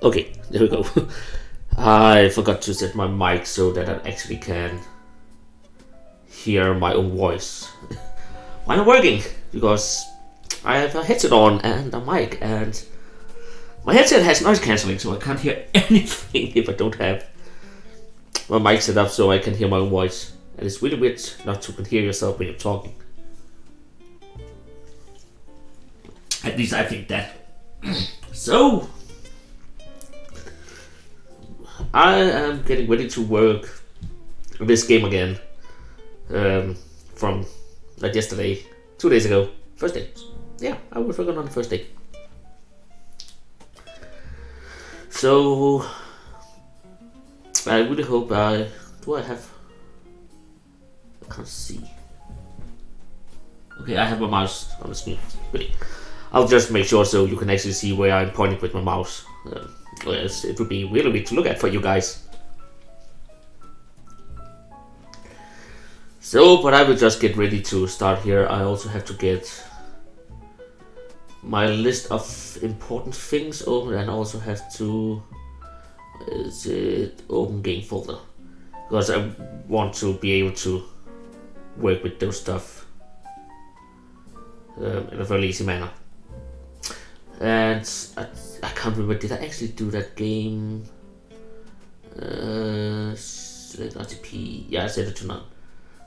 Okay, there we go. I forgot to set my mic so that I actually can hear my own voice. Why not working? Because I have a headset on and a mic, and my headset has noise cancelling, so I can't hear anything if I don't have my mic set up so I can hear my own voice. And it's really weird not to hear yourself when you're talking. At least I think that. So, I am getting ready to work on this game again. From like yesterday, 2 days ago, first day. Yeah, I was working on the first day. So, I really hope do I have... I can't see. Okay, I have my mouse on the screen. Really. I'll just make sure so you can actually see where I'm pointing with my mouse. Yes, it would be really weird to look at for you guys. So, but I will just get ready to start here. I also have to get my list of important things open, and I also have to open game folder, because I want to be able to work with those stuff in a very easy manner. And I can't remember, did I actually do that game? Select RTP. Yeah, I set it to none.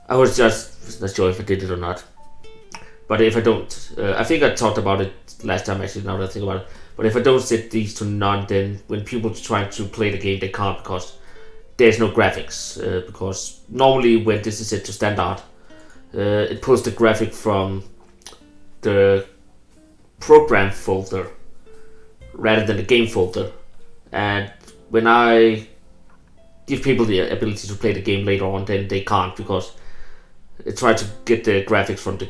I was just not sure if I did it or not. But if I don't, I think I talked about it last time actually, now that I think about it. But if I don't set these to none, then when people try to play the game, they can't, because there's no graphics. Because normally when this is set to standard, it pulls the graphic from the program folder rather than the game folder. And when I give people the ability to play the game later on, then they can't, because it tries to get the graphics from the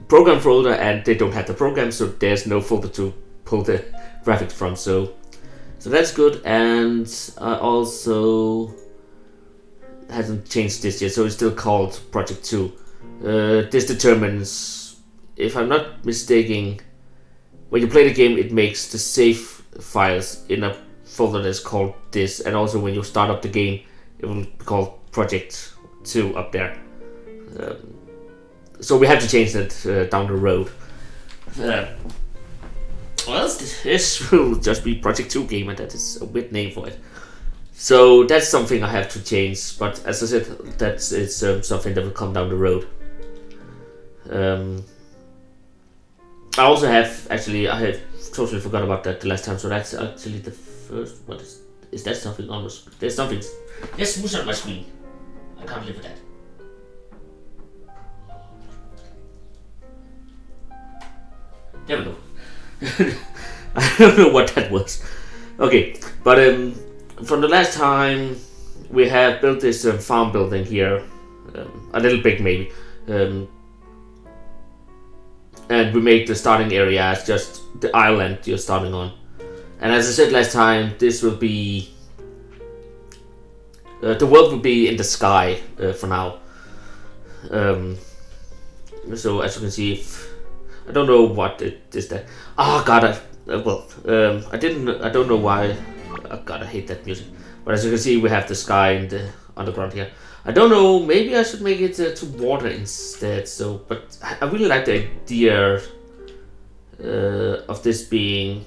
program folder and they don't have the program, so there's no folder to pull the graphics from. So that's good. And I also hasn't changed this yet, so it's still called Project 2. This determines, if I'm not mistaken, when you play the game, it makes the save files in a folder that's called this, and also when you start up the game, it will be called Project 2 up there. So we have to change that down the road. Well, this will just be Project 2 game, and that is a weird name for it. So that's something I have to change, but as I said, that's something that will come down the road. I also have, actually, I have totally forgot about that the last time, so that's actually the first. What is that something on the, there's something, there's smooth on my screen. I can't live with that. There we go. I don't know what that was. Okay, but from the last time we have built this farm building here, a little big maybe, and we made the starting area as just the island you're starting on. And as I said last time, this will be the world will be in the sky for now. So as you can see, I don't know what it is that. Oh god, I don't know why. Oh god, I hate that music. But as you can see, we have the sky and the underground here. I don't know, maybe I should make it to water instead. So, but I really like the idea of this being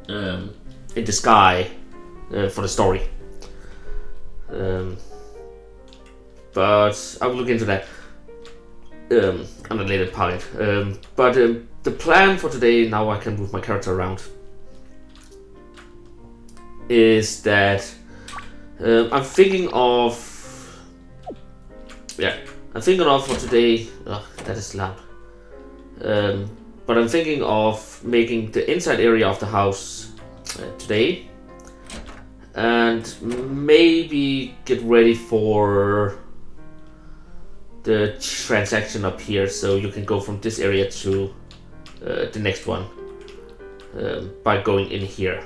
in the sky for the story. But I will look into that on a later part. But the plan for today, now I can move my character around, is that I'm thinking of for today. That is loud. But I'm thinking of making the inside area of the house today, and maybe get ready for the transaction up here, so you can go from this area to the next one by going in here.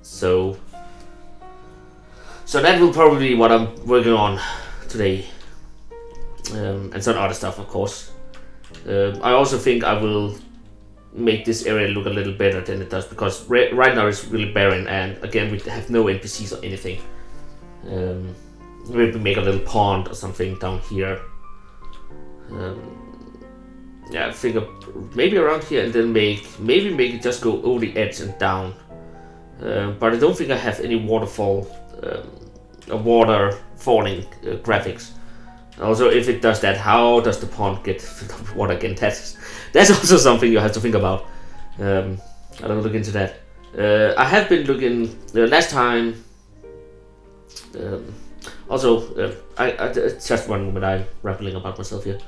So that will probably be what I'm working on today, and some other stuff, of course. I also think I will make this area look a little better than it does, because right now it's really barren, and again we have no NPCs or anything. Maybe make a little pond or something down here. Yeah, I think maybe around here, and then maybe make it just go over the edge and down. But I don't think I have any waterfall, water falling graphics. Also, if it does that, how does the pond get filled up with water again? That's also something you have to think about. I don't look into that. I have been looking last time. I just one moment, I'm rambling about myself here.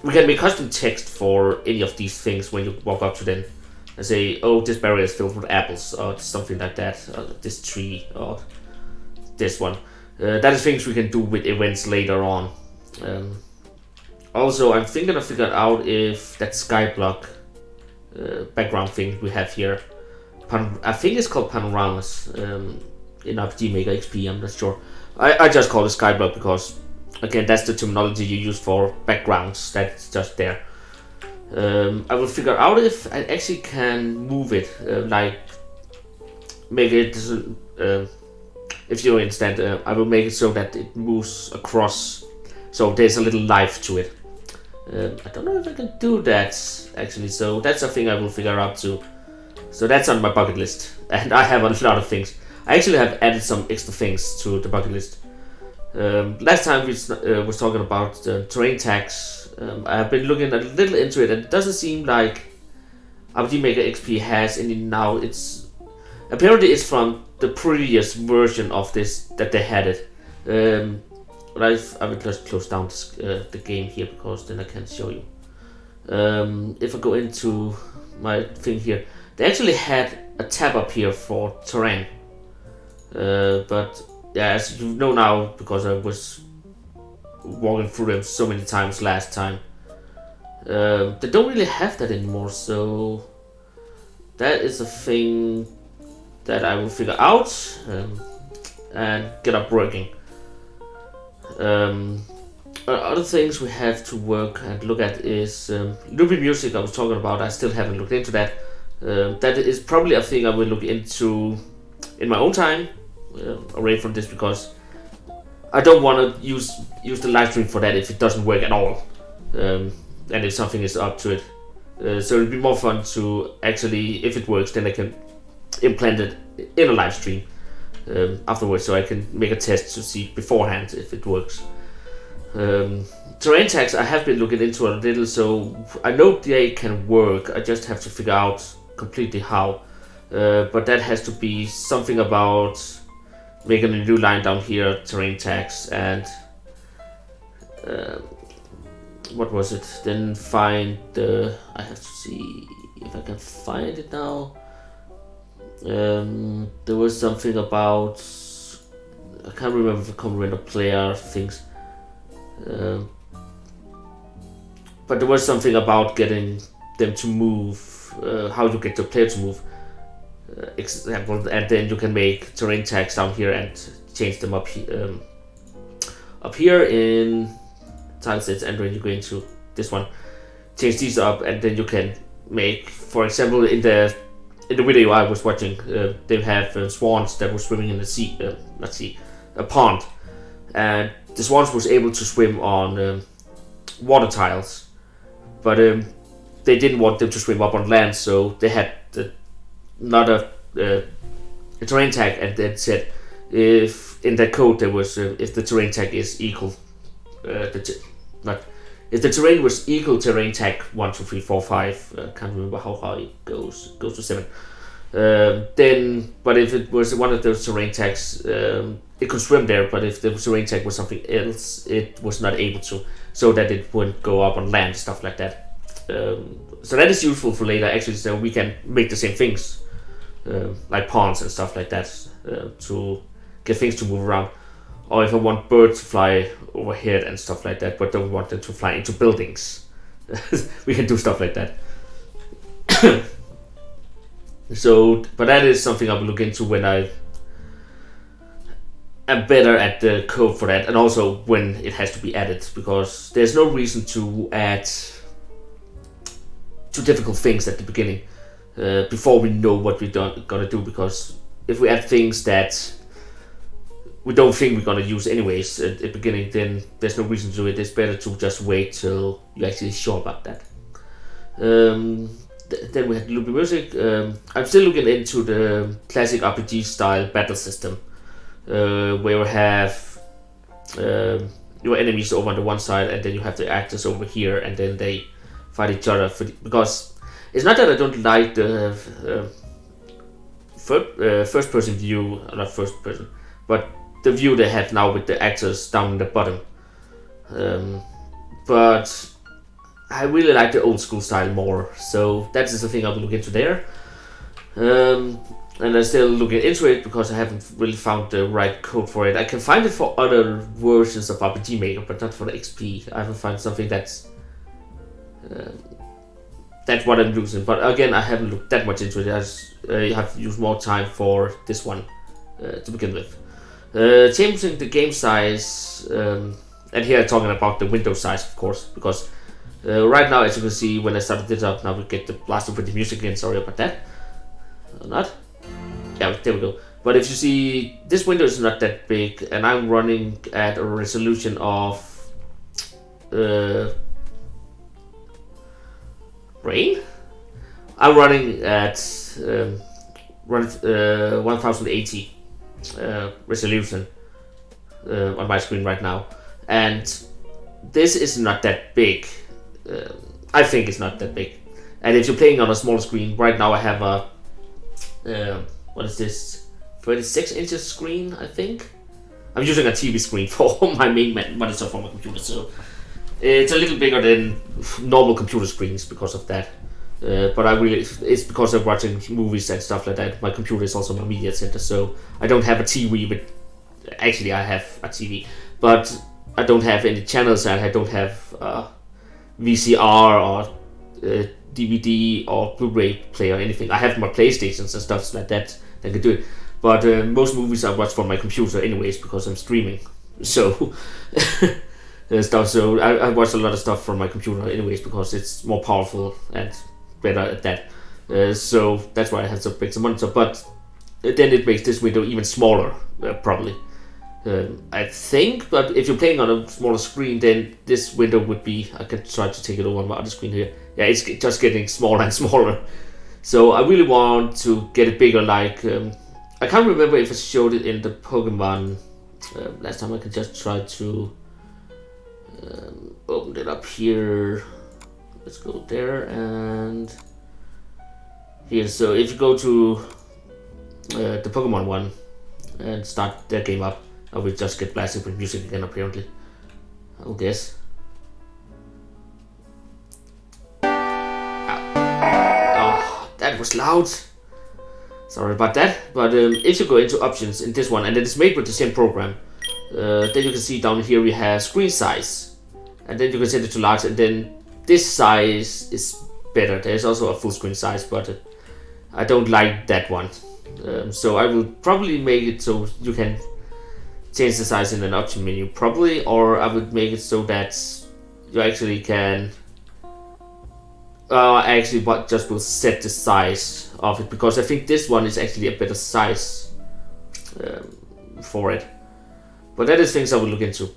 We can make custom text for any of these things when you walk up to them and say, oh, this barrier is filled with apples, or something like that, or this tree, or this one. That is things we can do with events later on. Also, I'm thinking of figuring out if that skyblock background thing we have here, I think it's called panoramas in RPG Maker XP, I'm not sure. I just call it skyblock because, again, that's the terminology you use for backgrounds, that's just there. I will figure out if I actually can move it, like make it, if you understand, I will make it so that it moves across, so there's a little life to it. I don't know if I can do that actually, so that's a thing I will figure out too. So that's on my bucket list, and I have a lot of things. I actually have added some extra things to the bucket list. Last time we was talking about terrain tags. I have been looking a little into it, and it doesn't seem like RPG Maker XP has any now. It's apparently it's from the previous version of this that they had it. But I will just close down the game here because then I can show you. If I go into my thing here, they actually had a tab up here for terrain. But yeah, as you know now, because I was walking through them so many times last time, they don't really have that anymore, so that is a thing that I will figure out and get up working. Other things we have to work and look at is loopy music I was talking about. I still haven't looked into that. That is probably a thing I will look into in my own time, away from this, because I don't want to use the live stream for that if it doesn't work at all, and if something is up to it. So it'd be more fun to actually, if it works, then I can implant it in a live stream afterwards, so I can make a test to see beforehand if it works. Terrain tags I have been looking into a little, so I know they can work. I just have to figure out completely how. But that has to be something about making a new line down here, terrain tags, and what was it? Then find the. I have to see if I can find it now. There was something about. I can't remember the common player things. But there was something about getting them to move, how you get the player to move. Example, and then you can make terrain tags down here and change them up here in tilesets, and when you go into this one, change these up, and then you can make, for example, in the video I was watching, they have swans that were swimming in the sea, a pond, and the swans was able to swim on water tiles, but they didn't want them to swim up on land, so they had another terrain tag, and then said if in that code there was if the terrain tag is equal, if the terrain was equal terrain tag 1, 2, 3, 4, 5, can't remember how high it goes to 7. Then, but if it was one of those terrain tags, it could swim there. But if the terrain tag was something else, it was not able to, so that it wouldn't go up on land, stuff like that. So that is useful for later, actually, so we can make the same things, like ponds and stuff like that, to get things to move around. Or if I want birds to fly overhead and stuff like that, but don't want them to fly into buildings, we can do stuff like that. So, but that is something I will look into when I am better at the code for that, and also when it has to be added, because there's no reason to add too difficult things at the beginning before we know what we're gonna do. Because if we add things that we don't think we're gonna use anyways at the beginning, then there's no reason to do it. It's better to just wait till you're actually sure about that. Then we had loopy music. I'm still looking into the classic RPG style battle system, where you have your enemies over on the one side, and then you have the actors over here, and then they fight each other. Because it's not that I don't like the first person view, not first person, but the view they have now with the actors down in the bottom. But I really like the old school style more, so that is the thing I'll look into there. And I'm still looking into it because I haven't really found the right code for it. I can find it for other versions of RPG Maker, but not for the XP. I haven't found something that's what I'm using. But again, I haven't looked that much into it. I have used more time for this one to begin with. Changing the game size, and here I'm talking about the window size, of course, because right now, as you can see, when I started this up, now we get the blasting pretty music again. Sorry about that. Or not? Yeah, there we go. But if you see, this window is not that big, and I'm running at a resolution of rain. I'm running at 1080 resolution on my screen right now, and this is not that big. I think it's not that big. And if you're playing on a small screen, right now I have a what is this, 36 inches screen, I think. I'm using a TV screen for my main monitor for my computer, so it's a little bigger than normal computer screens because of that. But it's because I'm watching movies and stuff like that. My computer is also my media center, so I don't have a TV. But actually, I have a TV, but I don't have any channels, and I don't have VCR or DVD or Blu-ray player or anything. I have my PlayStations and stuff like that can do it. But most movies I watch from my computer anyways because I'm streaming. So stuff. So I watch a lot of stuff from my computer anyways because it's more powerful and better at that. So that's why I have so big a monitor. But then it makes this window even smaller, probably. I think, but if you're playing on a smaller screen, then this window would be, I can try to take it over on my other screen here. Yeah, it's just getting smaller and smaller. So I really want to get it bigger, like, I can't remember if I showed it in the Pokemon last time. I can just try to open it up here. Let's go there and here. So if you go to the Pokemon one and start that game up, I will just get blasted with music again, apparently. I guess. Oh, that was loud. Sorry about that. But if you go into options in this one, and it is made with the same program, then you can see down here we have screen size. And then you can set it to large, and then this size is better. There's also a full screen size, but I don't like that one. So I will probably make it so you can change the size in an option menu, probably, or I would make it so that you actually can actually just will set the size of it, because I think this one is actually a better size for it. But that is things I will look into.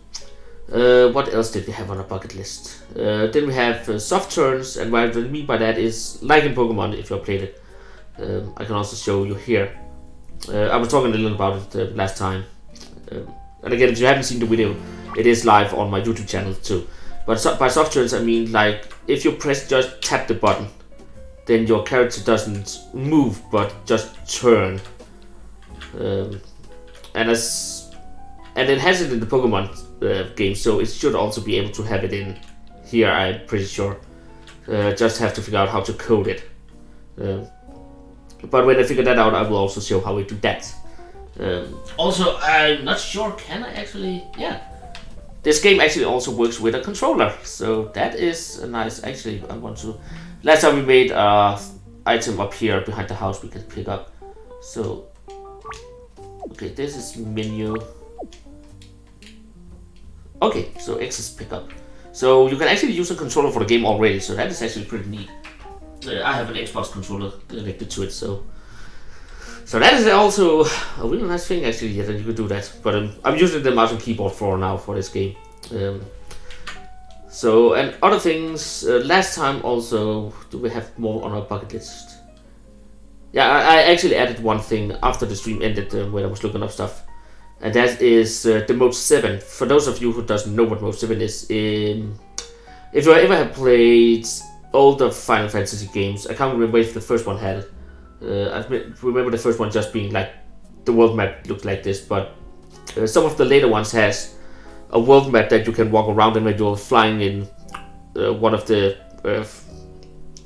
What else did we have on our bucket list? Then we have soft turns, and what I mean by that is like in Pokemon, if you have played it. I can also show you here. I was talking a little about it last time. And again, if you haven't seen the video, it is live on my YouTube channel too. But by soft turns, I mean like if you just tap the button, then your character doesn't move but just turn. And it has it in the Pokemon game, so it should also be able to have it in here. I'm pretty sure. Just have to figure out how to code it. But when I figure that out, I will also show how we do that. Also, I'm not sure, can I actually... Yeah. This game actually also works with a controller, so that is a nice... Actually, I want to... Last time we made an item up here behind the house we can pick up. So... Okay, this is menu. Okay, so X is pick up. So you can actually use a controller for the game already, so that is actually pretty neat. I have an Xbox controller connected to it, so that is also a really nice thing actually. Yeah, that you could do that. But I'm using the mouse and keyboard for now for this game. So and other things. Last time also, do we have more on our bucket list? Yeah, I actually added one thing after the stream ended when I was looking up stuff, and that is the Mode 7. For those of you who doesn't know what Mode 7 is, if you ever have played older Final Fantasy games, I can't remember if the first one had it. I remember the first one just being like the world map looked like this, but some of the later ones has a world map that you can walk around in when you're flying in one of the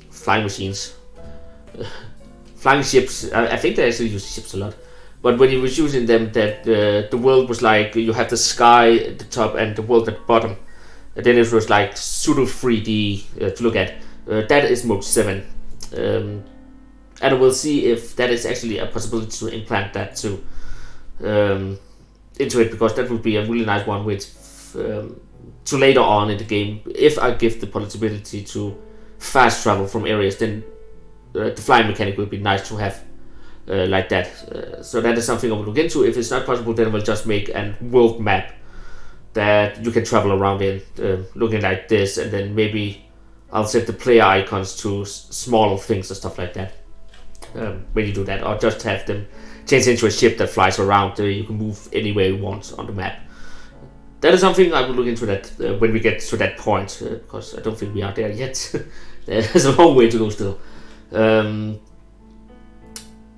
flying machines. Flying ships, I think they actually use ships a lot. But when you was using them, that the world was like you have the sky at the top and the world at the bottom. And then it was like pseudo 3D to look at. That is Mode 7. And we'll see if that is actually a possibility to implant that too into it, because that would be a really nice one with to later on in the game. If I give the possibility to fast travel from areas, then the flying mechanic would be nice to have like that. So that is something I will look into. If it's not possible, then we'll just make a world map that you can travel around in, looking like this, and then maybe I'll set the player icons to smaller things and stuff like that. When you do that, or just have them change into a ship that flies around. You can move anywhere you want on the map. That is something I will look into that when we get to that point, because I don't think we are there yet. There's a long way to go still.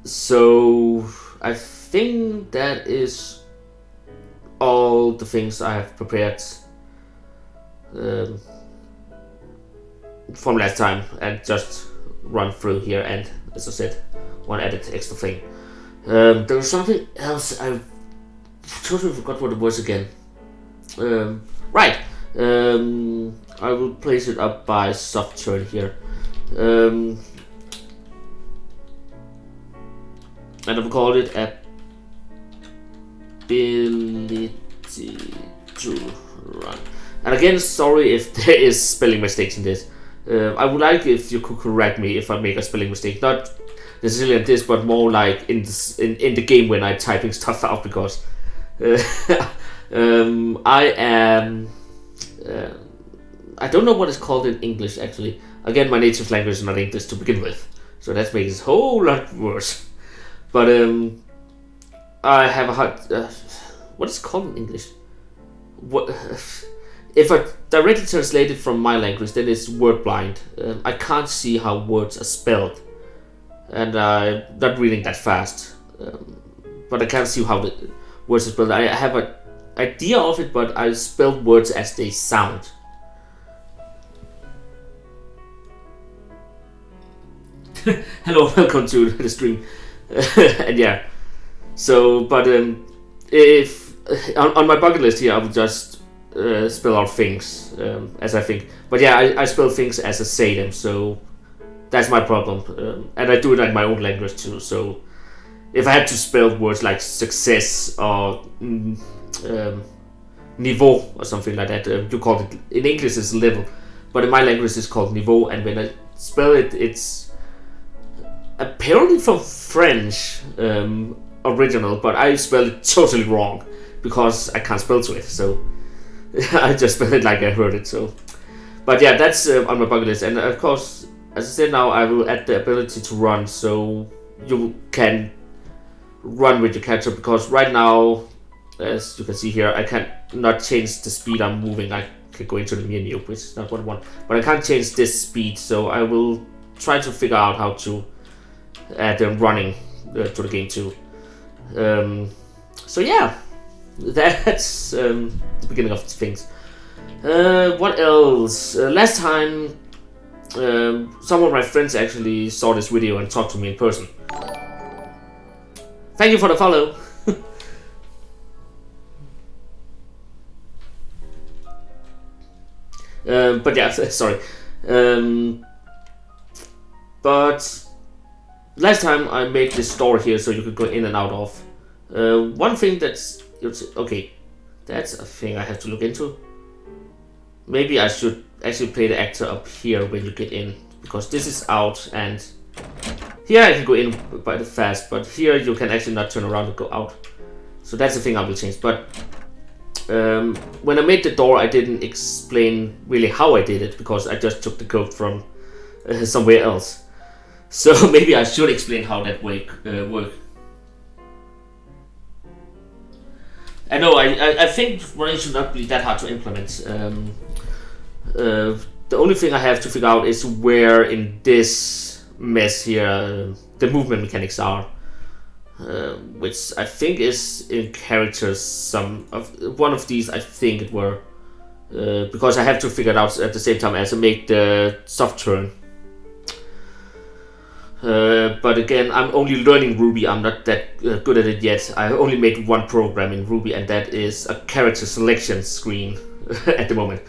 So I think that is all the things I have prepared from last time, and just run through here. And as I said, one added extra thing. There was something else, I totally forgot what it was again. Right, I will place it up by soft turn here. And I will call it ability to run. And again, sorry if there is spelling mistakes in this. I would like if you could correct me if I make a spelling mistake, not necessarily at this, but more like in the game when I'm typing stuff out, because I am I don't know what it's called in English actually. Again, my native language is not English to begin with, so that makes it a whole lot worse. But I have a hard what is it called in English? What if I directly translate it from my language, then it's word blind. I can't see how words are spelled, and I'm not reading that fast. But I can't see how the words are spelled. I have an idea of it, but I spell words as they sound. Hello, welcome to the stream. And yeah, so but if on my bucket list here, I would just spell out things as I think. But yeah, I spell things as I say them, so that's my problem. And I do it in my own language too. So if I had to spell words like success or niveau or something like that, you call it in English it's level, but in my language it's called niveau. And when I spell it, it's apparently from French original, but I spell it totally wrong because I can't spell to it. So I just spell it like I heard it. So, but yeah, that's on my bucket list. And of course, as I said, now I will add the ability to run, so you can run with your character. Because right now, as you can see here, I can not change the speed I'm moving. I can go into the menu, which is not what I want, but I can't change this speed. So I will try to figure out how to add running to the game too. So yeah, that's the beginning of things. What else? Last time, some of my friends actually saw this video and talked to me in person. Thank you for the follow. But yeah, sorry. But last time I made this store here so you could go in and out of. One thing that's okay, that's a thing I have to look into. Maybe I should actually play the actor up here when you get in, because this is out, and here I can go in by the fast, but here you can actually not turn around and go out. So that's the thing I will change. But when I made the door, I didn't explain really how I did it, because I just took the code from somewhere else. So maybe I should explain how that work. I know, I think running should not be that hard to implement. The only thing I have to figure out is where in this mess here the movement mechanics are, which I think is in characters. One of these I think it were, because I have to figure it out at the same time as I make the soft turn. But again, I'm only learning Ruby. I'm not that good at it yet. I only made one program in Ruby, and that is a character selection screen at the moment,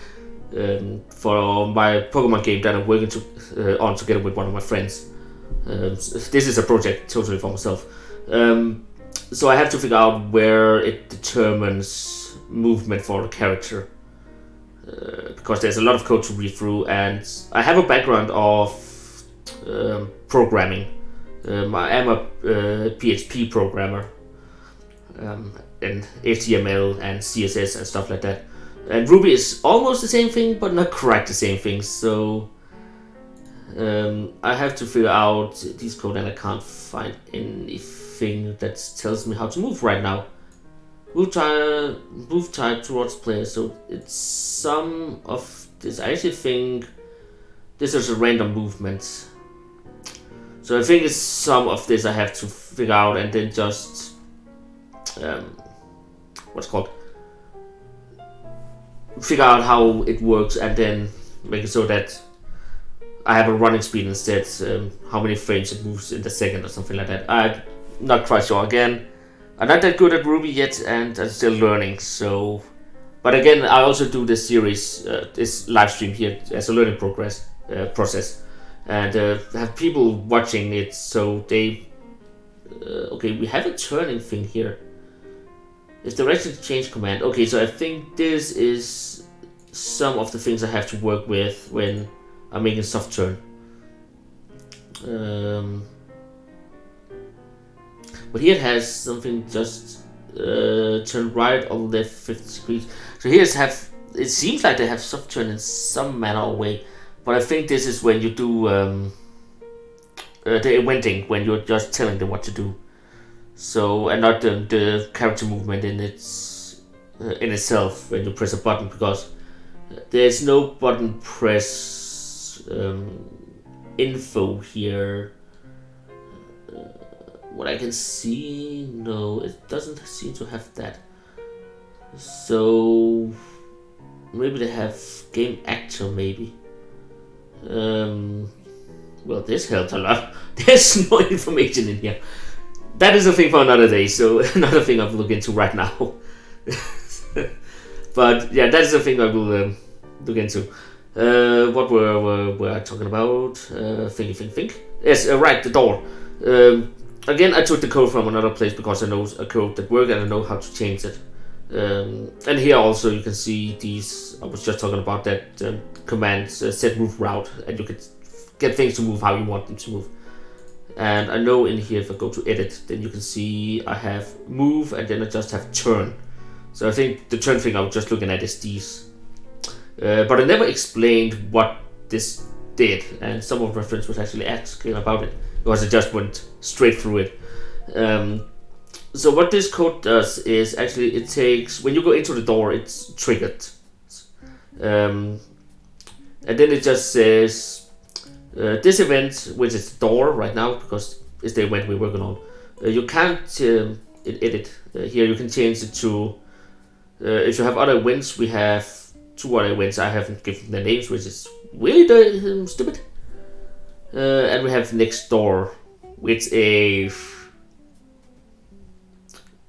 for my Pokemon game that I'm working on together with one of my friends. This is a project totally for myself. So I have to figure out where it determines movement for the character, because there's a lot of code to read through, and I have a background of programming. I am a PHP programmer, and HTML and CSS and stuff like that. And Ruby is almost the same thing, but not quite the same thing. So I have to figure out these code, and I can't find anything that tells me how to move right now. Move type towards player. So it's some of this. I actually think this is a random movement. So I think it's some of this I have to figure out, and then just figure out how it works, and then make it so that I have a running speed instead, how many frames it moves in the second or something like that. I'm not quite sure. Again, I'm not that good at Ruby yet, and I'm still learning. So, but again, I also do this series, this live stream here as a learning process, and have people watching it, so they okay, we have a turning thing here. Is direction change command. Okay, so I think this is some of the things I have to work with when I'm making soft turn. But here it has something just turn right or left 50 degrees. So here's it seems like they have soft turn in some manner or way. But I think this is when you do the eventing, when you're just telling them what to do. So, and not the character movement in itself when you press a button, because there's no button press info here. What I can see, no, it doesn't seem to have that. So maybe they have game actor, maybe. Well, this helped a lot. There's no information in here. That is a thing for another day, so another thing I will look into right now. But yeah, that is a thing I will look into. What were I talking about? Think. Yes, right, the door. Again, I took the code from another place because I know a code that works and I know how to change it. And here also you can see these. I was just talking about that commands, set move route, and you can get things to move how you want them to move. And I know in here, if I go to edit, then you can see I have move, and then I just have turn. So I think the turn thing I was just looking at is these. But I never explained what this did, and some of my friends was actually asking about it, because I just went straight through it. So what this code does is actually it takes, when you go into the door, it's triggered. And then it just says, this event, which is the door right now, because it's the event we're working on, you can't edit. Here you can change it to, if you have other events, we have 2 other events. I haven't given the names, which is really stupid. And we have next door, which is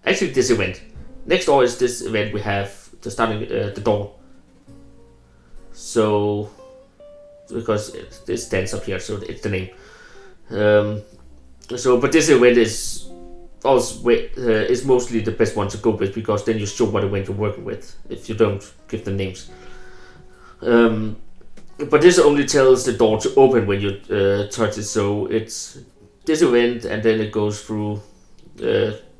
actually this event. Next door is this event we have the starting the door. So because this stands up here, so it's the name. But this event is also is mostly the best one to go with, because then you show what event you're working with if you don't give the names. but this only tells the door to open when you touch it. So it's this event, and then it goes through.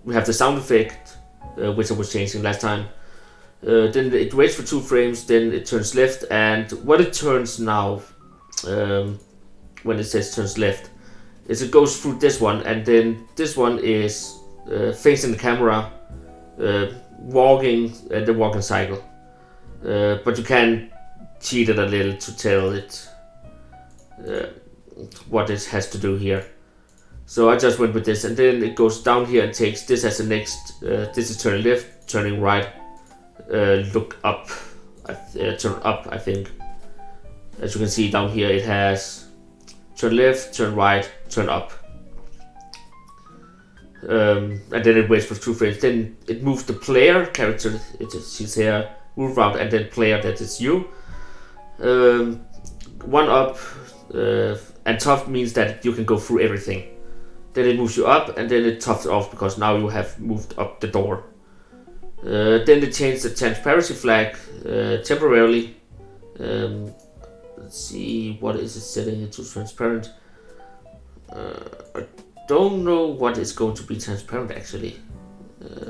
We have the sound effect, which I was changing last time. Then it waits for 2 frames, then it turns left, and what it turns now, when it says turns left, is it goes through this one, and then this one is facing the camera, walking the walking cycle. But you can cheat it a little to tell it what it has to do here. So I just went with this, and then it goes down here and takes this as the next. This is turning left, turning right, look up, turn up, I think. As you can see down here, it has turn left, turn right, turn up. And then it waits for 2 frames. Then it moves the player character. She's here, move around, and then player, that is you. 1 up, and tough means that you can go through everything. Then it moves you up, and then it toughs off because now you have moved up the door. Then they change the transparency flag temporarily. Let's see, what is it setting it to transparent? I don't know what is going to be transparent actually.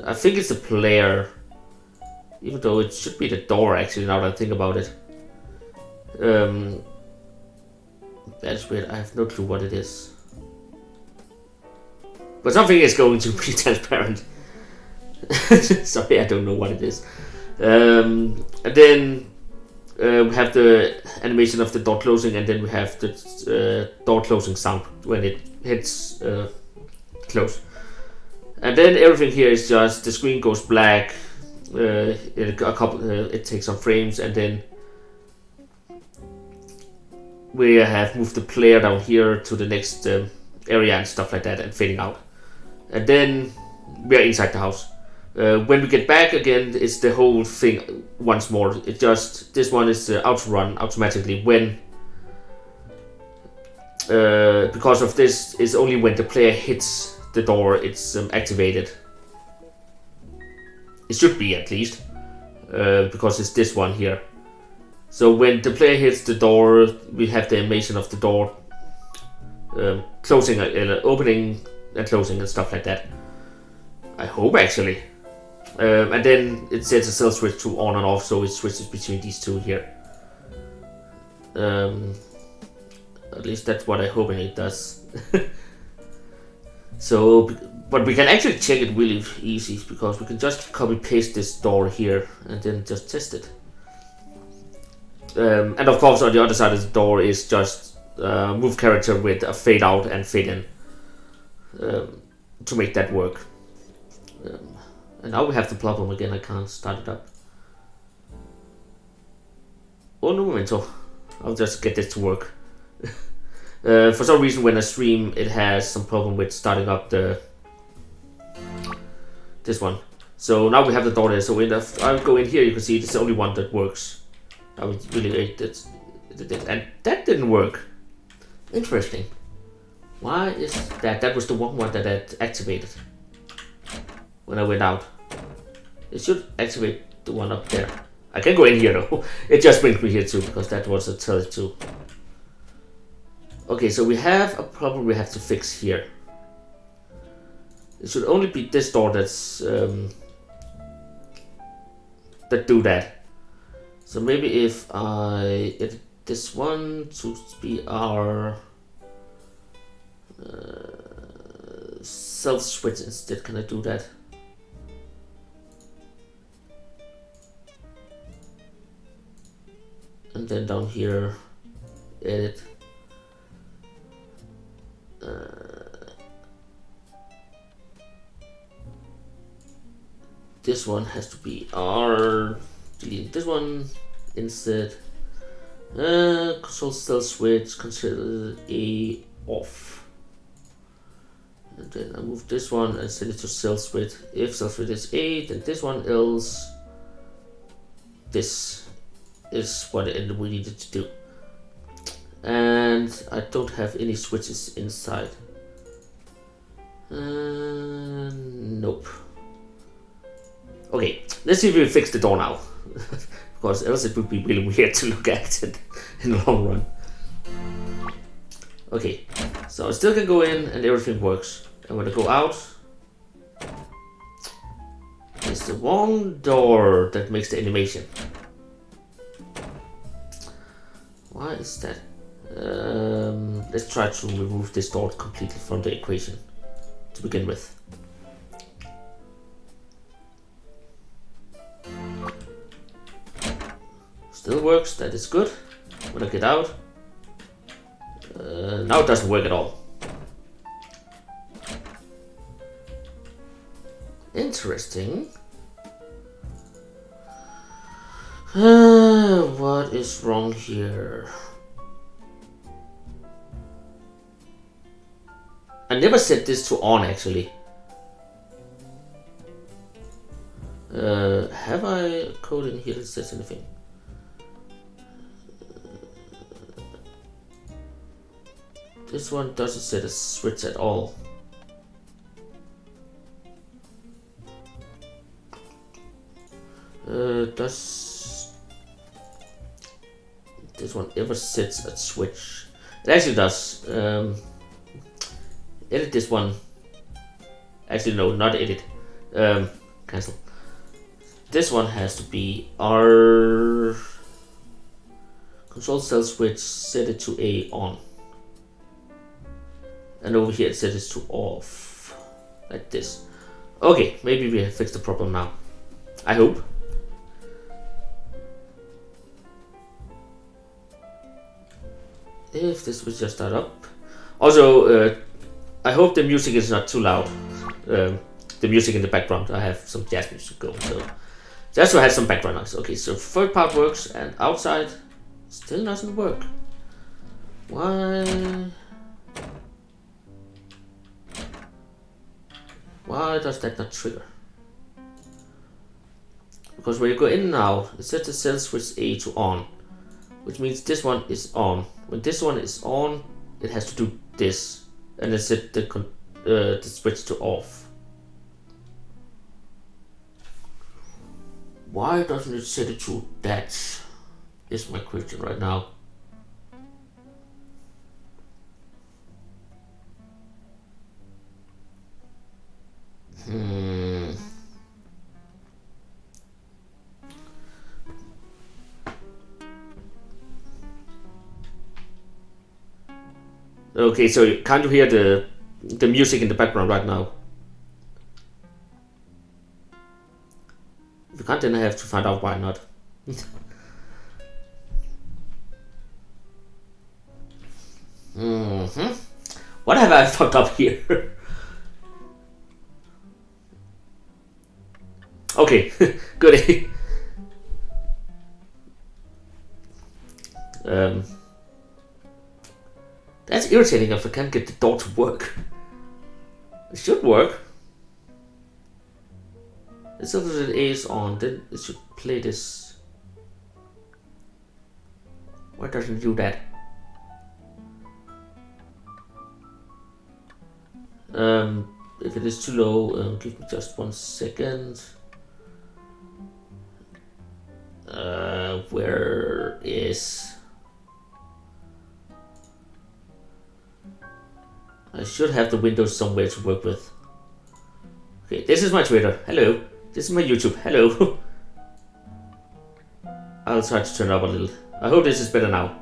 I think it's the player, even though it should be the door actually, now that I think about it. That's weird, I have no clue what it is. But something is going to be transparent. Sorry, I don't know what it is. And then we have the animation of the door closing, and then we have the door closing sound when it hits close. And then everything here is just the screen goes black. It takes some frames, and then we have moved the player down here to the next area and stuff like that, and fading out. And then we are inside the house. When we get back again, it's the whole thing once more. It just, this one is auto run automatically when, because of this, is only when the player hits the door it's activated. It should be at least, because it's this one here. So when the player hits the door, we have the animation of the door closing, opening and closing and stuff like that. I hope actually. And then it sets a cell switch to on and off, so it switches between these two here. At least that's what I'm hoping it does. So, but we can actually check it really easy, because we can just copy paste this door here and then just test it. And of course on the other side of the door is just move character with a fade out and fade in to make that work. And now we have the problem again, I can't start it up. Oh no momento, I'll just get this to work. For some reason when I stream it has some problem with starting up this one. So now we have the door there, so if I go in here you can see it's the only one that works. I was really and that didn't work. Interesting. Why is that? That was the one that I activated when I went out. It should activate the one up there. I can go in here though. It just brings me here too, because that was a tell it too. Okay, so we have a problem we have to fix here. It should only be this door that's that do that. So maybe if I edit this one to be our self switch instead, can I do that? And then down here, edit. This one has to be our, delete this one instead. Control cell switch, consider A off. And then I move this one and set it to cell switch. If cell switch is A, then this one, else this is what we needed to do. And I don't have any switches inside. Nope. Okay, let's see if we fix the door now. Because else it would be really weird to look at it. in the long run. Okay, so I still can go in and everything works. And when I go out, it's the wrong door that makes the animation. Why is that? Let's try to remove this door completely from the equation to begin with. Still works, that is good. When I get out, now it doesn't work at all. Interesting. What is wrong here? I never set this to on actually. Have I code in here that says anything? This one doesn't set a switch at all. Does this one ever sets a switch? It actually does. Edit this one. Actually, no, not edit. Cancel. This one has to be our control cell switch. Set it to A on. And over here it set it to off. Like this. Okay, maybe we have fixed the problem now. I hope. If this would just start up. Also, I hope the music is not too loud. The music in the background. I have some jazz music going, so just to have some background noise. Okay, so third part works, and outside still doesn't work. Why? Why does that not trigger? Because when you go in now, it sets the cell switch A to on, which means this one is on. When this one is on, it has to do this, and then set the switch to off. Why doesn't it set it to that? Is my question right now. Okay, so can't you hear the music in the background right now? If you can't, then I have to find out why not. What have I fucked up here? Okay, good. That's irritating if I can't get the door to work. It should work. As soon as it is on, then it should play this. Why doesn't it do that? If it is too low, give me just 1 second. Where is... I should have the windows somewhere to work with. Okay, this is my Twitter. Hello. This is my YouTube. Hello. I'll try to turn it up a little. I hope this is better now.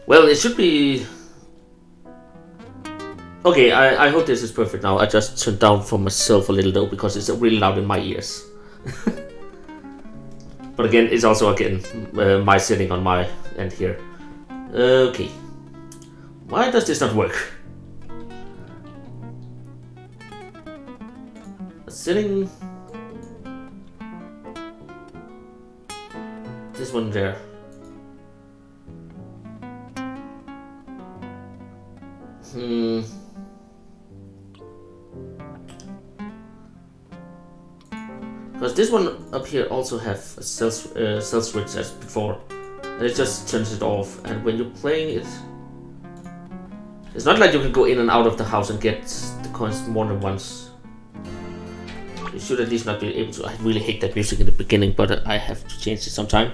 Well, it should be... Okay, I hope this is perfect now. I just turned down for myself a little though, because it's really loud in my ears. But again, it's also again my setting on my end here. Okay. Why does this not work? Setting... This one there. Because this one up here also have a cell switch as before, and it just turns it off. And when you're playing it, it's not like you can go in and out of the house and get the coins more than once. You should at least not be able to. I really hate that music in the beginning, but I have to change it sometime.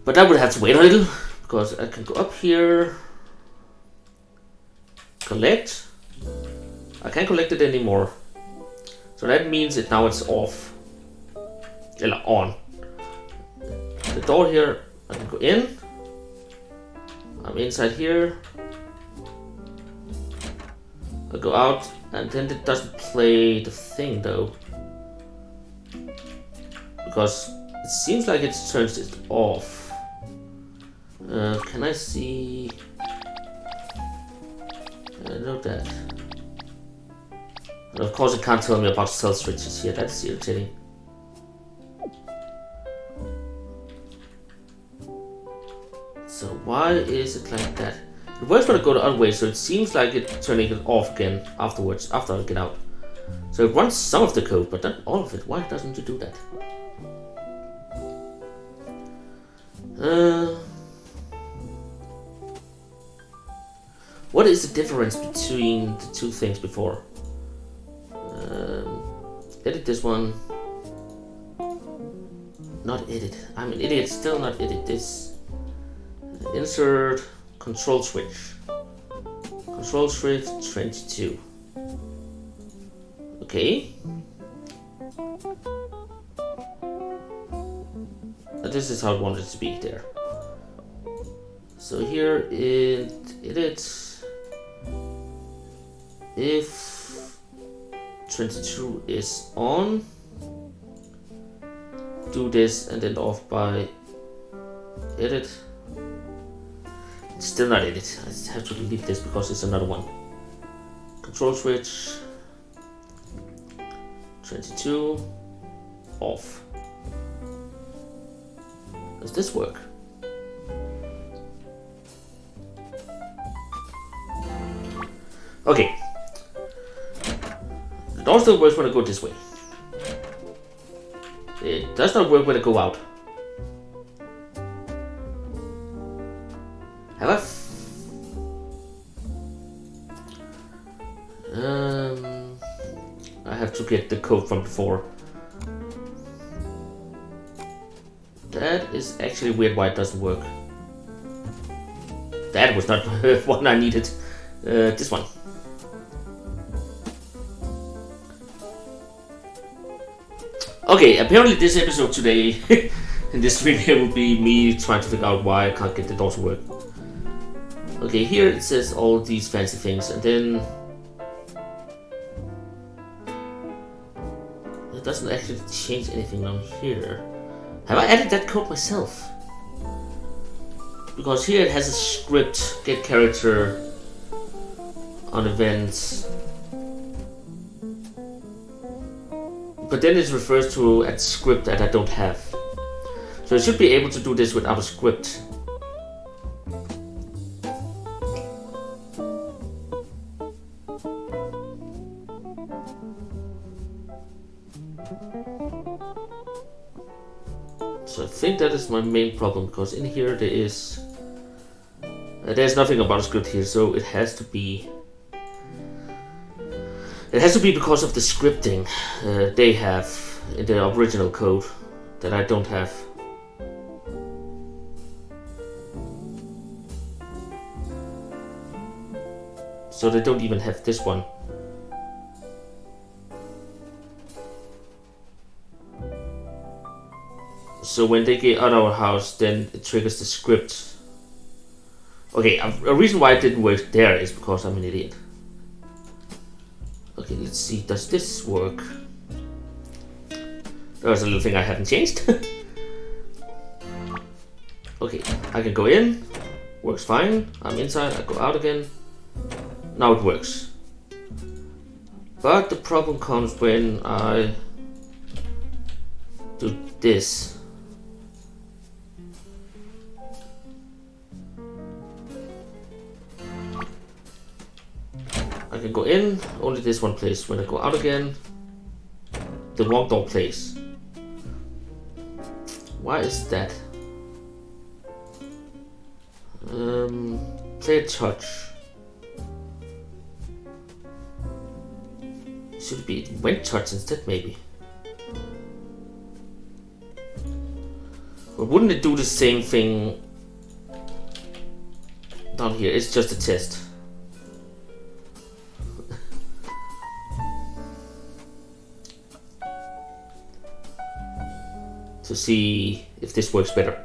But I would have to wait a little, because I can go up here, collect. I can't collect it anymore. So that means that now it's off. Or on. The door here, I can go in. I'm inside here. I go out, and then it doesn't play the thing though. Because it seems like it turns it off. Can I see? I know that. And of course it can't tell me about cell switches here, that's irritating. So why is it like that? It works when I go the other way, so it seems like it's turning it off again afterwards, after I get out. So it runs some of the code, but not all of it. Why doesn't it do that? What is the difference between the two things before? Edit this one. Not edit. I'm an idiot. Still not edit this. Insert control switch. Control switch 22. Okay. This is how I want it to be there. So here in edit. If 22 is on, do this and then off by edit. It's still not edit. I have to delete this because it's another one. Control switch 22 off. Does this work? Okay. It also works when I go this way. It does not work when I go out. Have I have to get the code from before. That is actually weird why it doesn't work. That was not one I needed. This one. Okay, apparently this episode today, in this stream here, will be me trying to figure out why I can't get the door to work. Okay, here it says all these fancy things, and then it doesn't actually change anything down here. Have I added that code myself? Because here it has a script, get character on events. But then it refers to a script that I don't have. So I should be able to do this without a script. So I think that is my main problem, because in here there is there's nothing about a script here, so it has to be because of the scripting they have in the original code that I don't have. So they don't even have this one. So when they get out of our house, then it triggers the script. Okay, a reason why it didn't work there is because I'm an idiot. Okay, let's see, does this work? There's a little thing I haven't changed. Okay, I can go in, works fine. I'm inside, I go out again. Now it works. But the problem comes when I do this. I can go in, only this one plays. When I go out again, the wrong door plays. Why is that? Play a touch. Should be vent touch instead, maybe. But wouldn't it do the same thing down here? It's just a test. To see if this works better.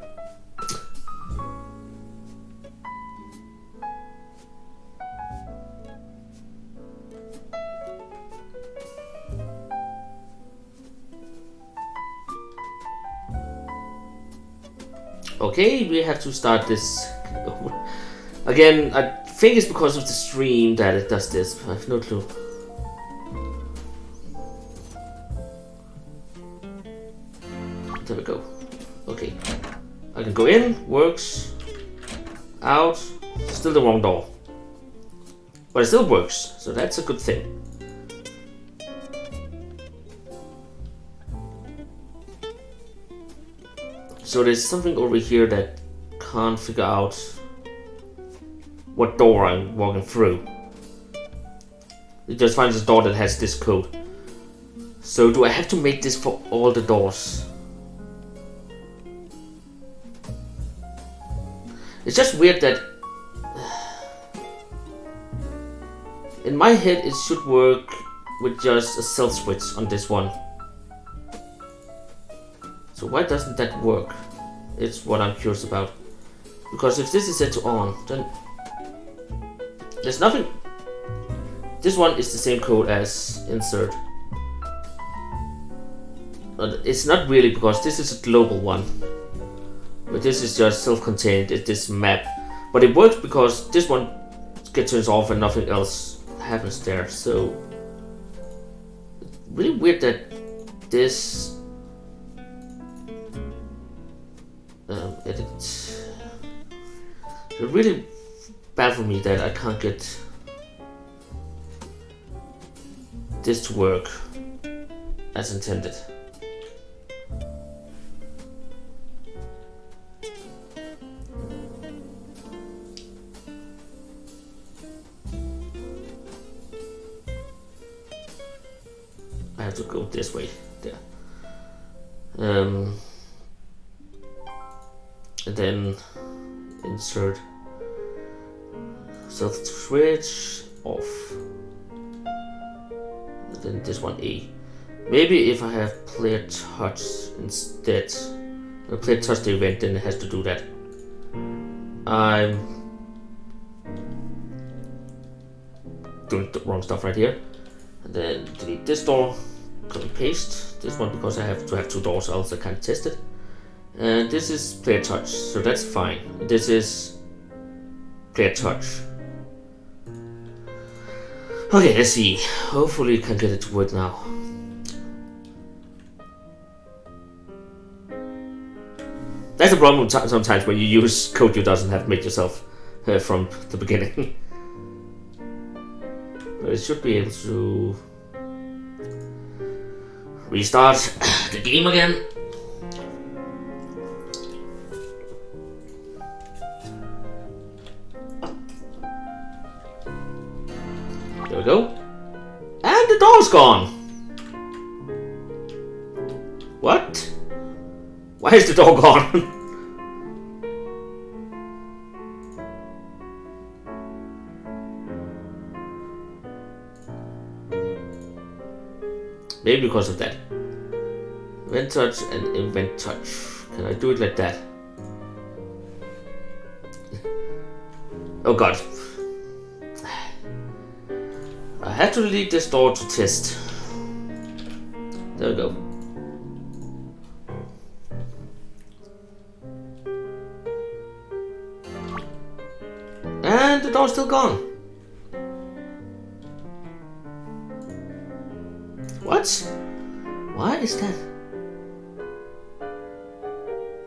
Okay, we have to start this again. I think it's because of the stream that it does this. I have no clue. There we go. Okay, I can go in. Works. Out. Still the wrong door, but it still works, so that's a good thing. So there's something over here that can't figure out what door I'm walking through. It just finds a door that has this code. So do I have to make this for all the doors? It's just weird that in my head it should work with just a stealth switch on this one. So why doesn't that work? It's what I'm curious about. Because if this is set to on, then there's nothing. This one is the same code as insert. But it's not really, because this is a global one. But this is just self-contained, it's this map. But it works because this one gets turned off and nothing else happens there. So it's really weird that this edit. It's really bad for me that I can't get this to work as intended. I have to go this way, there. And then insert self switch off. And then this one A. Maybe if I have player touch instead, player touch the event, then it has to do that. I'm doing the wrong stuff right here. And then delete this door, copy paste this one because I have to have two doors, else I can't test it. And this is player touch, so that's fine. This is player touch. Okay, let's see. Hopefully I can get it to work now. That's the problem sometimes when you use code you doesn't have made yourself from the beginning. But it should be able to restart the game again. There we go. And the door's gone. What? Why is the door gone? Maybe because of that. Event touch and event touch. Can I do it like that? Oh god. I had to delete this door to test. There we go. And the door's still gone. What? Why is that?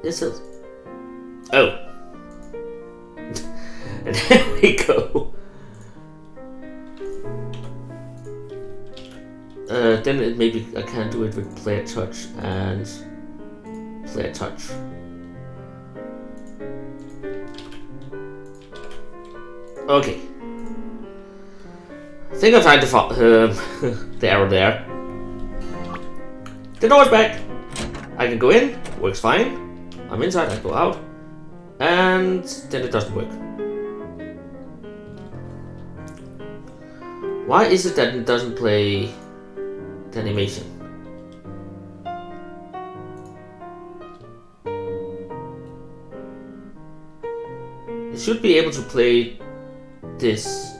This is. Oh. And there we go. Then it maybe I can do it with player touch and player touch. Okay. I think I find the arrow there. The door's back. I can go in, works fine. I'm inside, I go out. And then it doesn't work. Why is it that it doesn't play the animation? It should be able to play this.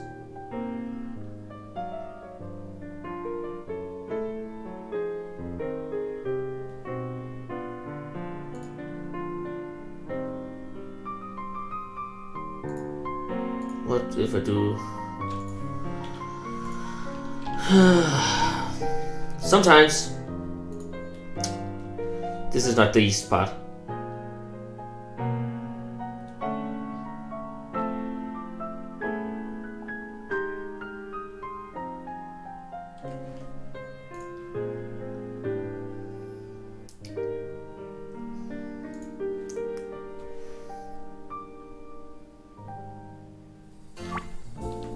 What if I do? Sometimes this is not the easy part.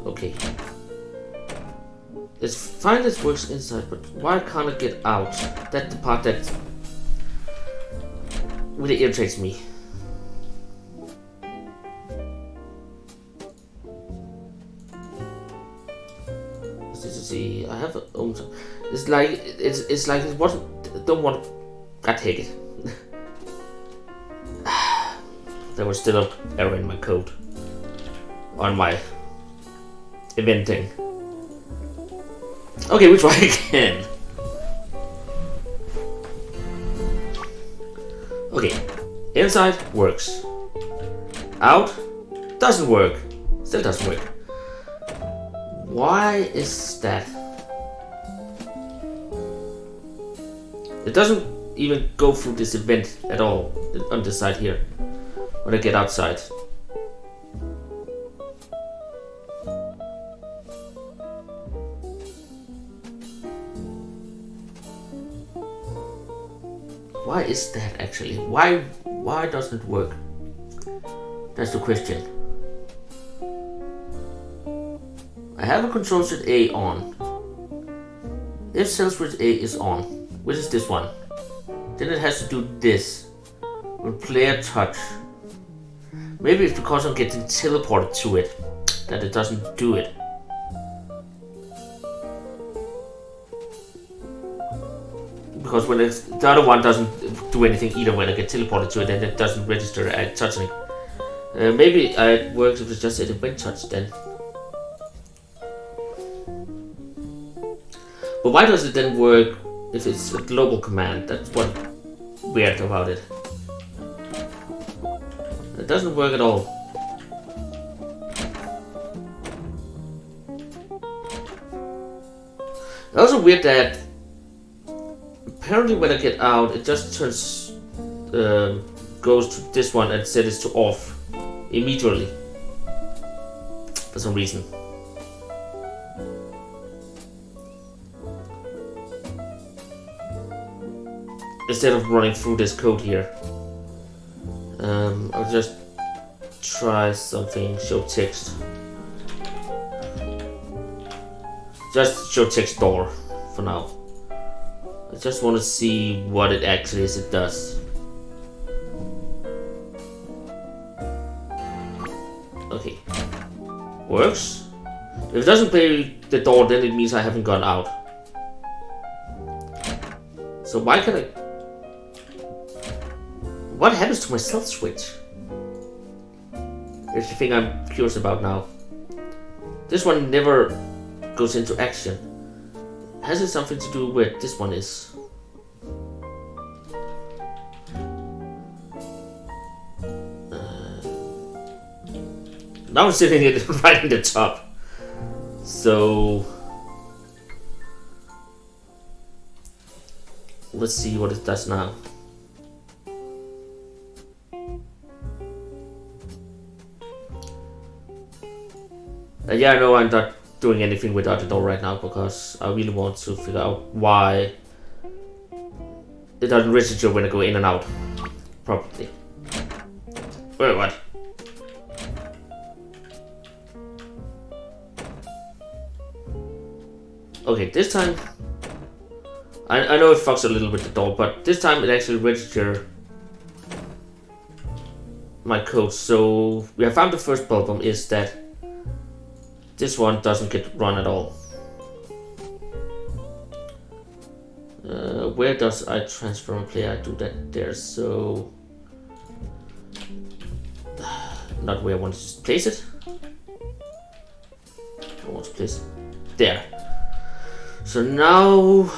Okay. It's fine this works inside, but why can't I get out? That's the part that really irritates me. See, I have a it's like it wasn't. Don't want. I take it. There was still an error in my code on my inventing. Okay, we try again. Okay, inside works. Out doesn't work. Still doesn't work. Why is that? It doesn't even go through this event at all on this side here when I get outside. Why is that actually? Why doesn't it work? That's the question. I have a control switch A on. If cell switch A is on, which is this one, then it has to do this when player touch. Maybe it's because I'm getting teleported to it that it doesn't do it. Because when the other one doesn't do anything either when I get teleported to it, then it doesn't register at touching. Maybe it works if it's just an event touch then. But why does it then work if it's a global command? That's what's weird about it. It doesn't work at all. It's also weird that apparently when I get out, it just turns, goes to this one and sets it to off immediately for some reason. Instead of running through this code here. I'll just try something, show text. Just show text door for now. I just want to see what it actually is it does. Okay. Works. If it doesn't play the door, then it means I haven't gone out. So why can I... What happens to my stealth switch? There's the thing I'm curious about now. This one never goes into action. Has it something to do with this one is? Now I'm sitting it right in the top. So let's see what it does now. Yeah, I know I'm not doing anything without the door right now because I really want to figure out why it doesn't register when I go in and out properly. Wait, what? Okay, this time I know it fucks a little with the door, but this time it actually registers my code. So we have found the first problem is that this one doesn't get run at all. Where does I transfer my player? I do that there, so not where I want to place it. I want to place it there. So now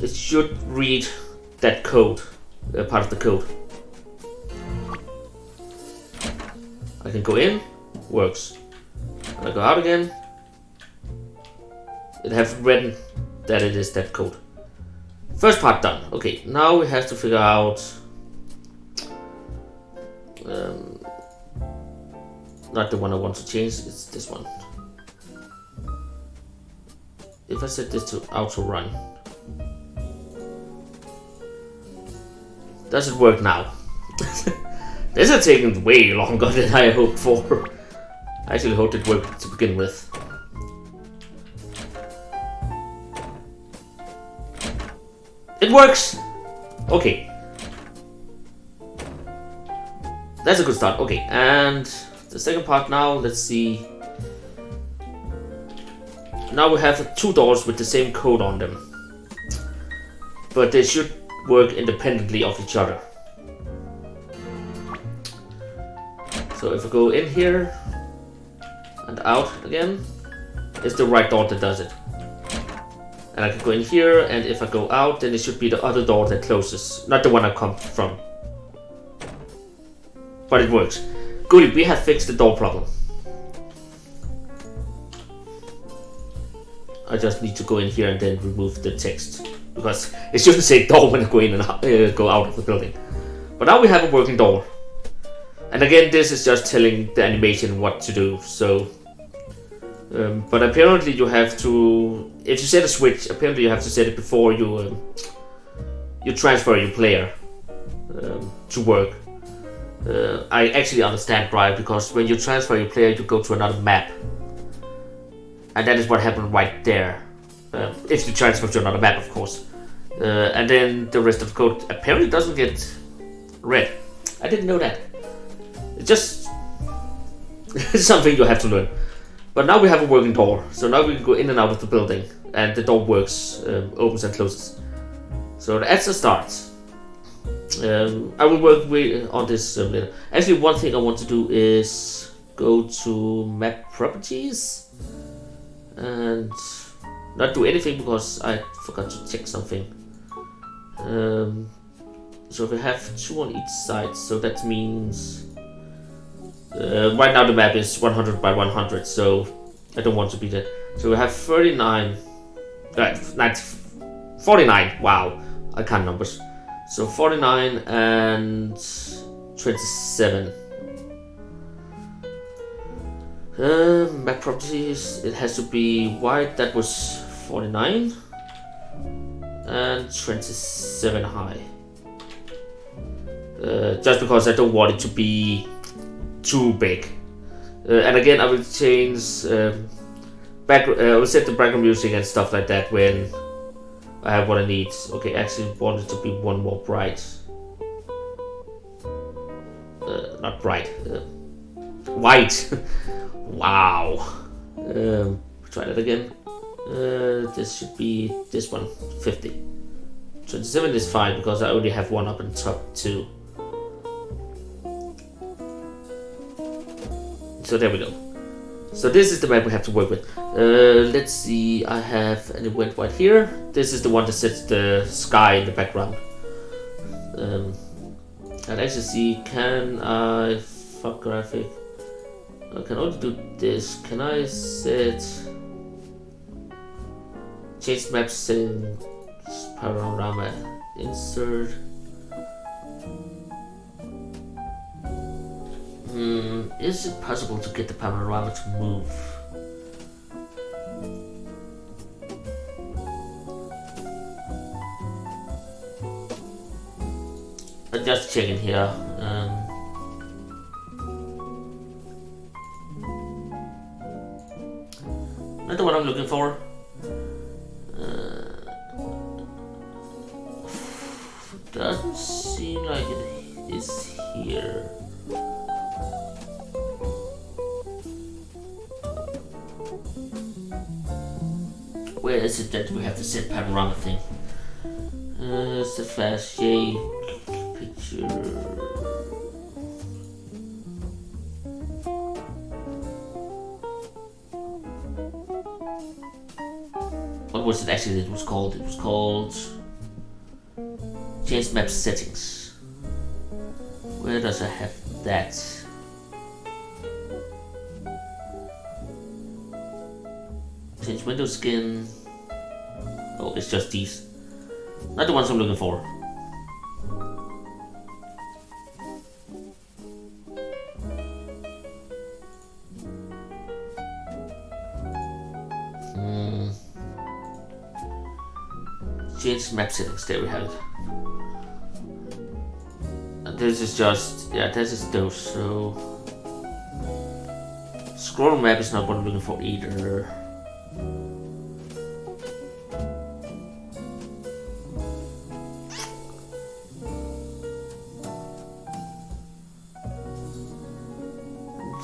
it should read that code, part of the code. I can go in, works. When I go out again, it has written that it is that code. First part done. Okay, now we have to figure out not the one I want to change, it's this one. If I set this to auto run, does it work now? This is taking way longer than I hoped for. I actually hoped it worked to begin with. It works! Okay. That's a good start. Okay, and the second part now, let's see. Now we have two doors with the same code on them. But they should work independently of each other. So if I go in here and out again, it's the right door that does it. And I can go in here, and if I go out, then it should be the other door that closes, not the one I come from. But it works. Good, we have fixed the door problem. I just need to go in here and then remove the text, because it shouldn't say door when I go in and out, go out of the building. But now we have a working door. And again, this is just telling the animation what to do. So, but apparently you have to, if you set a switch, apparently you have to set it before you you transfer your player to work. I actually understand why, because when you transfer your player, you go to another map. And that is what happened right there. If you transfer to another map, of course. And then the rest of the code apparently doesn't get read. I didn't know that. It's just something you have to learn. But now we have a working door. So now we can go in and out of the building. And the door works, opens and closes. So that's a start. I will work on this later. Actually, one thing I want to do is go to map properties. And not do anything because I forgot to check something. So we have two on each side, so that means right now the map is 100 by 100, so I don't want to be there. So we have 49, 49, wow, I can't numbers. So 49 and 27. Map properties, it has to be white, that was 49 and 27 high. Just because I don't want it to be too big. And again, I will change I will set the background music and stuff like that when I have what I need. Okay, I actually want it to be one more bright. Not bright. White. Wow. Try that again. This should be this one, 50. 27 is fine because I only have one up on top too. So there we go. So this is the map we have to work with. Let's see, I have an event right here. This is the one that sets the sky in the background. I'd actually see, can I fuck graphic? I can only do this. Can I set change map settings, panorama, insert? Is it possible to get the panorama to move? I'm just checking here. Not the one I'm looking for. Doesn't seem like it is here. Where is it that we have the set panorama thing? It's the flash J picture. What was it actually it was called? It was called Change Map Settings. Where does I have that? Change window skin. Oh, it's just these. Not the ones I'm looking for. Change map settings. There we have it. And this is just, yeah, this is those. So scroll map is not what I'm looking for either.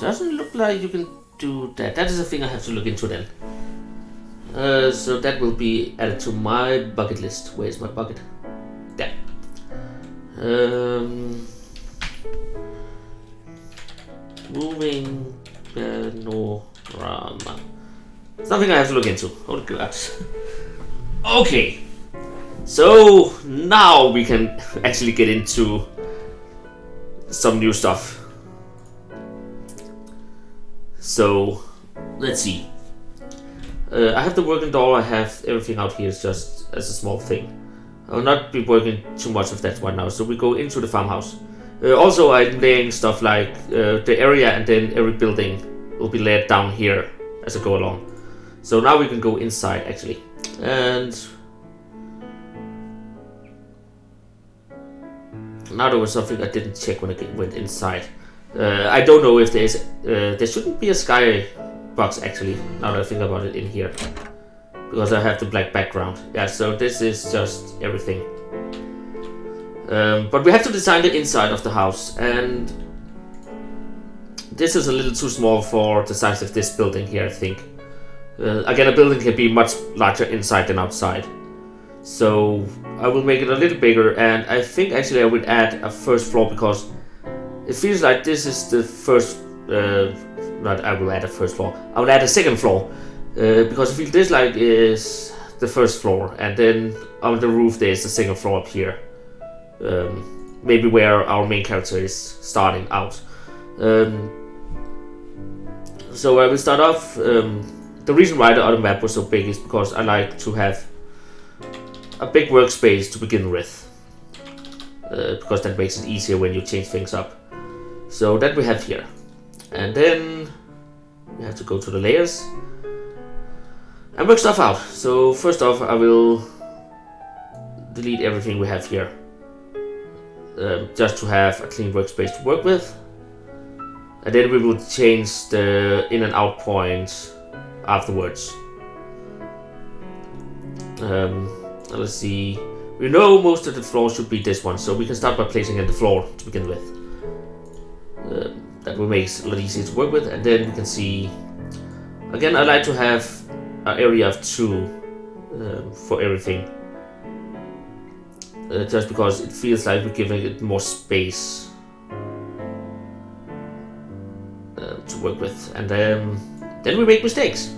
Doesn't look like you can do that. That is a thing I have to look into then. So that will be added to my bucket list. Where's my bucket? There. Moving panorama. Something I have to look into. Holy crap. Okay. So now we can actually get into some new stuff. So let's see. I have the working door, I have everything out here just as a small thing. I will not be working too much with that right now, so we go into the farmhouse. Also I'm laying stuff like the area and then every building will be laid down here as I go along. So now we can go inside actually. And now there was something I didn't check when I went inside. I don't know if there shouldn't be a sky box actually, now that I think about it in here. Because I have the black background. Yeah, so this is just everything. But we have to design the inside of the house, and this is a little too small for the size of this building here, I think. Again, a building can be much larger inside than outside. So I will make it a little bigger, and I think actually I will add a first floor because it feels like this is the first not I will add a first floor. I will add a second floor because I feel this like is the first floor, and then on the roof there is the second floor up here. Maybe where our main character is starting out. So I will start off. The reason why the other map was so big is because I like to have a big workspace to begin with, because that makes it easier when you change things up. So that we have here. And then we have to go to the layers and work stuff out. So first off, I will delete everything we have here, just to have a clean workspace to work with. And then we will change the in and out points afterwards. Let's see. We know most of the floor should be this one, so we can start by placing in the floor to begin with. That will make it a lot easier to work with, and then we can see. Again, I like to have an area of 2 for everything, just because it feels like we're giving it more space to work with, and then we make mistakes.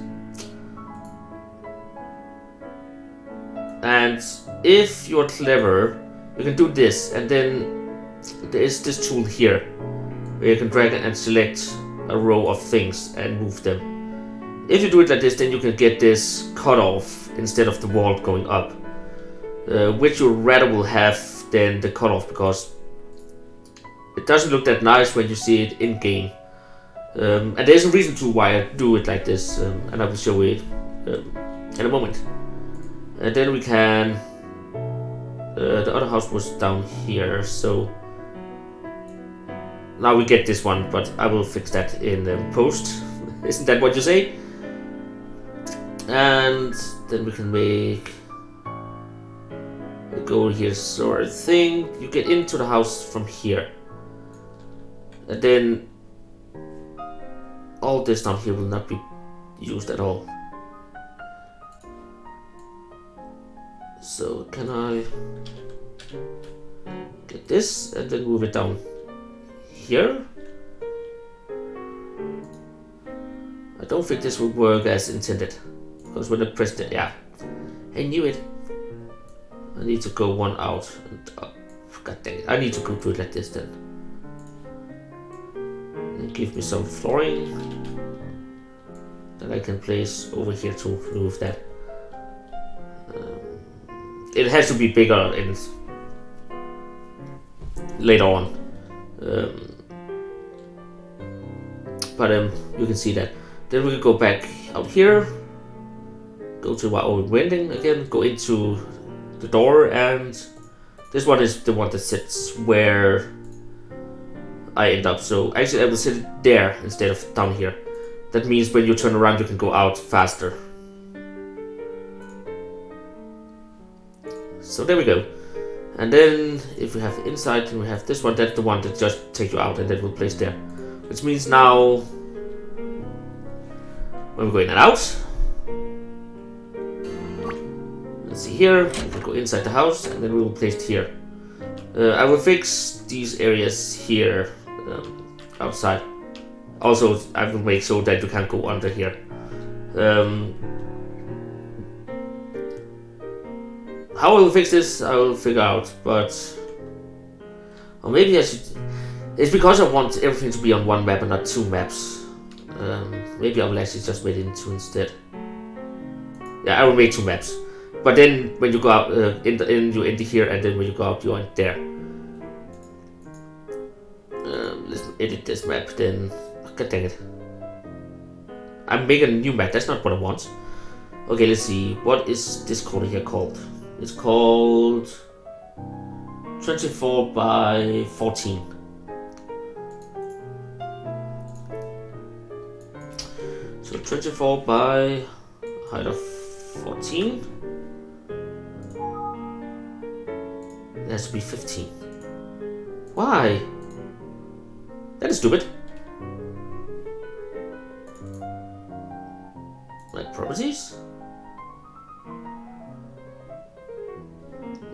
And if you're clever, you can do this, and then there is this tool here where you can drag and select a row of things and move them. If you do it like this, then you can get this cutoff instead of the wall going up, which you rather will have than the cutoff, because it doesn't look that nice when you see it in game. And there's a reason to why I do it like this, and I will show it in a moment. And then we can. The other house was down here, so now we get this one, but I will fix that in post. Isn't that what you say? And then we can make go here. So I think you get into the house from here. And then all this down here will not be used at all. So can I get this and then move it down here? I don't think this will work as intended. Because when I pressed it, yeah, I knew it. I need to go one out and up. God dang it, I need to go do it like this then. And give me some flooring that I can place over here to remove that. It has to be bigger and later on. But you can see that. Then we can go back out here, go to our own vending again, go into the door, and this one is the one that sits where I end up. So actually I will sit it there instead of down here. That means when you turn around you can go out faster. So there we go. And then if we have inside, then we have this one, that's the one that just takes you out and that will place there. Which means now when we go in and out, let's see here, we can go inside the house and then we will place it here. I will fix these areas here outside. Also, I will make so that you can't go under here. How I will fix this, I will figure out, but... Or maybe I should... It's because I want everything to be on one map and not two maps. Maybe I will actually just make it in two instead. Yeah, I will make two maps. But then when you go out, you enter here, and then when you go out, you enter there. Let's edit this map then. God dang it. I'm making a new map, that's not what I want. Okay, let's see. What is this corner here called? It's called 24 by 14. So 24 by height of 14. It has to be 15. Why? That is stupid. Like properties?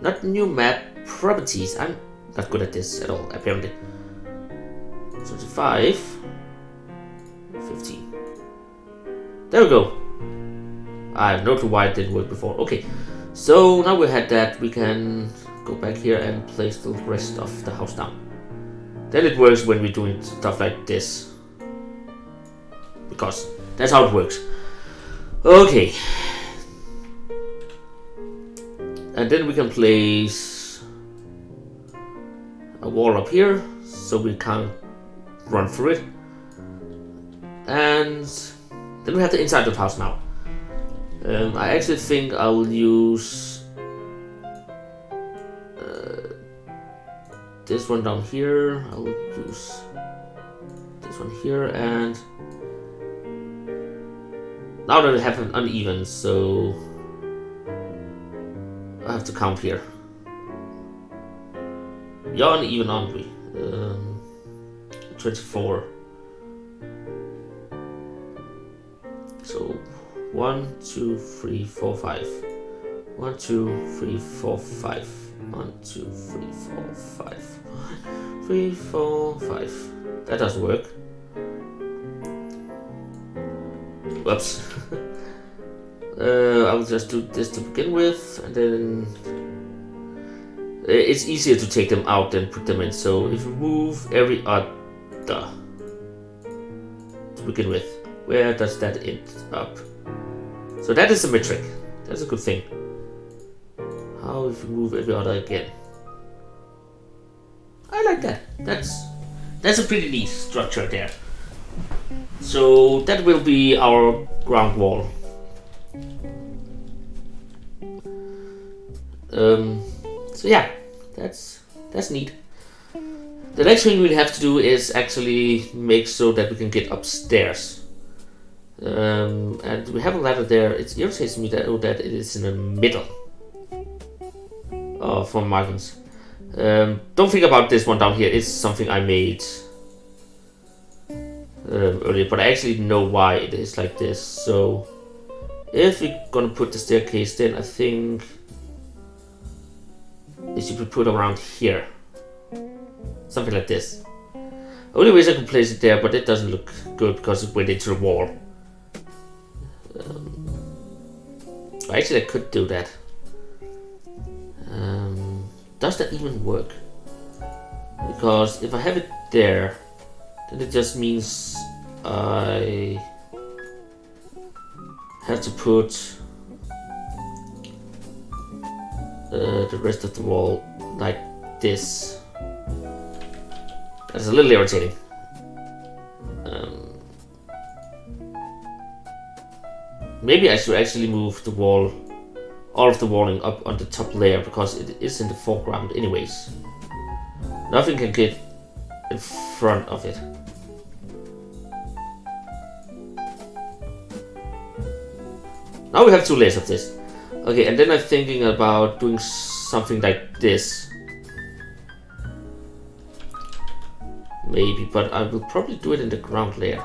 Not new map, properties. I'm not good at this at all, apparently. 25, 15. There we go. I have no clue why it didn't work before. Okay, so now we had that, we can go back here and place the rest of the house down. Then it works when we're doing stuff like this. Because that's how it works. Okay. And then we can place a wall up here so we can't run through it. And then we have the inside of the house now. I actually think I'll use this one down here. I'll use this one here, and now that I have an uneven, so I have to count here. You're uneven, aren't we? 24. So 1, 2, 3, 4, 5. 1, 2, 3, 4, 5. 1, 2, 3, 4, 5. 1, 3, 4, 5. That doesn't work. Whoops. I'll just do this to begin with, and then it's easier to take them out than put them in. So if we move every other to begin with, where does that end up? So that is symmetric. That's a good thing. How if we move every other again? I like that. That's a pretty neat structure there. So that will be our ground wall. So yeah, that's neat. The next thing we have to do is actually make so that we can get upstairs. And we have a ladder there. It irritates me that it is in the middle from markings. Don't think about this one down here. It's something I made earlier, but I actually know why it is like this. So if we're gonna put the staircase, then I think it should be put around here, something like this. Only ways I can place it there, but it doesn't look good because it went into the wall. Actually, I could do that. Does that even work? Because if I have it there, then it just means I have to put the rest of the wall like this. That's a little irritating. Maybe I should actually move the wall, all of the walling up on the top layer, because it is in the foreground anyways. Nothing can get in front of it. Now we have 2 layers of this. Okay, and then I'm thinking about doing something like this. Maybe, but I will probably do it in the ground layer.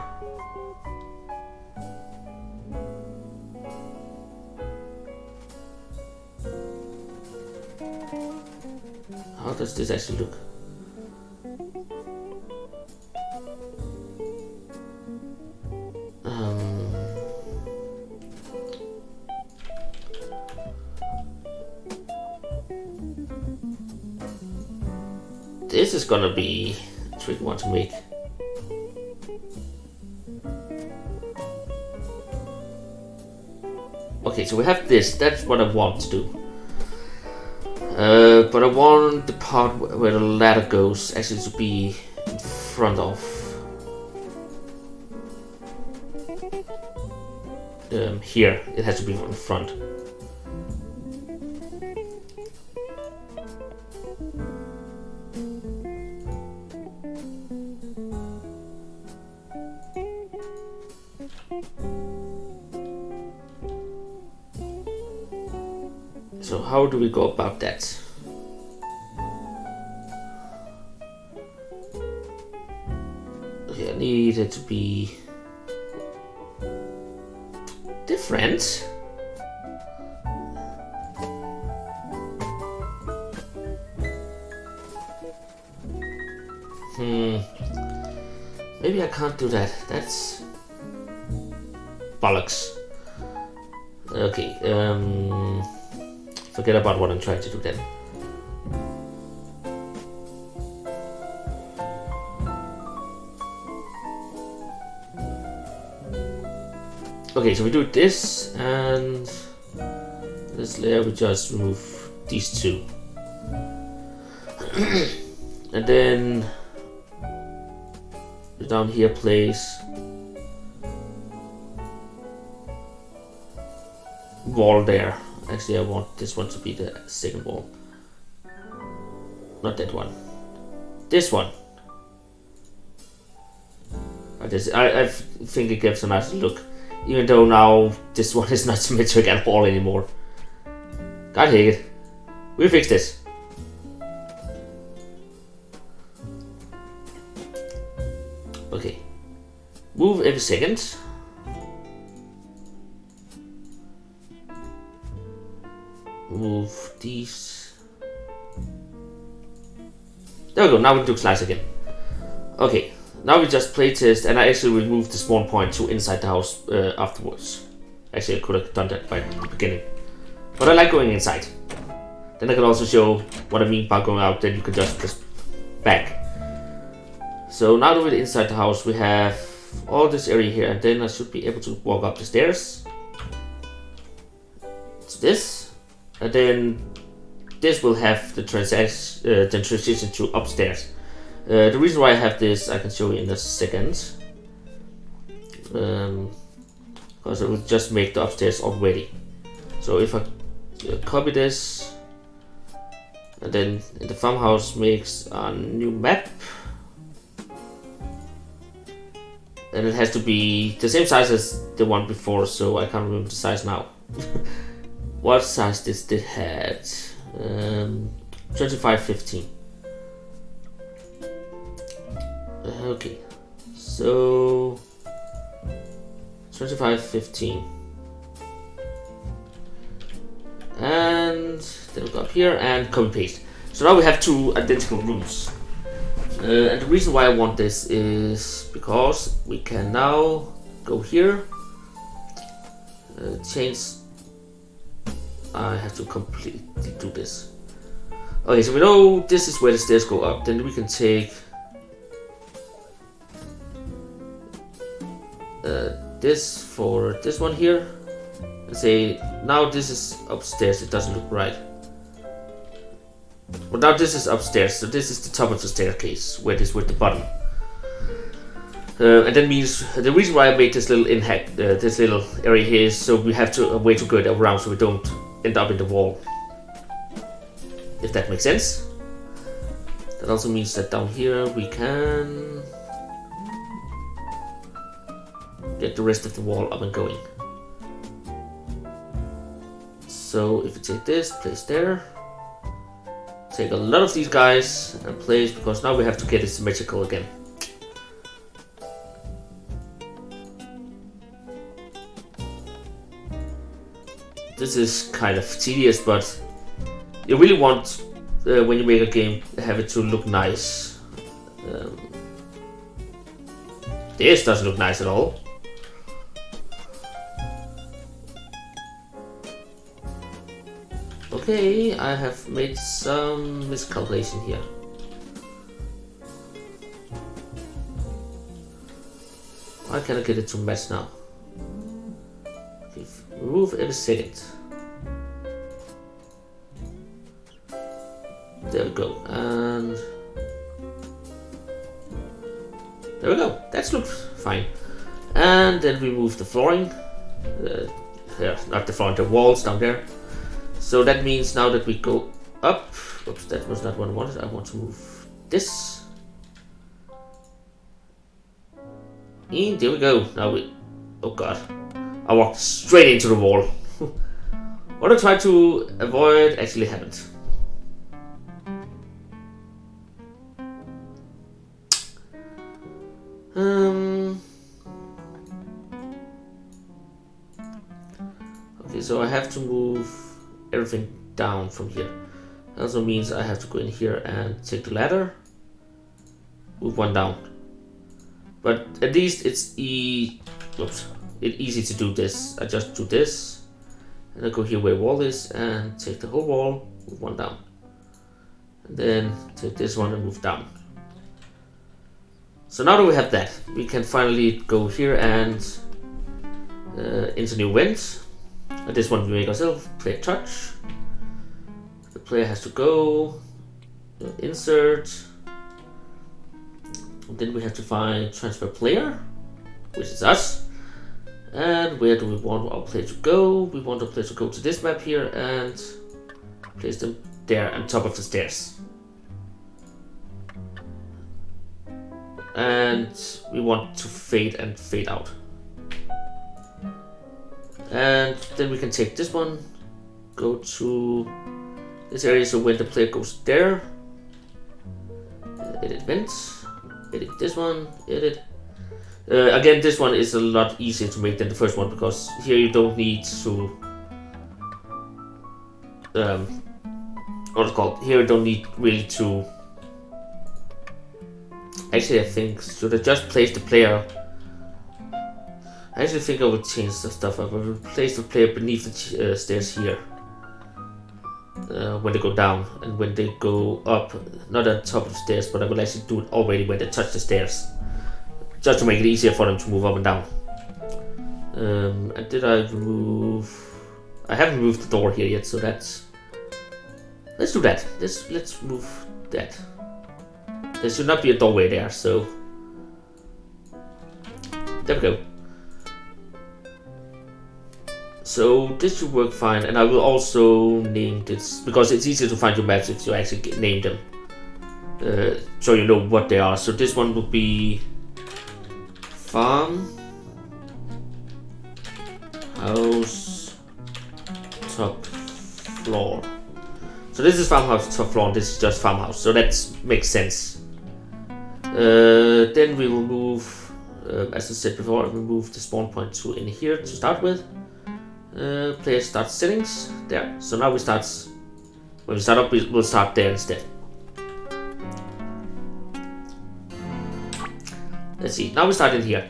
How does this actually look? This is gonna be a tricky one to make. Okay, so we have this. That's what I want to do. But I want the part where the ladder goes actually to be in front of. Here, it has to be in front. So how do we go about that? Okay, I need it to be different. Maybe I can't do that. That's bollocks. Okay, forget about what I'm trying to do then. Okay, so we do this, and this layer we just remove these 2. And then down here place wall there. Actually, I want this one to be the second wall. Not that one. This one. I think it gives a nice look. Even though now this one is not symmetric at all anymore. God dang it. We'll fix this. Okay. Move every second. Move these. There we go, now we do slice again. Okay, now we just play test, and I actually removed the spawn point to inside the house afterwards. Actually, I could have done that by the beginning. But I like going inside. Then I can also show what I mean by going out, then you can just press back. So now that we're inside the house, we have all this area here, and then I should be able to walk up the stairs. To this. And then this will have the transition to upstairs. The reason why I have this, I can show you in a second. Because it will just make the upstairs already. So if I copy this, and then in the farmhouse makes a new map, and it has to be the same size as the one before, so I can't remember the size now. What size did it have? 2515. Okay, so 2515. And then we go up here and copy paste. So now we have two identical rooms. And the reason why I want this is because we can now go here, change. I have to completely do this. Okay, so we know this is where the stairs go up. Then we can take this for this one here and say now this is upstairs. It doesn't look right. But now this is upstairs, so this is the top of the staircase where this with the bottom. And that means the reason why I made this little this little area here is so we have a way to go around so we don't end up in the wall. If that makes sense. That also means that down here we can get the rest of the wall up and going. So if we take this, place there. Take a lot of these guys and place, because now we have to get it symmetrical again. This is kind of tedious, but you really want, when you make a game, have it to look nice. This doesn't look nice at all. Okay, I have made some miscalculation here. Why can't I get it to match now? Okay, remove every second. There we go, and there we go. That looks fine. And then remove the flooring. Here, not the flooring, the walls down there. So that means now that we go up. Oops, that was not what I wanted. I want to move this. And there we go. Now we. Oh god. I walked straight into the wall. What I tried to avoid actually happened. Okay, so I have to move everything down from here. That also means I have to go in here and take the ladder, move one down. But at least it's easy to do this. I just do this, and I go here where wall is and take the whole wall, move one down, and then take this one and move down. So now that we have that, we can finally go here and into new vents. This one we make ourselves, player touch. The player has to go, insert. And then we have to find transfer player, which is us. And where do we want our player to go? We want our player to go to this map here and place them there on top of the stairs. And we want to fade and fade out. And then we can take this one, go to this area, so when the player goes there, edit vents, edit this one, edit. Again, this one is a lot easier to make than the first one, because here you don't need to what's it called? Here you don't need really to. Actually, I think should I just place the player? I actually think I would change the stuff up. I would place the player beneath the stairs here. When they go down, and when they go up, not on top of the stairs, but I will actually do it already when they touch the stairs. Just to make it easier for them to move up and down. And did I remove... I haven't moved the door here yet, so that's... Let's do that. Let's move that. There should not be a doorway there, so... There we go. So this should work fine, and I will also name this, because it's easier to find your maps if you actually name them. So you know what they are. So this one will be... Farm, house, top floor. So this is farmhouse top floor, and this is just farmhouse. So that makes sense. Then we will move, as I said before, I will move the spawn point to in here to start with. Player start settings there. So now we start. When we start up, we'll start there instead. Let's see. Now we start in here.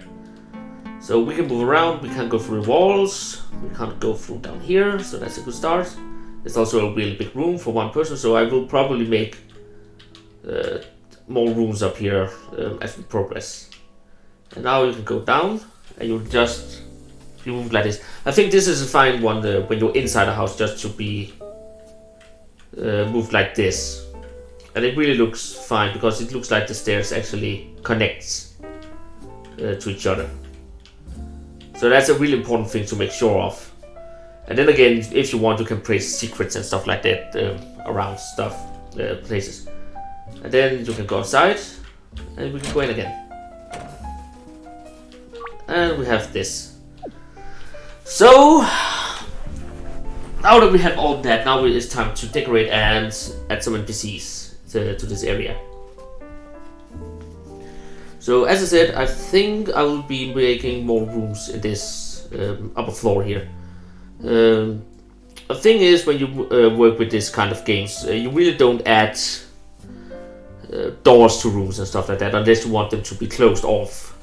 So we can move around. We can't go through the walls. We can't go through down here. So that's a good start. It's also a really big room for one person. So I will probably make more rooms up here as we progress. And now you can go down, and you move like this. I think this is a fine one when you're inside a house, just to be moved like this. And it really looks fine because it looks like the stairs actually connects to each other. So that's a really important thing to make sure of. And then again, if you want, you can place secrets and stuff like that around places. And then you can go outside, and we can go in again. And we have this. So now that we have all that, now it's time to decorate and add some NPCs to this area. So as I said, I think I will be making more rooms in this upper floor here. The thing is, when you work with this kind of games, you really don't add doors to rooms and stuff like that unless you want them to be closed off.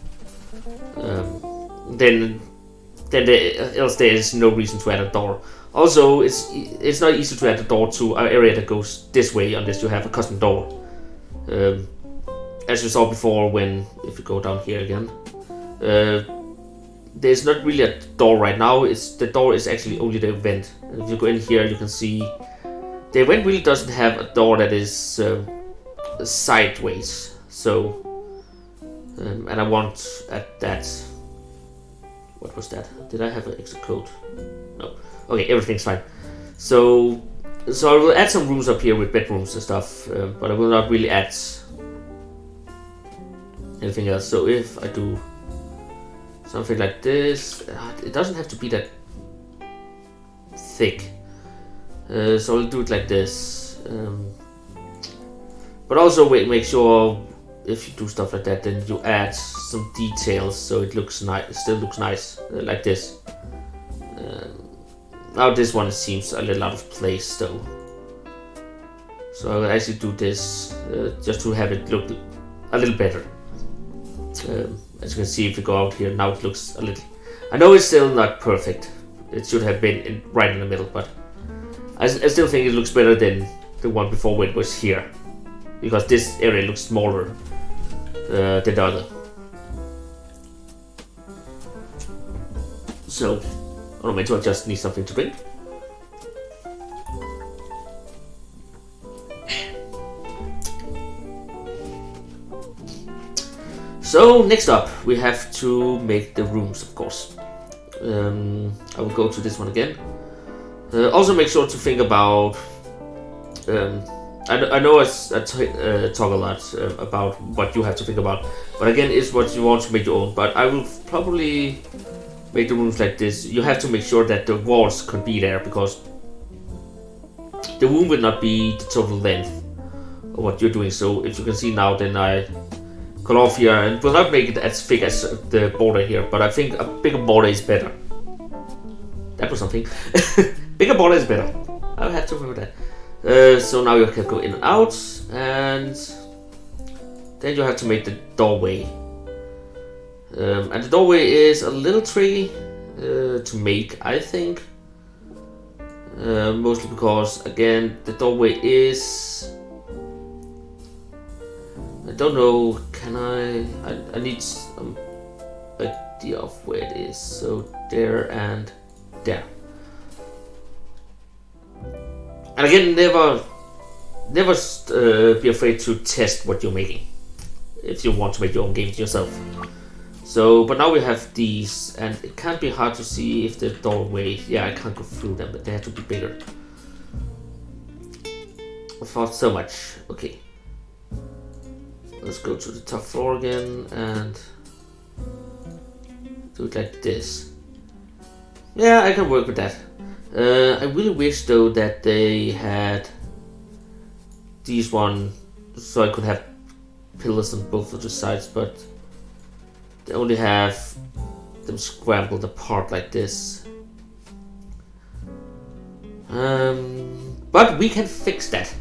Then else there is no reason to add a door. Also, it's not easy to add a door to an area that goes this way unless you have a custom door. As you saw before, if you go down here again, there's not really a door right now. The door is actually only the vent. And if you go in here, you can see the vent really doesn't have a door that is sideways. So, and I want at that. What was that? Did I have an extra code? No. Okay, everything's fine. So I will add some rooms up here with bedrooms and stuff, but I will not really add anything else. So if I do something like this, it doesn't have to be that thick. So I'll do it like this. But also make sure if you do stuff like that, then you add some details so it looks nice. It still looks nice, like this. Now this one seems a little out of place though. So I will actually do this just to have it look a little better. As you can see, if you go out here, now it looks a little... I know it's still not perfect. It should have been right in the middle, but I still think it looks better than the one before when it was here. Because this area looks smaller than the other. So, I don't know, I just need something to drink. So next up, we have to make the rooms, of course. I will go to this one again. Also make sure to think about... I know I talk a lot about what you have to think about, but again, it's what you want to make your own. But I will probably make the rooms like this. You have to make sure that the walls can be there, because the room will not be the total length of what you're doing. So if you can see now, then I cut off here and will not make it as thick as the border here, but I think a bigger border is better. That was something. Bigger border is better. I have to remember that. So now you can go in and out, and then you have to make the doorway. And the doorway is a little tricky to make, I think. Mostly because, again, the doorway is... I don't know, can I need some idea of where it is. So there and there. And again, never be afraid to test what you're making if you want to make your own games yourself. So, but now we have these, and it can't be hard to see if the doorway... Yeah, I can't go through them, but they have to be bigger. I thought so much. Okay. Let's go to the top floor again and do it like this. Yeah, I can work with that. I really wish though that they had these one so I could have pillars on both of the sides, but they only have them scrambled apart like this. But we can fix that.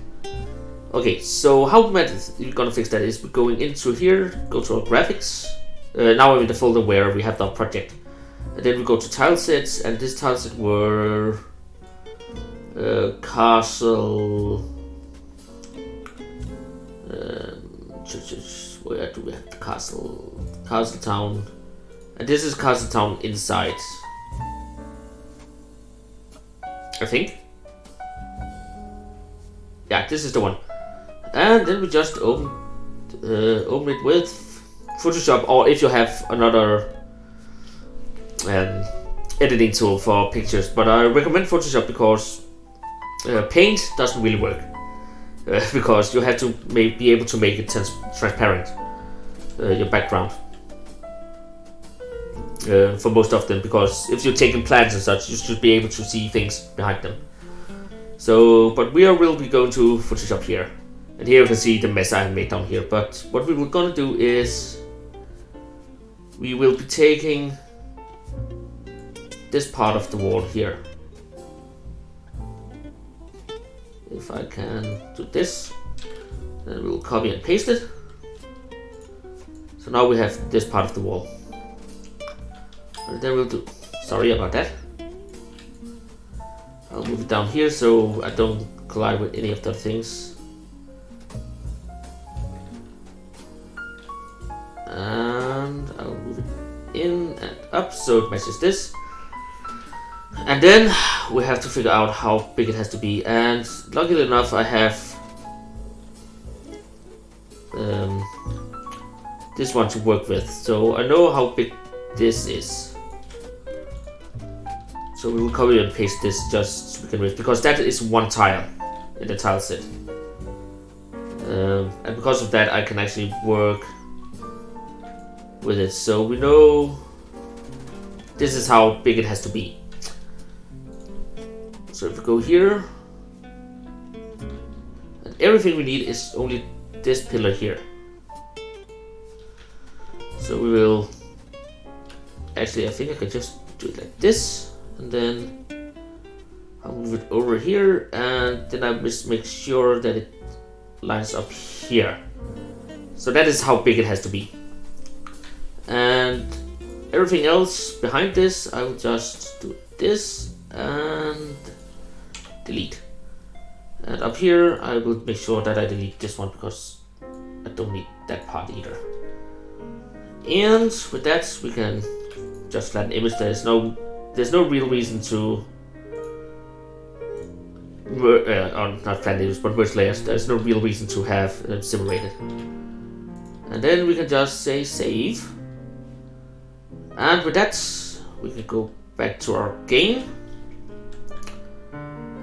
Okay, so how we're gonna fix that is we're going into here, go to our graphics. Now I'm in the folder where we have our project. And then we go to tile sets, and this tile set were castle. Where do we have the castle? Castle town. And this is castle town inside, I think. Yeah, this is the one. And then we just open it with Photoshop, or if you have another editing tool for pictures. But I recommend Photoshop because Paint doesn't really work. Because you have to be able to make it transparent, your background. For most of them, because if you're taking plans and such, you should be able to see things behind them. So, but will be going to Photoshop here. And here you can see the mess I have made down here. But what we were gonna do is we will be taking this part of the wall here. If I can do this, then we'll copy and paste it. So now we have this part of the wall. And then we'll do, sorry about that. I'll move it down here so I don't collide with any of the things. And I'll move it in and up so it matches this. And then we have to figure out how big it has to be. And luckily enough, I have this one to work with. So I know how big this is. So we will copy and paste this just to begin with, because that is one tile in the tile set. And because of that, I can actually work with it. So we know this is how big it has to be. So if we go here, and everything we need is only this pillar here. So we will, actually I think I can just do it like this, and then I'll move it over here, and then I just make sure that it lines up here. So that is how big it has to be. And everything else behind this, I will just do this and delete. And up here, I will make sure that I delete this one because I don't need that part either. And with that, we can just let an image. There's no real reason to not flat images, but merge layers. There's no real reason to have them simulated. And then we can just say save. And with that, we can go back to our game.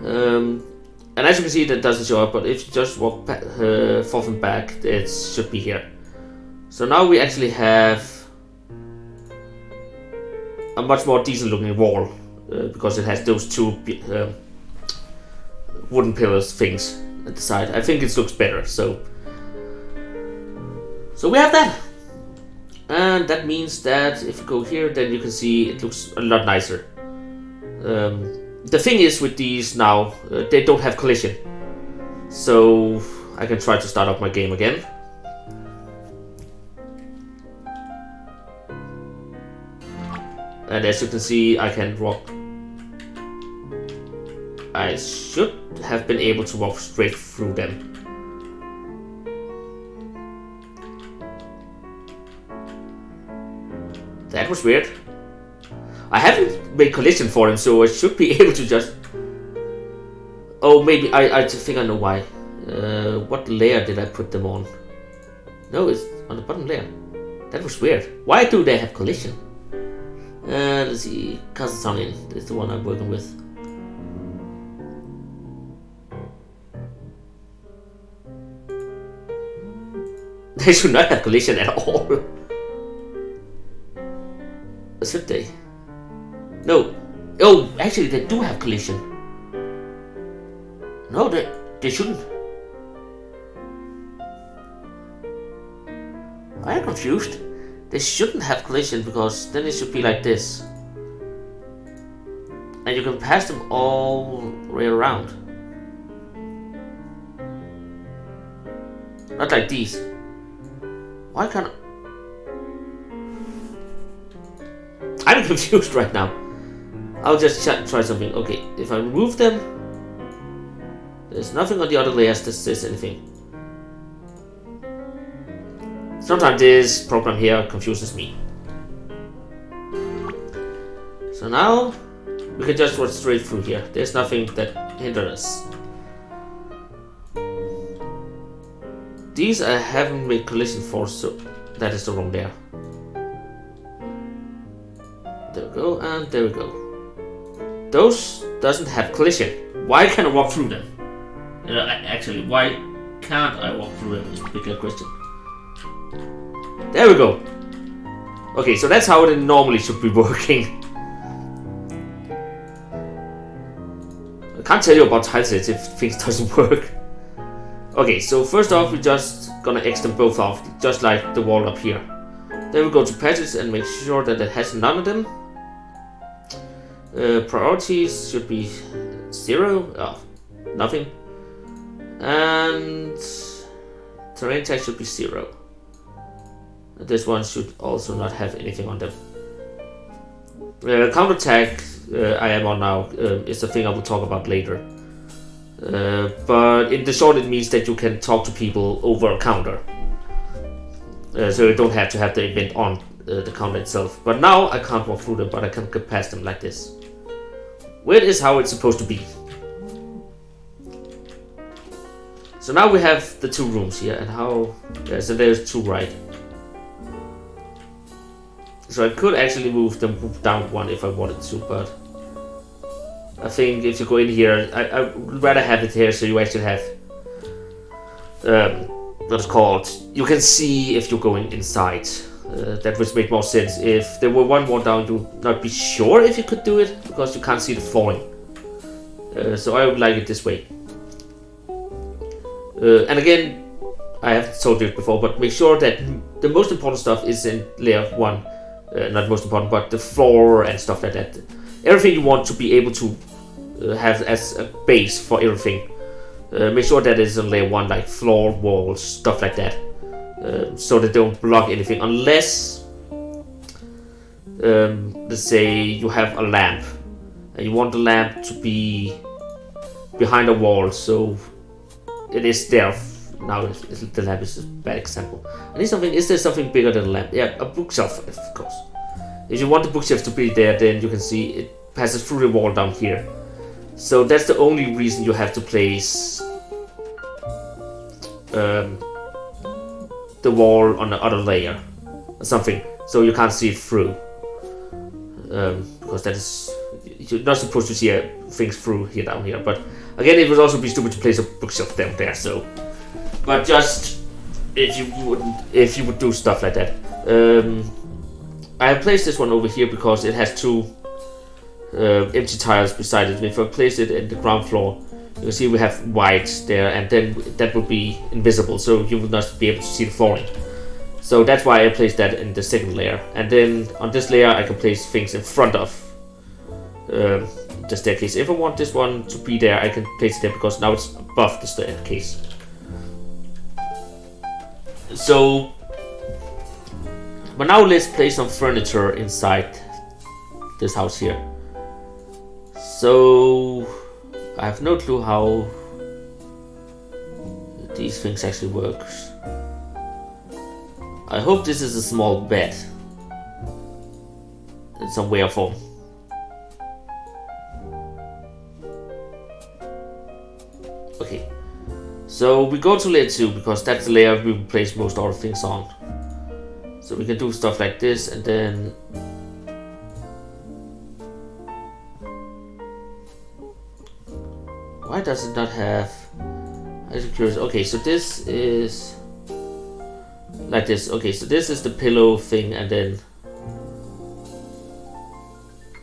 And as you can see, that doesn't show up, but if you just walk forth and back, it should be here. So now we actually have a much more decent looking wall, because it has those two wooden pillars things at the side. I think it looks better, so we have that. And that means that if you go here, then you can see it looks a lot nicer. The thing is with these now, they don't have collision. So I can try to start up my game again. And as you can see, I can walk. I should have been able to walk straight through them. That was weird. I haven't made collision for him, so I should be able to just... Oh, maybe I think I know why. What layer did I put them on? No, it's on the bottom layer. That was weird. Why do they have collision? Let's see. Castle Town Inn is the one I'm working with. They should not have collision at all. Should they? No. Oh, actually they do have collision. No, they shouldn't. I am confused. They shouldn't have collision because then it should be like this. And you can pass them all the way around. Not like these. Why can't I'm confused right now. I'll just try something. Okay, if I remove them, there's nothing on the other layers that says anything. Sometimes this program here confuses me. So now we can just walk straight through here. There's nothing that hinders us. These I haven't made collision for, so that is the wrong layer. There we go, and there we go. Those doesn't have collision. Why can't I walk through them? Actually, why can't I walk through them is a bigger question. There we go. Okay, so that's how it normally should be working. I can't tell you about tilesets if things doesn't work. Okay, so first off, we're just gonna X them both off, just like the wall up here. Then we go to patches and make sure that it has none of them. Priorities should be 0. Oh, nothing. And terrain tag should be 0. This one should also not have anything on them. Counter tag I am on now is the thing I will talk about later. But in the short, it means that you can talk to people over a counter. So you don't have to have the event on the counter itself. But now I can't walk through them, but I can get past them like this. Where is how it's supposed to be. So now we have the 2 rooms here, and how... so there's 2 right. So I could actually move them down 1 if I wanted to, but... I think if you go in here, I would rather have it here so you actually have... what's called... You can see if you're going inside. That would make more sense. If there were 1 more down, you would not be sure if you could do it, because you can't see the flooring. So I would like it this way. And again, I haven't told you before, but make sure that the most important stuff is in layer 1. Not most important, but the floor and stuff like that. Everything you want to be able to have as a base for everything. Make sure that it's on layer 1, like floor, walls, stuff like that. So they don't block anything, unless let's say you have a lamp and you want the lamp to be behind a wall, so it is there. Now the lamp is a bad example. I need something. Is there something bigger than a lamp? Yeah, a bookshelf, of course. If you want the bookshelf to be there, then you can see it passes through the wall down here. So that's the only reason you have to place the wall on the other layer or something, so you can't see it through. Because that is, you're not supposed to see things through here down here. But again, it would also be stupid to place a bookshelf down there. So, but just if you would do stuff like that. I have placed this one over here because it has 2 empty tiles beside it. If I place it in the ground floor, you can see we have white there, and then that will be invisible, so you will not be able to see the flooring. So that's why I placed that in the second layer. And then on this layer I can place things in front of the staircase. If I want this one to be there, I can place it there because now it's above the staircase. So, but now let's place some furniture inside this house here. So I have no clue how these things actually work. I hope this is a small bed in some way or form. Okay, so we go to layer 2 because that's the layer we will place most of our things on. So we can do stuff like this, and then why does it not have? I'm curious. Okay, so this is like this. Okay, so this is the pillow thing, and then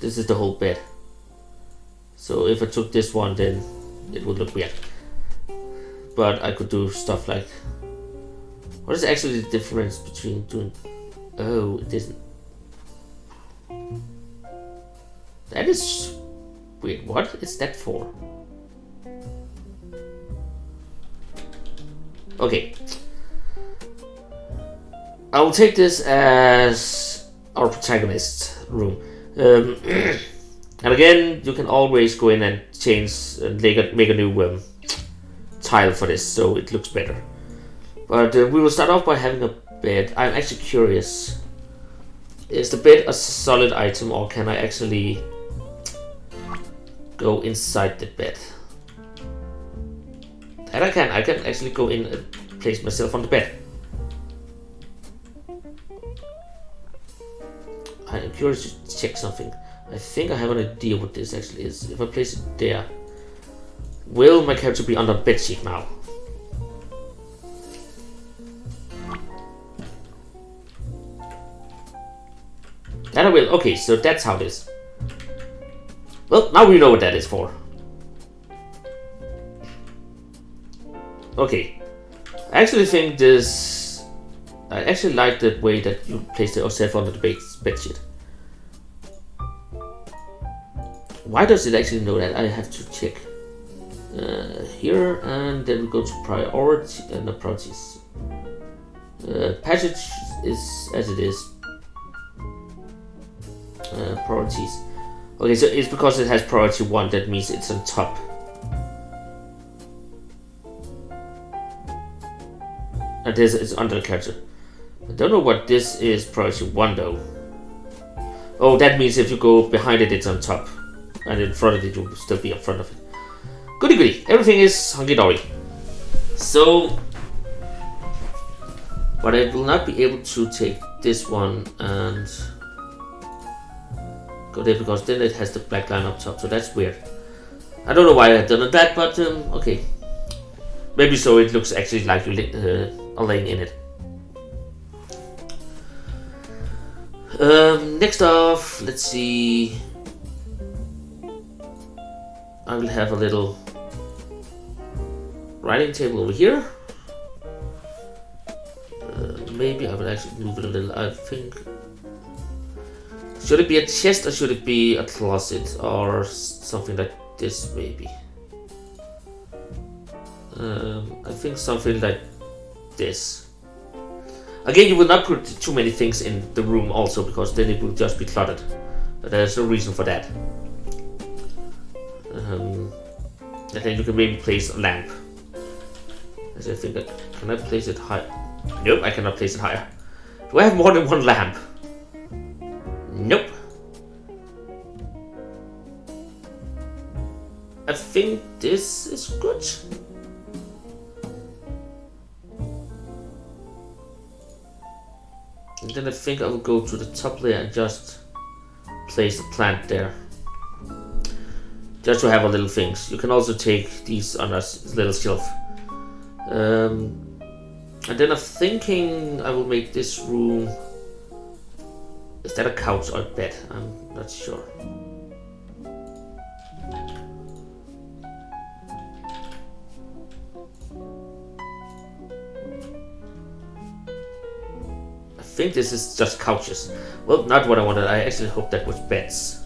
this is the whole bed. So if I took this one, then it would look weird. But I could do stuff like What is actually the difference between doing... Oh, it isn't. That is weird. What is that for? Okay. I will take this as our protagonist room. And again, you can always go in and change and make a new tile for this, so it looks better. But we will start off by having a bed. I'm actually curious. Is the bed a solid item, or can I actually go inside the bed? That I can. I can actually go in and place myself on the bed. I'm curious to check something. I think I have an idea what this actually is. If I place it there, will my character be on the bedsheet now? That I will. Okay, so that's how it is. Well, now we know what that is for. Okay. I actually think this... I actually like the way that you place yourself under the bedsheet. Why does it actually know that? I have to check. Here, and then we go to priority, not priorities. Passage is as it is. Priorities. Okay, so it's because it has priority 1, that means it's on top. And this is under the character. I don't know what this is priority 1 though. Oh, that means if you go behind it, it's on top. And in front of it, you'll still be in front of it. Goody goody, everything is hunky-dory. So, but I will not be able to take this one and go there because then it has the black line up top, so that's weird. I don't know why I've done that, but okay. Maybe so it looks actually like you are laying in it. Next off, let's see. I will have a little writing table over here. Maybe I will actually move it a little. I think. Should it be a chest or should it be a closet or something like this? Maybe. I think something like this. Again, you will not put too many things in the room also because then it will just be cluttered. But there's no reason for that. And then you can maybe place a lamp. As I think that, can I place it high? Nope, I cannot place it higher. Do I have more than one lamp? Nope. I think this is good. And then I think I will go to the top layer and just place a plant there. Just to have a little things. You can also take these on a little shelf. And then I'm thinking I will make this room... Is that a couch or a bed? I'm not sure. I think this is just couches. Well, not what I wanted. I actually hope that was beds.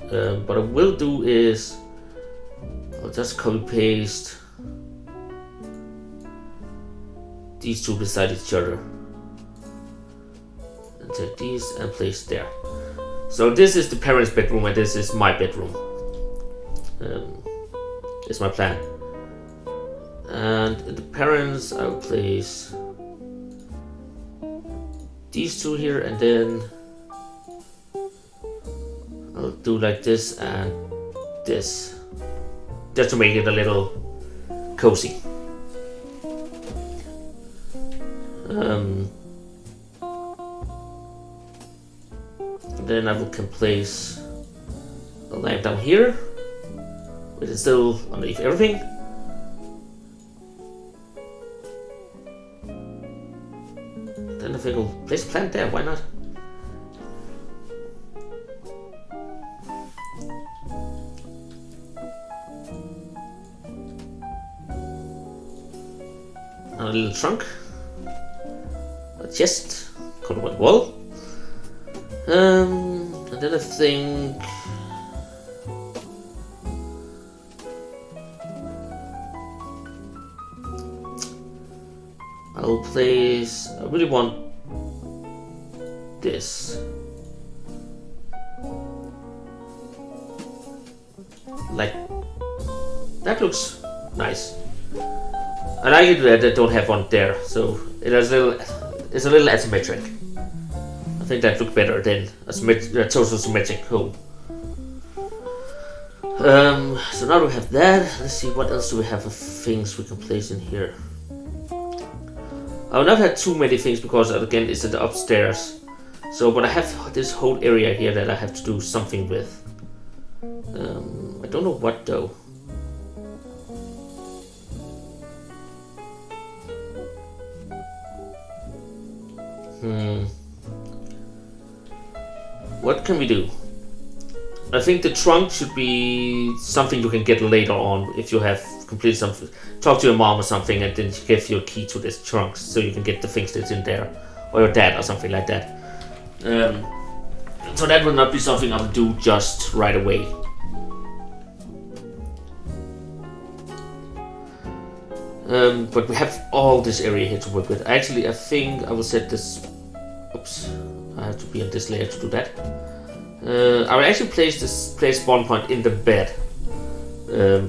What I will do is I'll just copy paste these two beside each other and take these and place there. So this is the parents' bedroom and this is my bedroom. It's my plan. And in the parents I'll place these two here and then I'll do like this and this, just to make it a little cozy. Then I can place a lamp down here, which is still underneath everything. Then I think I'll place a plant there, why not? a little trunk, a chest, covered with wall. And then I think I'll place. I really want this. Like that looks nice. I like it that I don't have one there, so it's a little asymmetric. I think that looks better than a total symmetric home. So now we have that. Let's see what else do we have of things we can place in here. I'll not have too many things because again it's at the upstairs. So but I have this whole area here that I have to do something with. I don't know what though. What can we do? I think the trunk should be something you can get later on if you have completed something. Talk to your mom or something and then she gives you a key to this trunk so you can get the things that's in there. Or your dad or something like that. So that will not be something I'll do just right away. But we have all this area here to work with. Actually, I think I will set this. Oops, I have to be on this layer to do that. I will actually place spawn point in the bed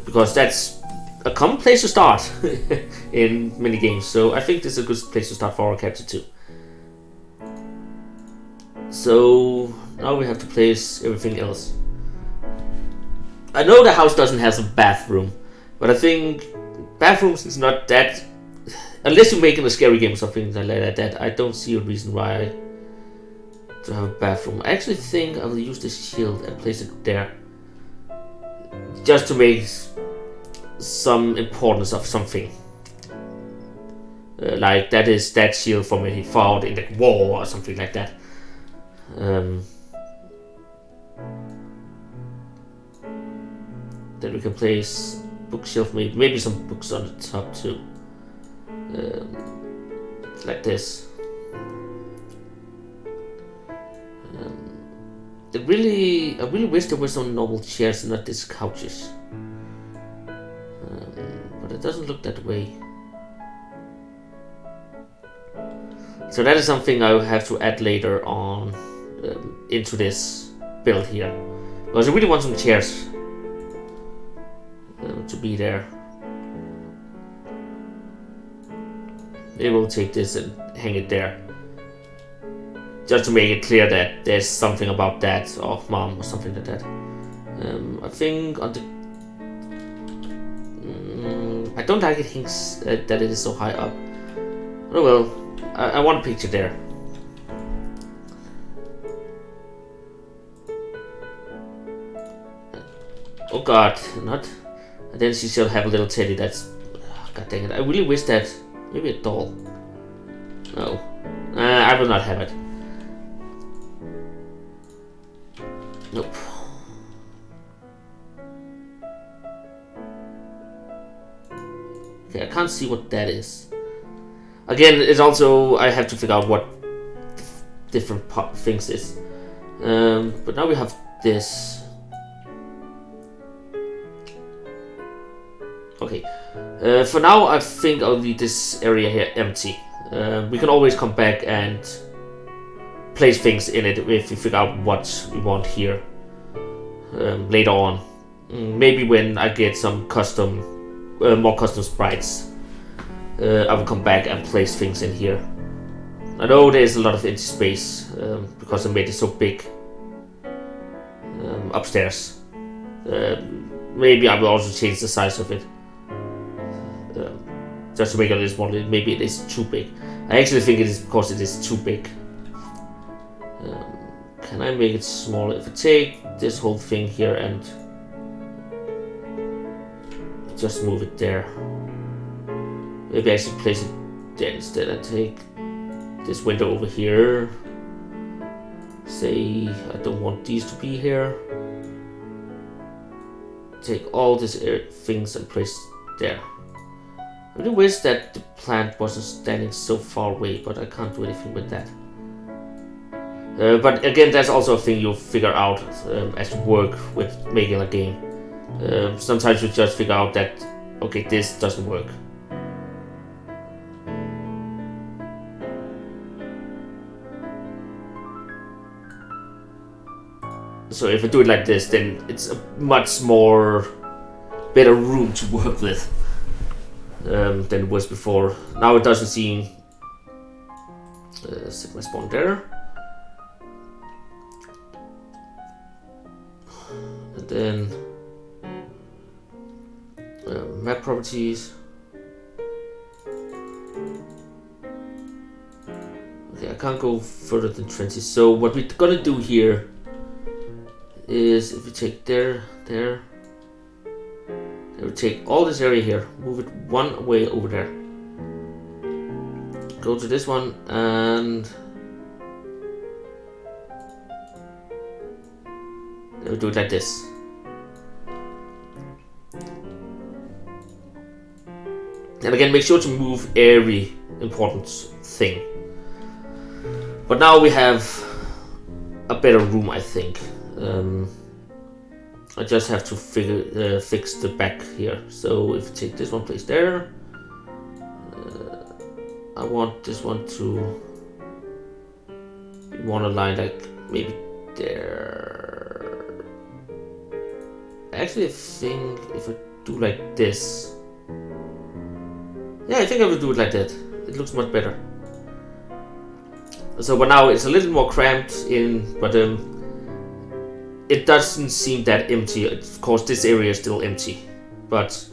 because that's a common place to start in many games. So I think this is a good place to start for our character too. So now we have to place everything else. I know the house doesn't have a bathroom, but I think bathrooms is not that. Unless you're making a scary game or something like that, I don't see a reason why to have a bathroom. I actually think I will use this shield and place it there, just to make some importance of something. Like that is that shield from when he fought in the war or something like that. Then we can place bookshelf, maybe some books on the top too, like this. I really wish there were some normal chairs and not these couches, but it doesn't look that way. So that is something I will have to add later on into this build here, because I really want some chairs to be there. Maybe we'll take this and hang it there, just to make it clear that there's something about dad or mom or something like that. I think on the I don't like it hints that it is so high up. Oh well, I want a picture there. Oh god, not. And then she shall have a little teddy that's. Oh, god dang it, I really wish that. Maybe a doll. No. I will not have it. Nope. Okay, I can't see what that is. Again, it's also, I have to figure out what different things is. But now we have this. Okay. For now, I think I'll leave this area here empty. We can always come back and place things in it if we figure out what we want here later on. Maybe when I get some more custom sprites, I will come back and place things in here. I know there's a lot of empty space because I made it so big upstairs. Maybe I will also change the size of it. Just to make it a little smaller. Maybe it is too big. I actually think it is because it is too big. Can I make it smaller? If I take this whole thing here and just move it there. Maybe I should place it there instead. I take this window over here. Say I don't want these to be here. Take all these things and place there. I really wish that the plant wasn't standing so far away, but I can't do anything with that. But again, that's also a thing you'll figure out as you work with making a game. Sometimes you just figure out that, okay, this doesn't work. So if I do it like this, then it's a much more better room to work with than it was before. Now it doesn't seem... set my spawn there. And then map properties. Okay, I can't go further than 20. So what we're gonna do here is, if we take there, we take all this area here, move it one way over there. Go to this one and then we do it like this. And again, make sure to move every important thing. But now we have a better room, I think. I just have to fix the back here. So if you take this one, place there. I want this one to be one line like maybe there. Actually, I think if I do like this, yeah, I think I will do it like that. It looks much better. So, but now it's a little more cramped in, but it doesn't seem that empty. Of course, this area is still empty, but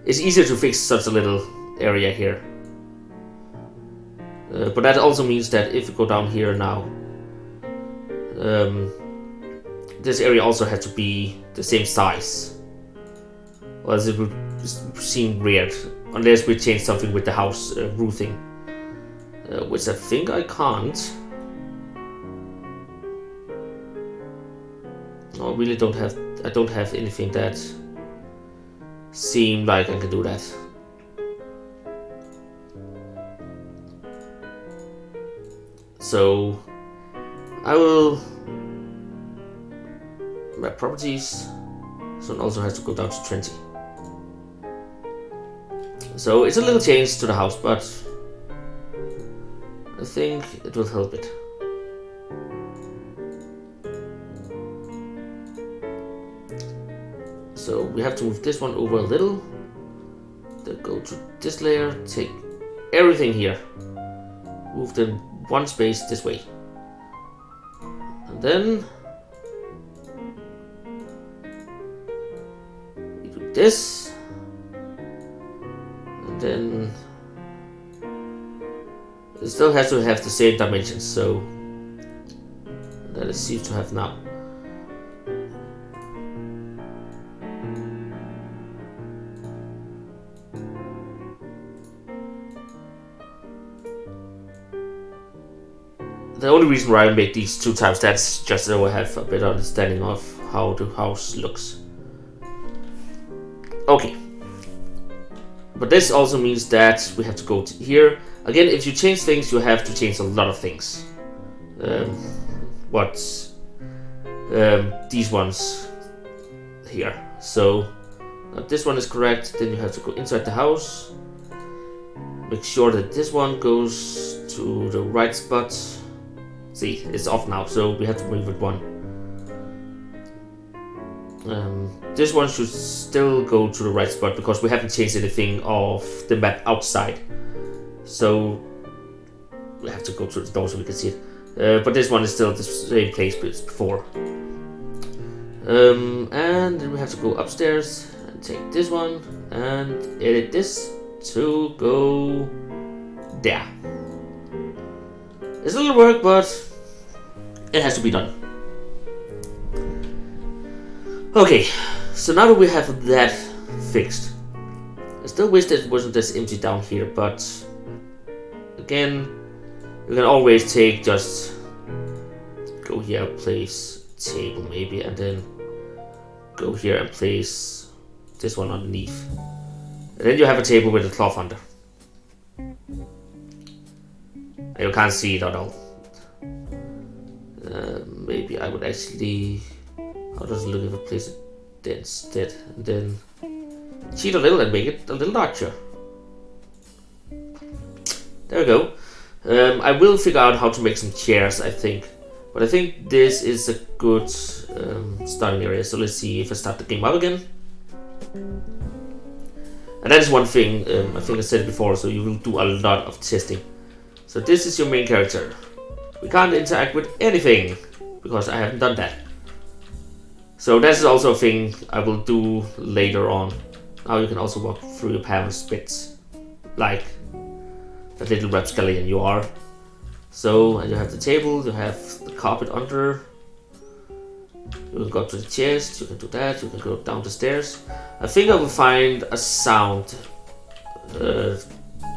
it's easier to fix such a little area here. But that also means that if you go down here now, this area also has to be the same size, or else it would seem weird, unless we change something with the house roofing, which I think I can't. I really don't have. I don't have anything that seem like I can do that. So I will map properties. So it also has to go down to 20. So it's a little change to the house, but I think it will help it. So we have to move this one over a little. Then go to this layer, take everything here, move them one space this way, and then we do this, and then it still has to have the same dimensions, so that it seems to have now. The only reason why I make these two times, that's just so I have a better understanding of how the house looks. Okay. But this also means that we have to go to here. Again, if you change things, you have to change a lot of things. These ones here. So this one is correct, then you have to go inside the house. Make sure that this one goes to the right spot. See, it's off now, so we have to move it one. This one should still go to the right spot because we haven't changed anything of the map outside. So we have to go to the door so we can see it. But this one is still the same place as before. And then we have to go upstairs and take this one and edit this to go there. It's a little work, but it has to be done. Okay, so now that we have that fixed, I still wish that it wasn't this empty down here, but again, you can always take just go here, place table maybe, and then go here and place this one underneath. And then you have a table with a cloth under. And you can't see it at all. Maybe I would actually... How does it look if I place it there instead? And then cheat a little and make it a little larger. There we go. I will figure out how to make some chairs, I think. But I think this is a good starting area. So let's see if I start the game up again. And that is one thing, I think I said it before, so you will do a lot of testing. So this is your main character. We can't interact with anything, because I haven't done that. So that's also a thing I will do later on. Now you can also walk through your parents' bits, like that little rapscallion you are. So, and you have the table, you have the carpet under. You can go up to the chest, you can do that, you can go down the stairs. I think I will find a sound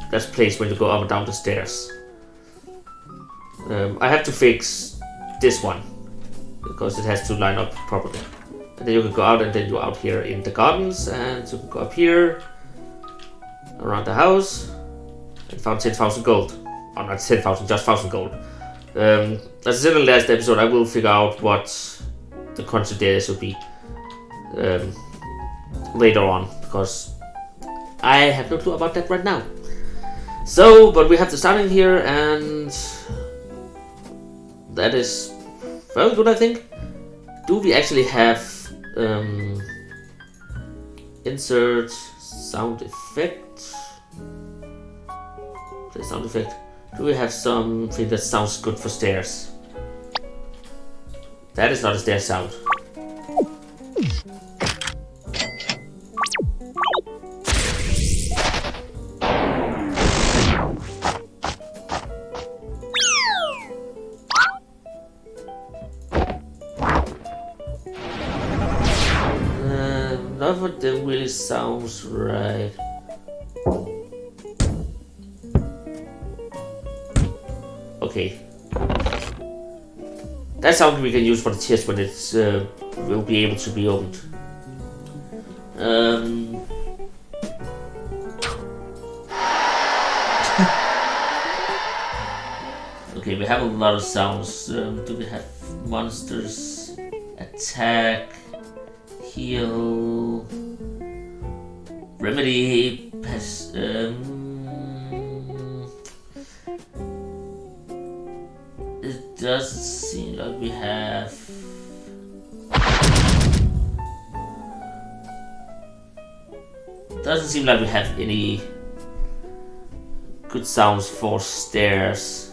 that's placed when you go up and down the stairs. I have to fix this one, because it has to line up properly. And then you can go out, and then you're out here in the gardens, and you can go up here, around the house, and found 10,000 gold. Oh, not 10,000, just 1,000 gold. As I said in the last episode, I will figure out what the content there should be later on, because I have no clue about that right now. So, but we have the starting here, and that is very good, I think. Do we actually have insert sound effect? The sound effect. Do we have something that sounds good for stairs? That is not a stair sound. None of them really sounds right. Okay. That's something we can use for the chest when it's will be able to be opened. Okay, we have a lot of sounds. Do we have monsters? Attack, heal, remedy, pass. It doesn't seem like we have. Doesn't seem like we have any good sounds for stairs.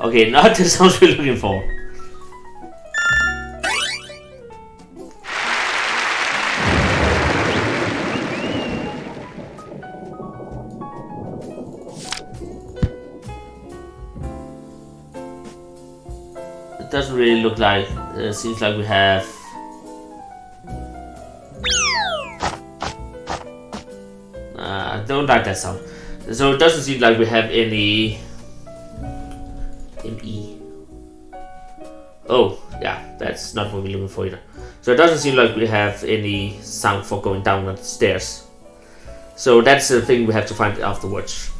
Okay, not the sounds we're looking for. It doesn't really look like. Seems like we have. I don't like that sound. So it doesn't seem like we have any. ME. Oh, yeah, that's not what we're looking for either. So it doesn't seem like we have any sound for going down the stairs. So that's the thing we have to find afterwards.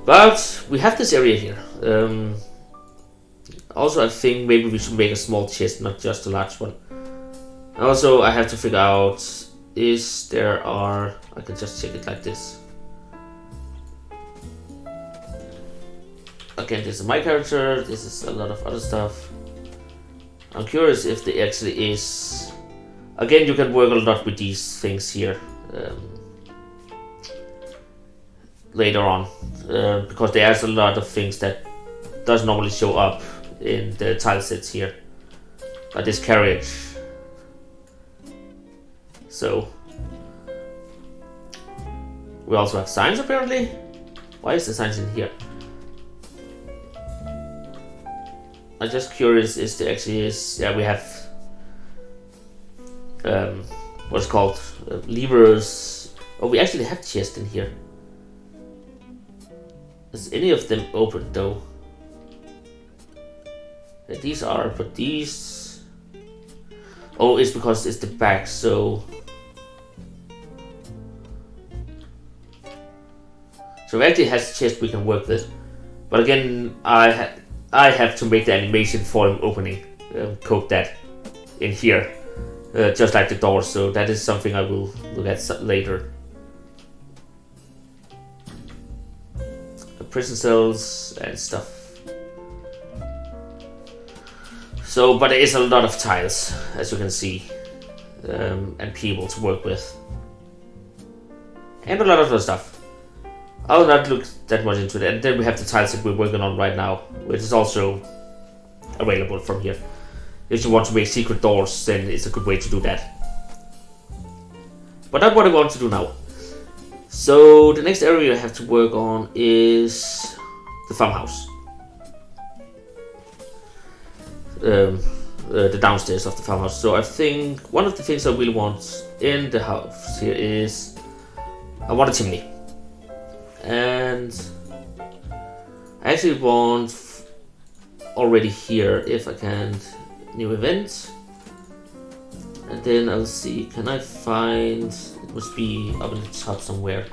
But we have this area here. Also, I think maybe we should make a small chest, not just a large one. Also, I have to figure out is there are. I can just check it like this. Again, this is my character, this is a lot of other stuff. I'm curious if there actually is... Again, you can work a lot with these things here later on. Because there's a lot of things that does normally show up in the tile sets here. Like this carriage. So... We also have signs apparently. Why is the signs in here? I'm just curious is there actually is. Yeah, we have what's called levers. Oh, we actually have chests in here. Is any of them open though? These are, but these... Oh, it's because it's the back, so... So we actually has a chest we can work with. But again, I have to make the animation for him opening. Code that in here. Just like the door, so that is something I will look at later. Prison cells and stuff. So, but there is a lot of tiles, as you can see, and people to work with, and a lot of other stuff. I'll not look that much into that. And then we have the tiles that we're working on right now, which is also available from here. If you want to make secret doors, then it's a good way to do that. But that's what I want to do now. So the next area I have to work on is the farmhouse. The downstairs of the farmhouse. So I think one of the things I really want in the house here is I want a chimney. And I actually want already here, if I can, new event. And then I'll see, can I find, it must be up in the top somewhere.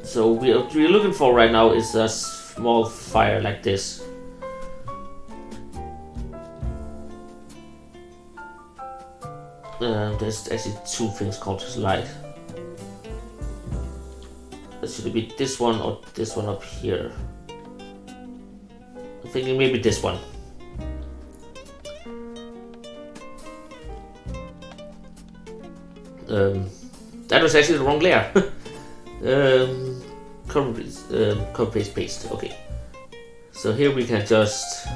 So what we're looking for right now is a small fire like this. There's actually two things called light. Should it be this one or this one up here? I'm thinking maybe this one. That was actually the wrong layer. Copy paste. Okay. So here we can just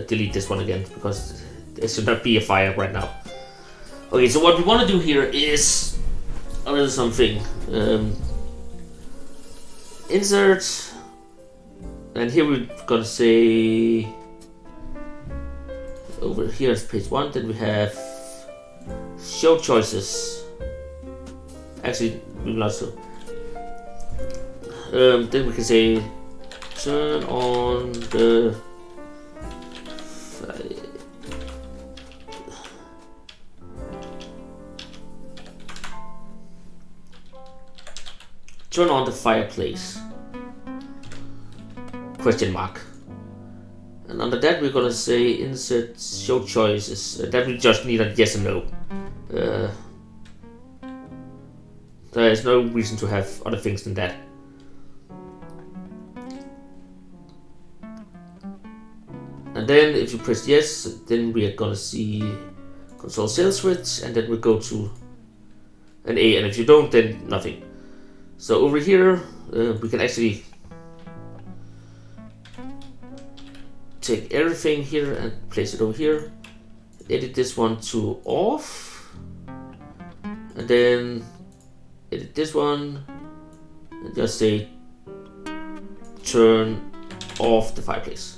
delete this one again because there should not be a fire right now. Okay, so what we want to do here is a little something. Insert, and here we're gonna say over here is page 1. Then we have show choices. Actually, we will also. Then we can say turn on the turn on the fireplace. Question mark. And under that we're gonna say insert show choices. That we just need a yes and no. There is no reason to have other things than that. And then if you press yes, then we are gonna see console sales switch, and then we go to an A, and if you don't, then nothing. So over here, we can actually take everything here and place it over here. Edit this one to off, and then edit this one, and just say turn off the fireplace.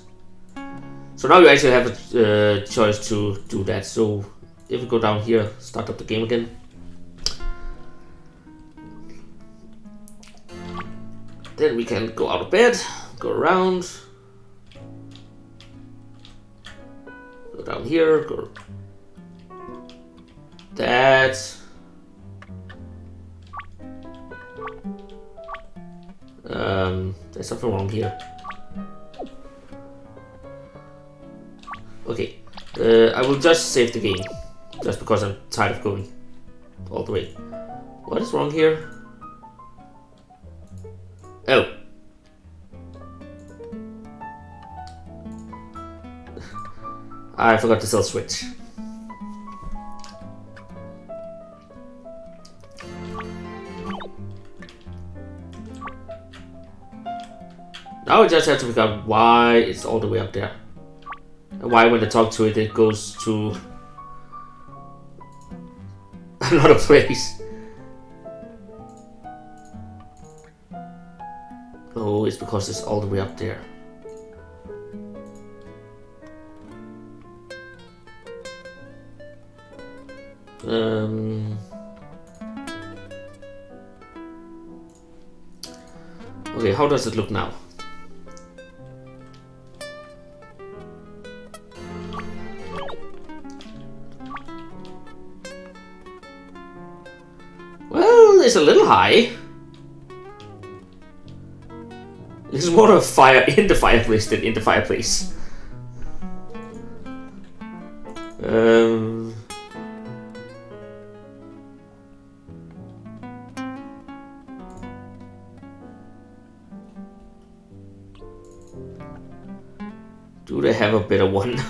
So now you actually have a choice to do that. So if we go down here, start up the game again. Then we can go out of bed, go around, go down here, go that. There's something wrong here. Okay, I will just save the game, just because I'm tired of going all the way. What is wrong here? Oh. I forgot to sell switch. Now we just have to figure out why it's all the way up there. And why when I talk to it, it goes to another place. Oh, it's because it's all the way up there. Okay, how does it look now? Well, it's a little high. This is more of a fire in the fireplace than in the fireplace. Do they have a better one?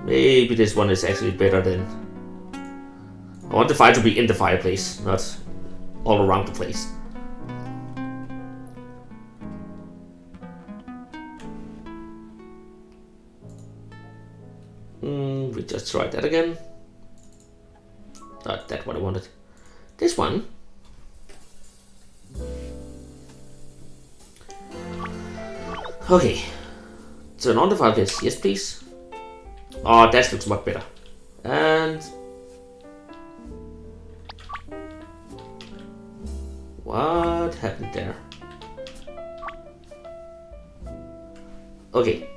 Maybe this one is actually better than... I want the fire to be in the fireplace, not all around the place. We just tried that again. Not that what I wanted. This one. Okay. Turn on the fireplace. Yes, please. Oh, that looks much better. And... what happened there? Okay.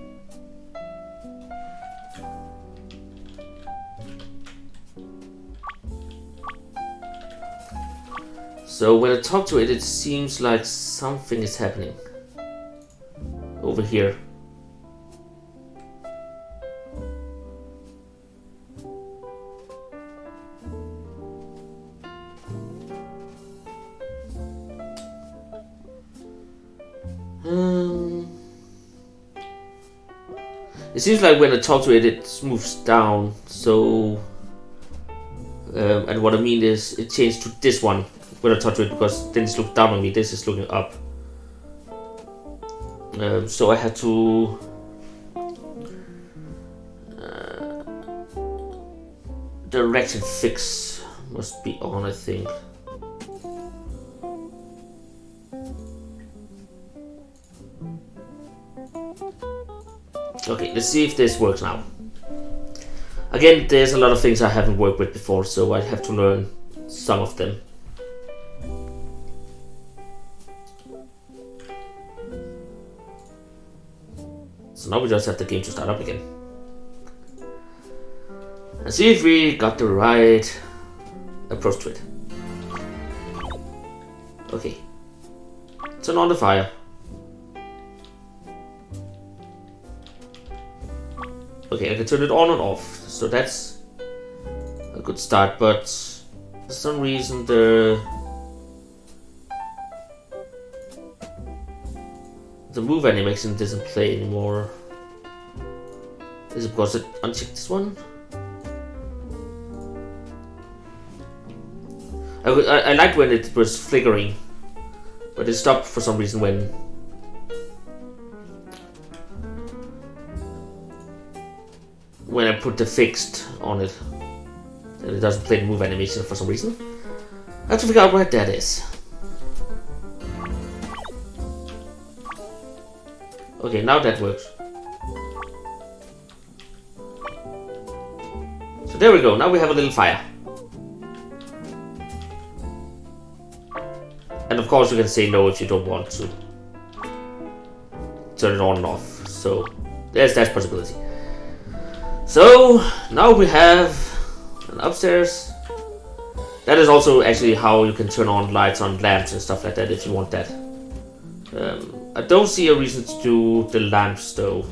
So when I talk to it, it seems like something is happening over here. It seems like when I talk to it, it moves down. So, and what I mean is, it changed to this one when I touch it, because then it's looking down on me. This is looking up. So I had to direction fix must be on, I think. Okay, let's see if this works now. Again, there's a lot of things I haven't worked with before, so I have to learn some of them. So now we just have the game to start up again. And see if we got the right approach to it. Okay. Turn on the fire. Okay, I can turn it on and off, so that's a good start, but for some reason the move animation doesn't play anymore. Is it because it unchecked this one? I liked when it was flickering, but it stopped for some reason when I put the fixed on it. And it doesn't play the move animation for some reason. I have to figure out why that is. Okay, now that works. So there we go, now we have a little fire. And of course you can say no if you don't want to turn it on and off. So there's that possibility. So now we have an upstairs. That is also actually how you can turn on lights on lamps and stuff like that if you want that. I don't see a reason to do the lamps though,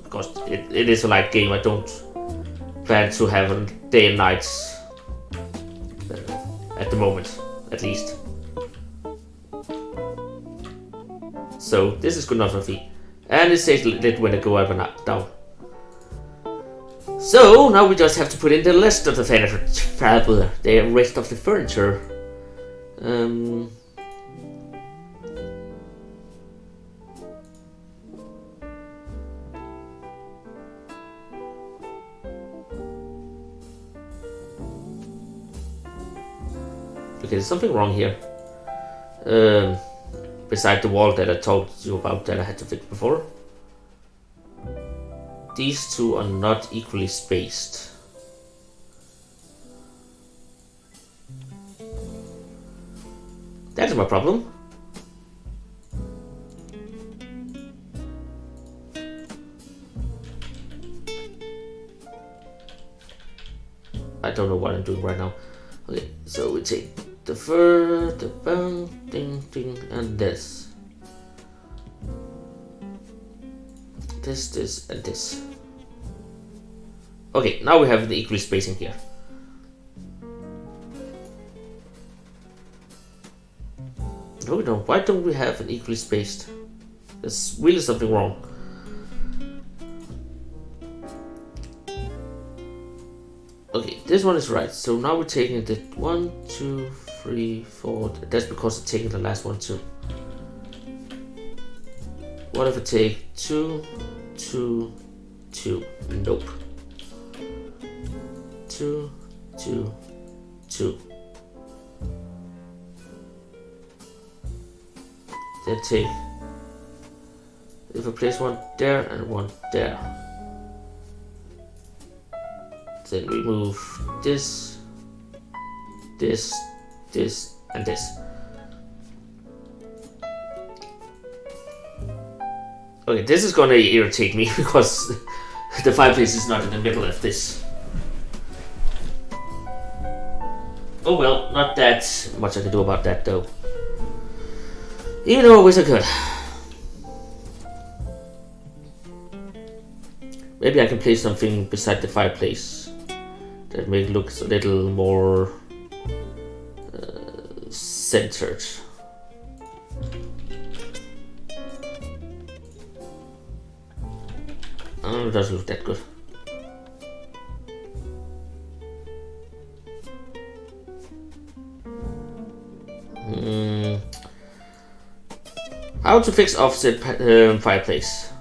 because it is a light game. I don't plan to have a day and nights at the moment, at least. So this is good enough for me. And it says lit when I go up and down. So now we just have to put in the rest of the furniture. Okay, there's something wrong here. Beside the wall that I told you about that I had to fix before. These two are not equally spaced. That's my problem. I don't know what I'm doing right now. Okay, so we take the fur, the bang, ding, ding, and this. This, and this. Okay, now we have the equal spacing here. No, we don't. Why don't we have an equally spaced? There's really something wrong. Okay, this one is right. So now we're taking the 1, 2, 3, 4. That's because I'm taking the last one too. What if I take 2, 2, 2? Nope. 2, 2, 2. Then take. If I place one there and one there. Then remove this, this, this, and this. Okay, this is gonna irritate me because the fireplace is not in the middle of this. Oh well, not that much I can do about that though. Even though I wish I could. Maybe I can place something beside the fireplace that make it look a little more centered. Oh, it doesn't look that good. How to fix offset fireplace?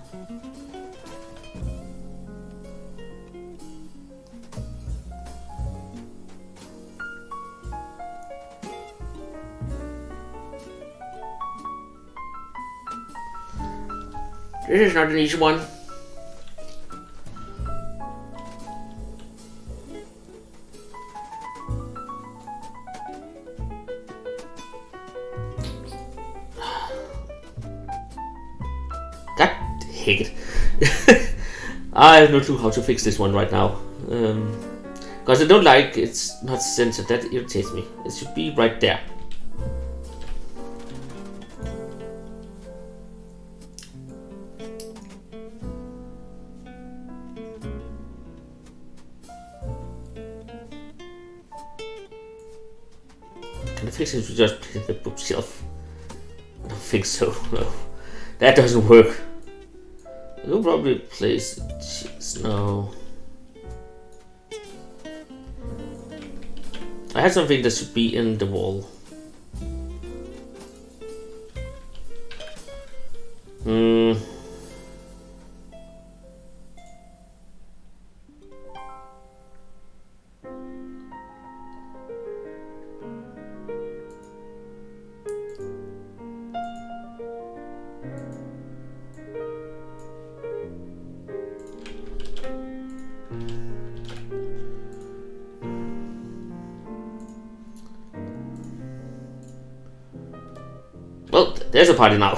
This is not an easy one. God dang it. I have no clue how to fix this one right now. Because I don't like it's not centered. That irritates me. It should be right there. Can I fix it with just the bookshelf? I don't think so. No. That doesn't work. You'll probably place no. I had something that should be in the wall. Well, there's a party now.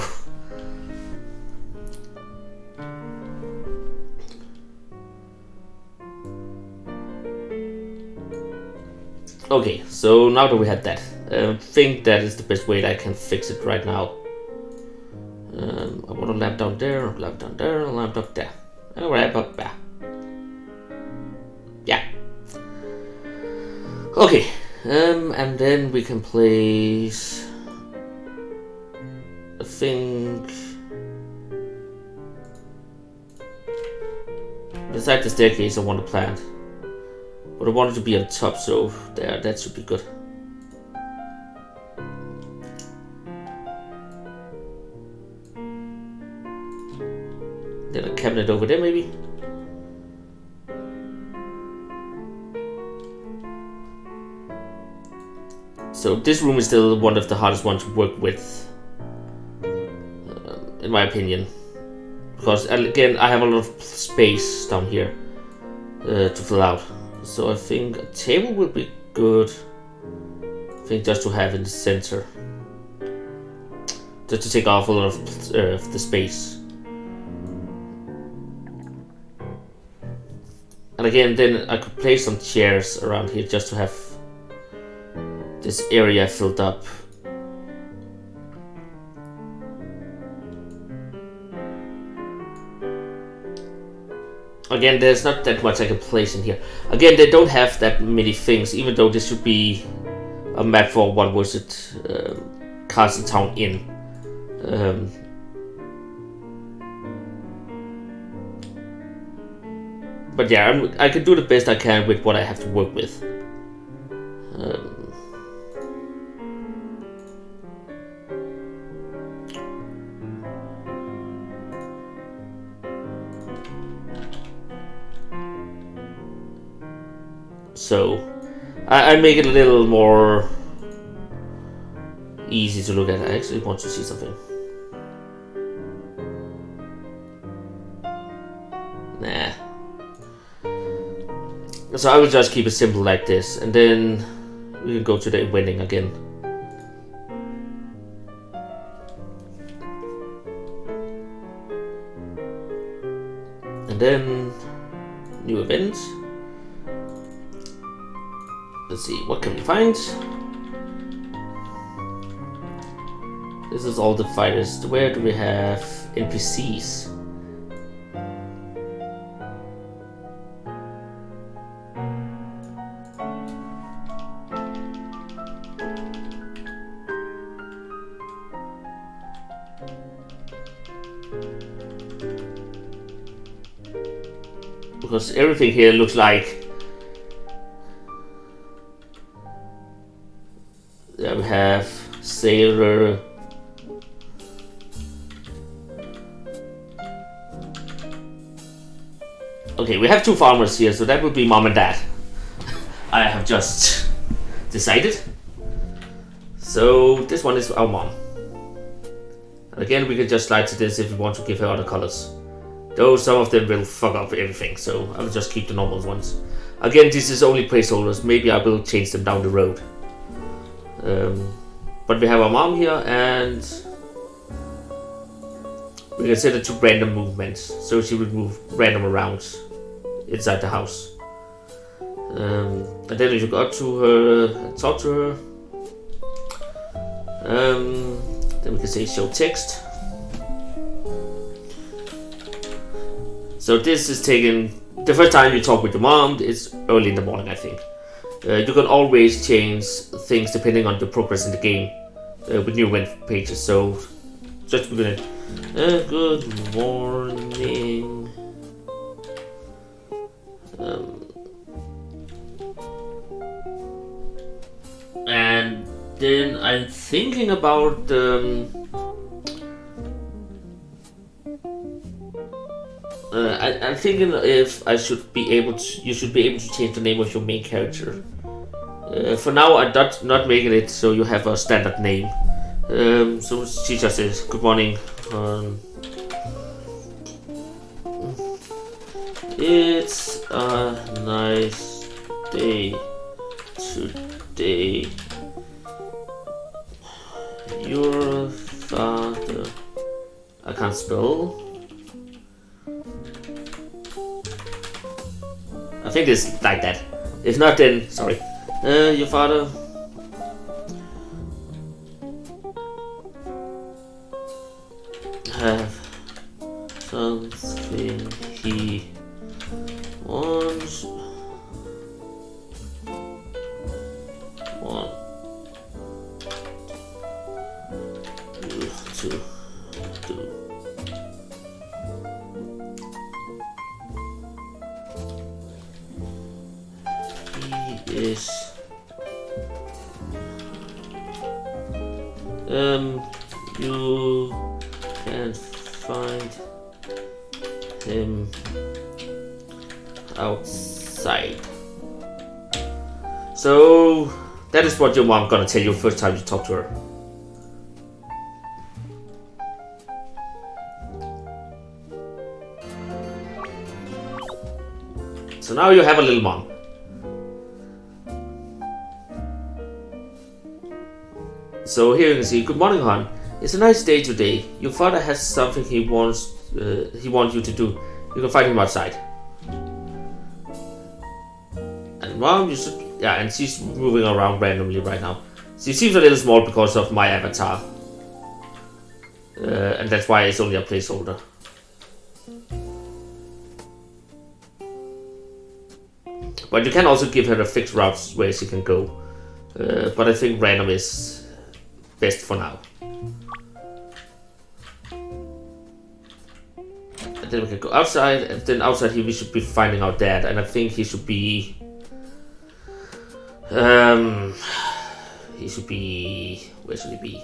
Okay, so now that we had that, I think that is the best way that I can fix it right now. I want a lamp down there, a lamp down there, a lamp up there, and a lamp up there. Yeah. Okay, and then we can place. I think beside the staircase I want a plant, but I want it to be on top, so there, that should be good. Then a cabinet over there maybe. So this room is still one of the hardest ones to work with. In my opinion, because again I have a lot of space down here to fill out, so I think a table would be good. I think just to have in the center. just to take off a lot of the space. And again, then I could place some chairs around here just to have this area filled up. Again, there's not that much I can place in here. Again, they don't have that many things, even though this should be a map for what was it, Castletown Inn. But yeah, I can do the best I can with what I have to work with. So I make it a little more easy to look at. I actually want to see something. Nah. So I will just keep it simple like this, and then we can go to the wedding again. And then new events. Let's see, what can we find? This is all the fighters. Where do we have NPCs? Because everything here looks like there we have sailor. Okay, we have two farmers here, so that would be mom and dad. I have just decided. So this one is our mom. Again, we can just slide to this if we want to give her other colors. Though some of them will fuck up everything, so I will just keep the normal ones. Again, this is only placeholders. Maybe I will change them down the road. But we have our mom here, and we can set it to random movements, so she will move random around inside the house. And then if you go to her and talk to her, then we can say show text. So this is taken, the first time you talk with your mom, it's early in the morning, I think. You can always change things depending on the progress in the game with new web pages. So just begin. Good morning. And then I'm thinking about I'm thinking if I should be able to, you should be able to change the name of your main character. For now, I'm not making it so you have a standard name. So she just says, good morning. It's a nice day today. Your father. I can't spell. I think it's like that. If not, then sorry. Your father have something he wants you to do. Is you can find him outside. So that is what your mom gonna tell you first time you talk to her. So now you have a little mom. So here you can see, good morning, hon. It's a nice day today. Your father has something he wants you to do. You can find him outside. And Mom, you should... Yeah, and she's moving around randomly right now. She seems a little small because of my avatar. And that's why it's only a placeholder. But you can also give her a fixed route where she can go. But I think random is best for now. And then we can go outside, and then outside here we should be finding our dad, and I think he should be... where should he be?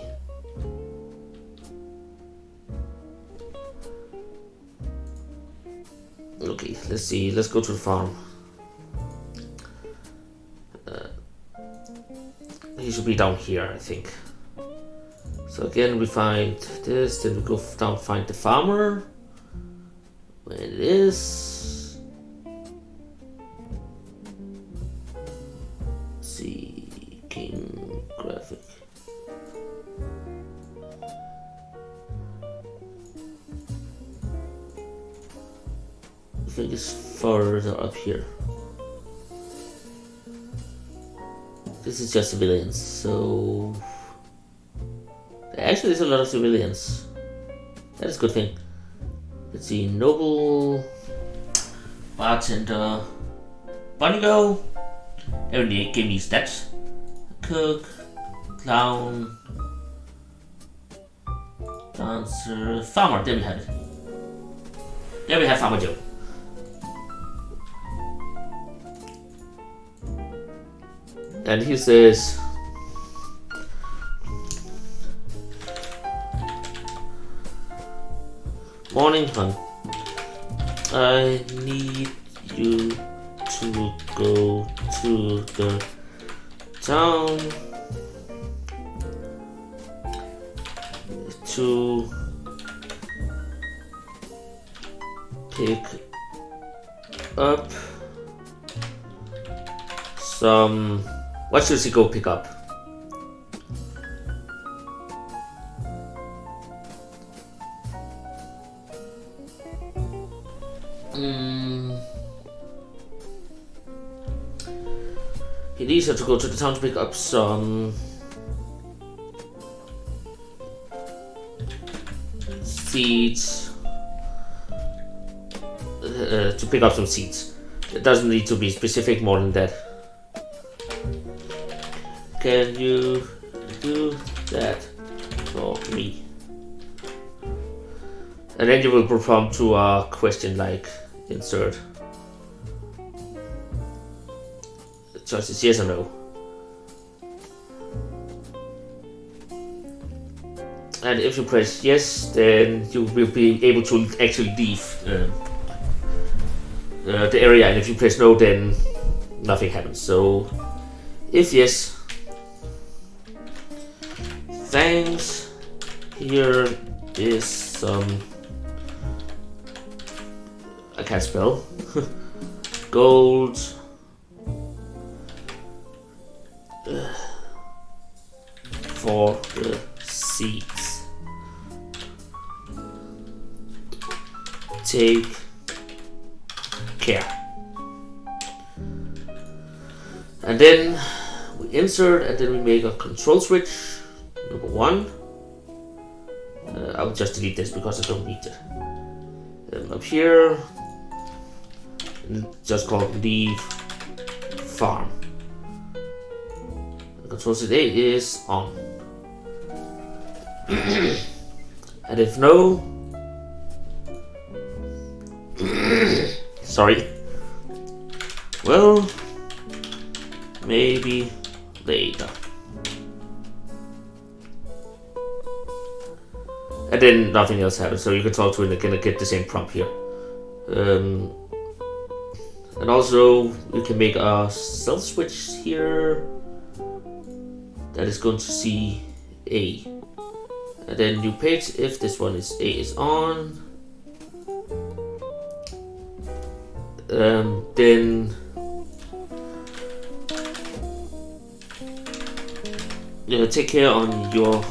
Okay, let's see, let's go to the farm. He should be down here, I think. So again, we find this, then we go down, find the farmer. Where it is. Let's see, game graphic. I think it's further up here. This is just civilians, so actually there's a lot of civilians. That is a good thing. Let's see, noble, bartender, bunny girl. Every game needs stats. Cook, clown, dancer, farmer. There we have it. There we have Farmer Joe. And he says, morning, hon. I need you to go to the town to pick up some... What should she go pick up? He needs her to go to the town to pick up some seeds. To pick up some seeds. It doesn't need to be specific more than that. Can you do that for me? And then you will prompt to a question like insert. The choice is yes or no. And if you press yes, then you will be able to actually leave the area. And if you press no, then nothing happens. So if yes, thanks, here is some, I can't spell, gold, for the seeds. Take care. And then we insert, and then we make a control switch. Number 1. I'll just delete this because I don't need it. Then up here, and just call it leave farm. The control switch A is on. And if no, sorry. Well, maybe later. And then nothing else happens, so you can talk to it again and get the same prompt here. And also, we can make a cell switch here that is going to see A. And then new page, if this one is A is on, then take care on your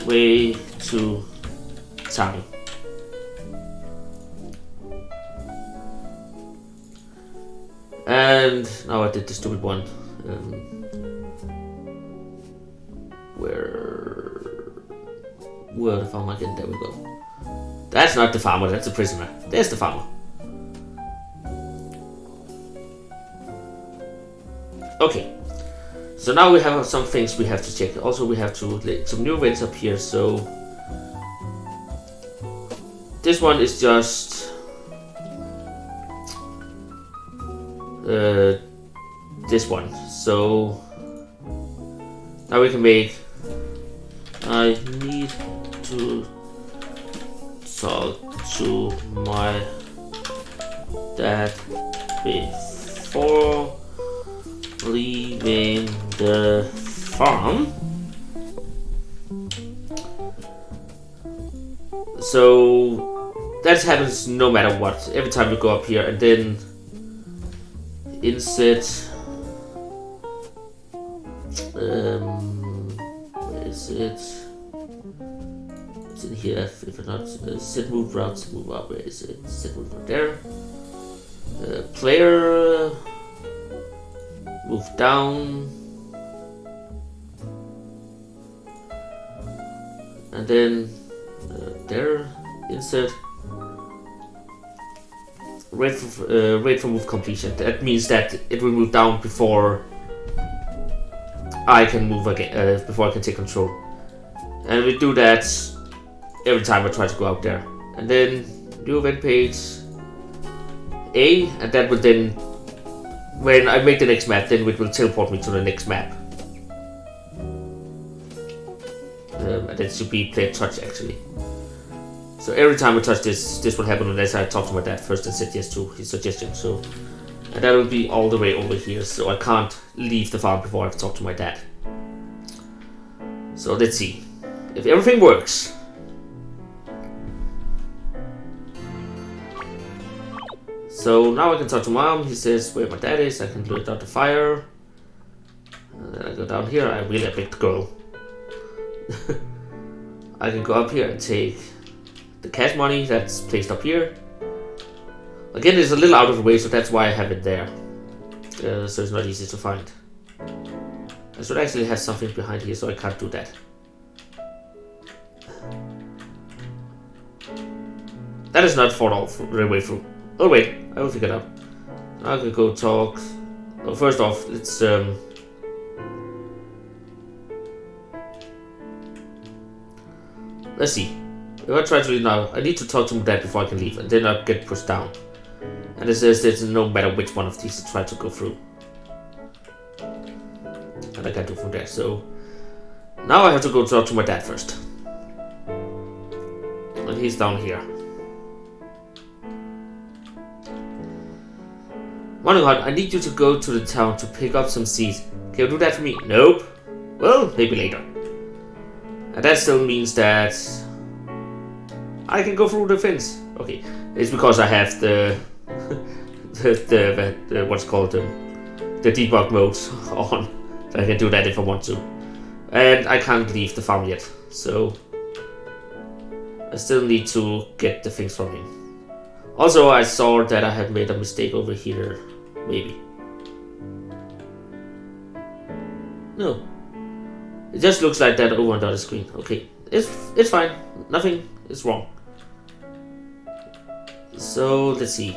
way to town. And now I did the stupid one. Where the farmer again? There we go. That's not the farmer, that's the prisoner. There's the farmer. Okay. So now we have some things we have to check. Also we have to lay some new events up here, so this one is just this one. So now we can make I need to talk to my dad before leaving the farm. So that happens no matter what. Every time you go up here, and then insert where is it? It's in here. If not, set move routes, move up. Where is it? Set move right there. Player move down, and then there insert wait for move completion. That means that it will move down before I can move again, before I can take control. And we do that every time I try to go out there. And then new event page A, and that will then, when I make the next map, then it will teleport me to the next map. And that should be play touch actually. So every time I touch this will happen unless I talk to my dad first and said yes to his suggestion. So, and that will be all the way over here. So I can't leave the farm before I've talked to my dad. So let's see if everything works. So now I can talk to mom. He says where my dad is. I can look out the fire. And then I go down here. I really a big girl. I can go up here and take the cash money that's placed up here. Again, it's a little out of the way, so that's why I have it there. So it's not easy to find. I should actually have something behind here, so I can't do that. That is not thought all the way through. Oh wait, I will figure it out. I can go talk. Oh, first off, let's see. If I try to leave now, I need to talk to my dad before I can leave, and then I'll get pushed down. And it says there's no matter which one of these to try to go through. And I can't do from there, so now I have to go talk to my dad first. And he's down here. Monogon, I need you to go to the town to pick up some seeds. Can you do that for me? Nope. Well, maybe later. And that still means that I can go through the fence. Okay, it's because I have the the what's called the debug mode on. I can do that if I want to, and I can't leave the farm yet, so I still need to get the things from him. Also, I saw that I had made a mistake over here. Maybe. No. It just looks like that over on the other screen. Okay, it's fine. Nothing is wrong. So let's see.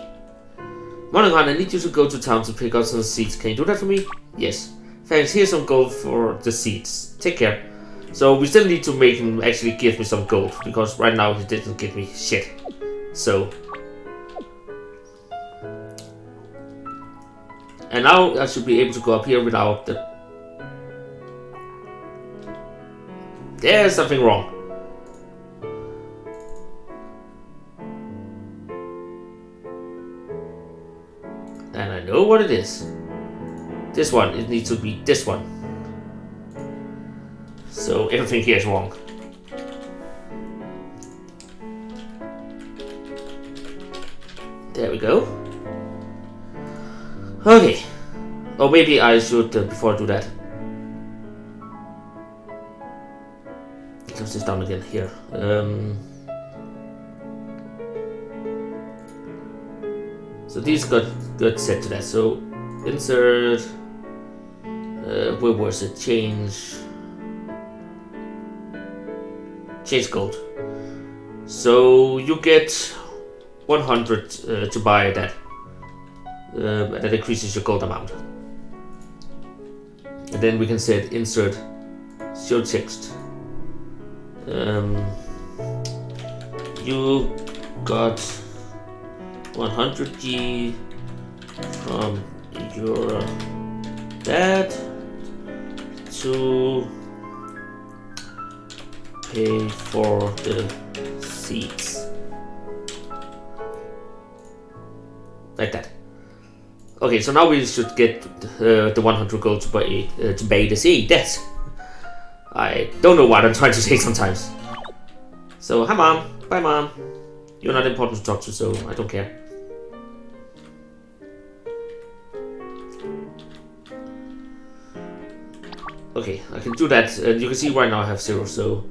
Monogon, I need you to go to town to pick up some seeds. Can you do that for me? Yes. Thanks. Here's some gold for the seeds. Take care. So we still need to make him actually give me some gold, because right now he didn't give me shit. So. And now I should be able to go up here without the... There's something wrong. And I know what it is. This one, it needs to be this one. So everything here is wrong. There we go. Okay. Or maybe I should, before I do that. close this down again here. So these got set to that. So insert. Where was it? Change gold. So you get 100 to buy that. That increases your gold amount. And then we can set insert show text. You got 100G from your dad to pay for the seeds. Like that. Okay, so now we should get the 100 gold to buy the seed. Yes. I don't know what I'm trying to say sometimes. So, hi mom. Bye mom. You're not important to talk to, so I don't care. Okay, I can do that. You can see right now I have 0, so...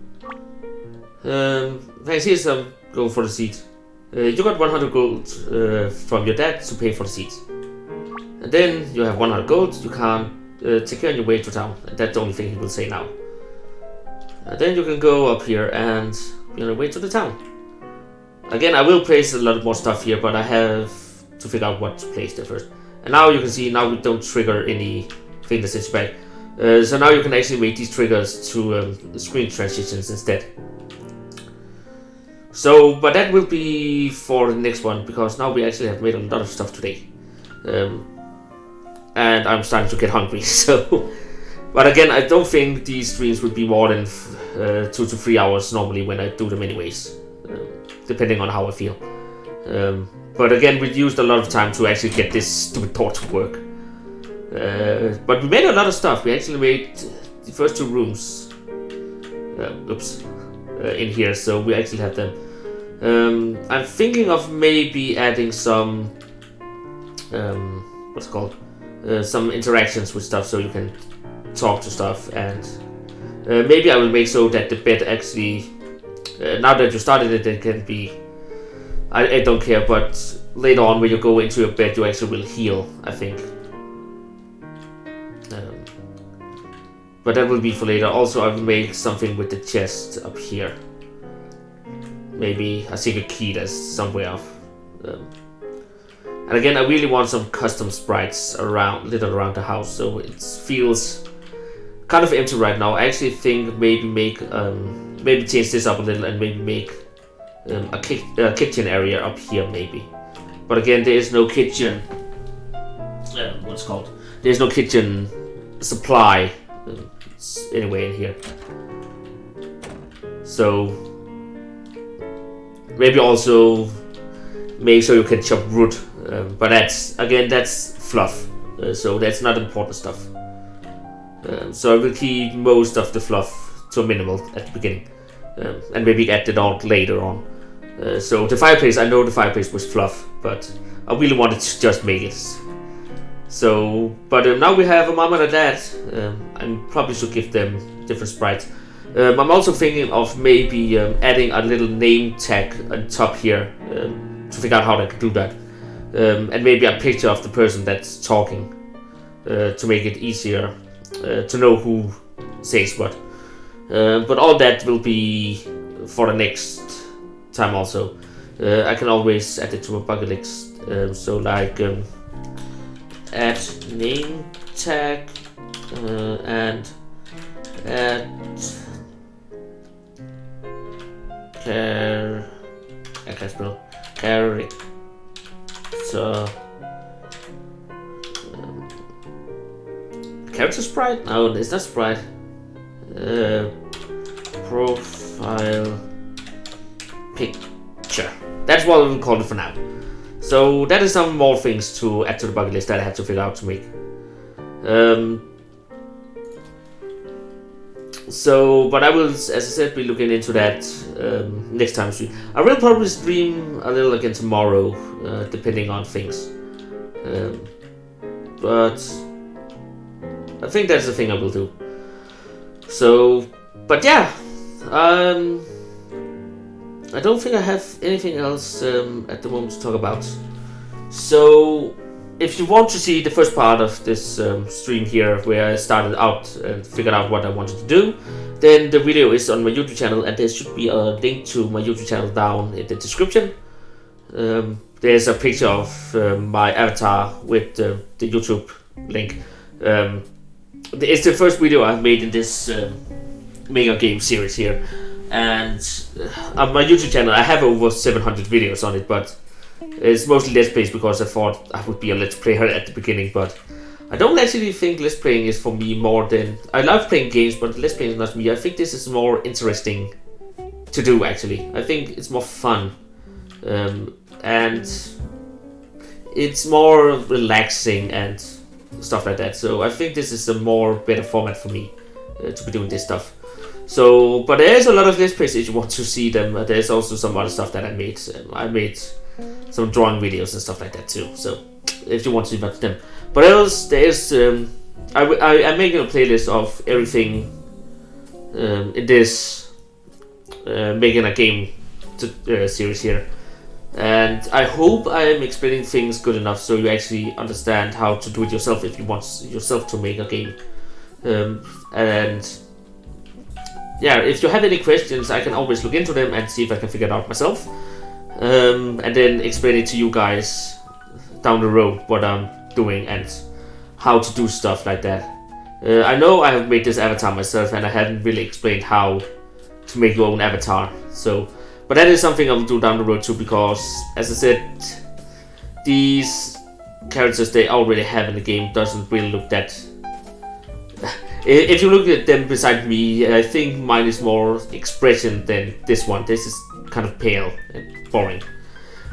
thanks, here's some gold for the seed. You got 100 gold from your dad to pay for the seeds. And then you have 100 gold, you can take care on your way to town. And that's the only thing he will say now. And then you can go up here and be on your way to the town. Again, I will place a lot more stuff here, but I have to figure out what to place there first. And now you can see, now we don't trigger anything that sets you back. So now you can actually make these triggers to screen transitions instead. So, but that will be for the next one, because now we actually have made a lot of stuff today. And I'm starting to get hungry, so... But again, I don't think these streams would be more than 2 to 3 hours normally when I do them anyways. Depending on how I feel. But again, we used a lot of time to actually get this stupid port to work. But we made a lot of stuff. We actually made the first 2 rooms. In here, so we actually have them. I'm thinking of maybe adding some... what's it called? Some interactions with stuff, so you can talk to stuff, and maybe I will make so that the bed actually, now that you started it can be, I don't care, but later on when you go into your bed you actually will heal, I think. But that will be for later. Also I will make something with the chest up here. Maybe a secret key that's somewhere off. And again, I really want some custom sprites littered around the house, so it feels kind of empty right now. I actually think maybe change this up a little and maybe make a kitchen area up here maybe. But again, there is no kitchen. What's it called? There's no kitchen supply anyway in here. So maybe also make sure you can chop wood. But that's fluff, so that's not important stuff. So I will keep most of the fluff to a minimal at the beginning, and maybe add it on later on. So the fireplace, I know the fireplace was fluff, but I really wanted to just make it. So, but now we have a mom and a dad. I probably should give them different sprites. I'm also thinking of maybe adding a little name tag on top here to figure out how I can do that. And maybe a picture of the person that's talking to make it easier to know who says what. But all that will be for the next time also. I can always add it to a bucket list. So like add name tag and add I can't spell character. Character sprite? No, it's not sprite. Profile picture. That's what we'll call it for now. So that is some more things to add to the bucket list that I have to figure out to make. So, but I will, as I said, be looking into that next time stream. I will probably stream a little again tomorrow, depending on things. But I think that's the thing I will do. So, but yeah, I don't think I have anything else at the moment to talk about. So, if you want to see the first part of this stream here, where I started out and figured out what I wanted to do, then the video is on my YouTube channel, and there should be a link to my YouTube channel down in the description. There's a picture of my avatar with the YouTube link. It's the first video I've made in this mega game series here, and on my YouTube channel I have over 700 videos on it, but it's mostly Let's Plays because I thought I would be a Let's Player at the beginning, but I don't actually think Let's Playing is for me more than... I love playing games, but Let's Playing is not me. I think this is more interesting to do, actually. I think it's more fun. And it's more relaxing and stuff like that. So I think this is a more better format for me to be doing this stuff. So, but there's a lot of Let's Plays if you want to see them. There's also some other stuff that I made. I made some drawing videos and stuff like that too. So if you want to see about them. But else, there's I'm making a playlist of everything in this making a game series here. And I hope I am explaining things good enough so you actually understand how to do it yourself if you want yourself to make a game. And yeah, if you have any questions, I can always look into them and see if I can figure it out myself. And then explain it to you guys down the road what I'm doing and how to do stuff like that. I know I have made this avatar myself and I haven't really explained how to make your own avatar. So, but that is something I will do down the road too, because as I said, these characters they already have in the game doesn't really look that... If you look at them beside me, I think mine is more expression than this one. This is kind of pale and boring.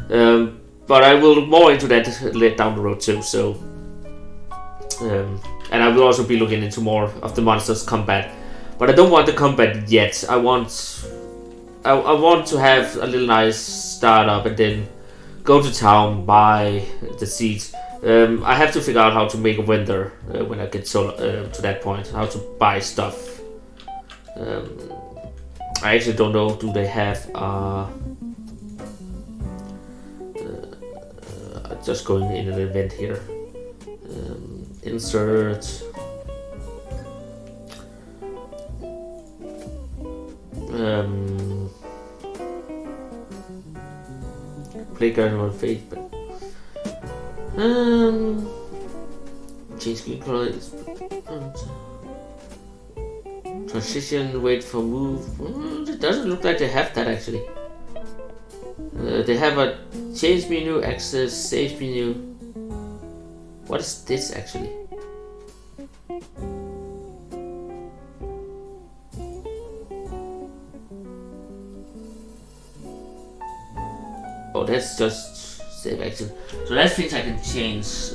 But I will look more into that later down the road too. So, and I will also be looking into more of the monsters combat. But I don't want the combat yet. I want to have a little nice startup and then go to town, buy the seeds. I have to figure out how to make a vendor when I get to that point. How to buy stuff. I actually don't know. Do they have? Just going in an event here. Insert. Play card on faith, but change screen color is transition, wait for move. It doesn't look like they have that actually. They have a change menu, access, save menu. What is this actually? Oh, that's just save action. So that's things I can change.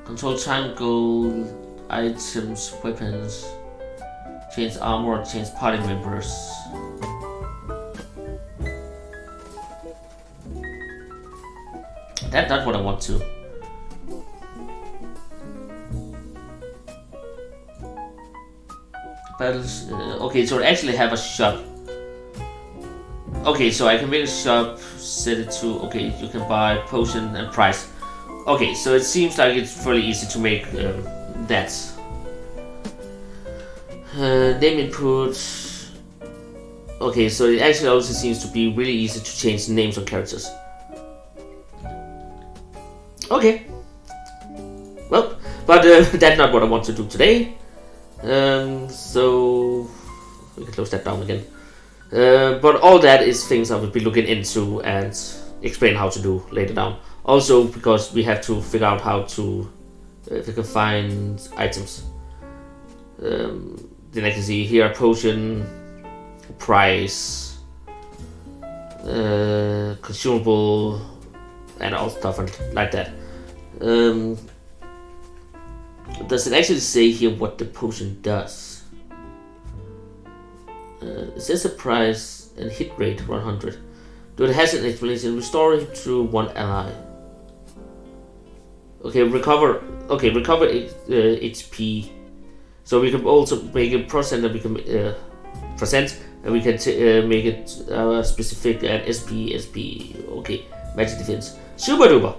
Control time, goal, items, weapons, change armor, change party members. That's not what I want to. Battles. Okay, so I actually have a shop. Okay, so I can make a shop, set it to, okay, you can buy potion and price. Okay, so it seems like it's fairly easy to make that. Name input. Okay, so it actually also seems to be really easy to change names on characters. Okay. Well, but that's not what I want to do today. So we can close that down again. But all that is things I will be looking into and explain how to do later down. Also because we have to figure out how to, if we can find items. Then I can see here potion, price, consumable, and all stuff like that. Does it actually say here what the potion does? It says a price and hit rate 100. Do it has an explanation. Restore it to one ally. Okay, recover. Okay, recover HP. So we can also make a process that we can and we can make it specific and SP. Okay, magic defense, super duper,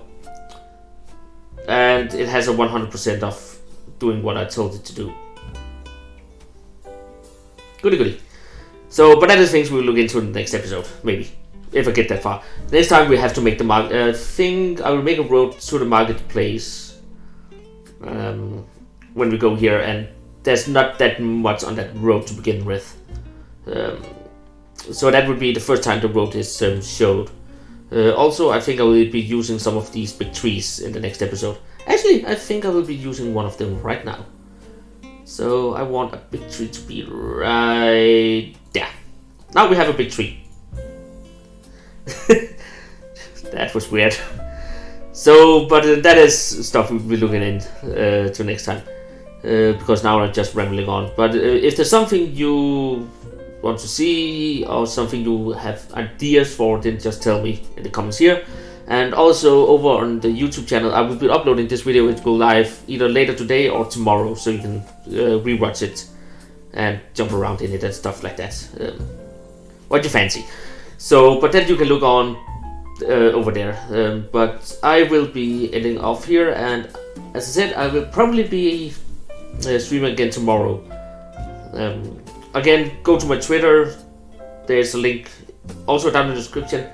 and it has a 100% of doing what I told it to do. Goody. So, but that is things we'll look into in the next episode, maybe, if I get that far. Next time we have to make the market. I think I will make a road to the marketplace when we go here, and there's not that much on that road to begin with. So that would be the first time the road is showed. Also, I think I will be using some of these big trees in the next episode. Actually, I think I will be using one of them right now. So I want a big tree to be right there. Now we have a big tree. That was weird. So, but that is stuff we'll be looking into next time. Because now I'm just rambling on. But if there's something you want to see or something you have ideas for, then just tell me in the comments here. And also over on the YouTube channel, I will be uploading this video. It will go live either later today or tomorrow, so you can rewatch it and jump around in it and stuff like that. What you fancy. So, but then you can look on over there. But I will be ending off here, and as I said, I will probably be streaming again tomorrow. Again, go to my Twitter. There's a link also down in the description.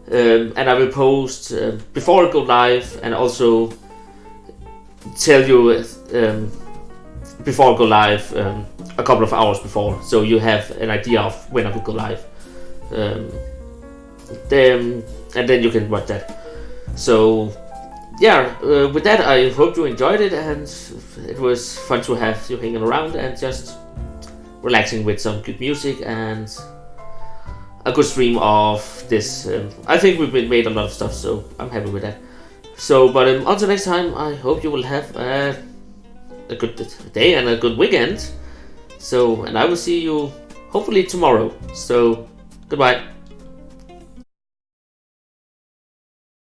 And I will post before I go live, and also tell you before I go live a couple of hours before, so you have an idea of when I will go live. And then you can watch that. So yeah, with that, I hope you enjoyed it, and it was fun to have you hanging around and just relaxing with some good music and a good stream of this. I think we've made a lot of stuff, so I'm happy with that. So, but until next time, I hope you will have a good day and a good weekend. So, and I will see you hopefully tomorrow. So, goodbye.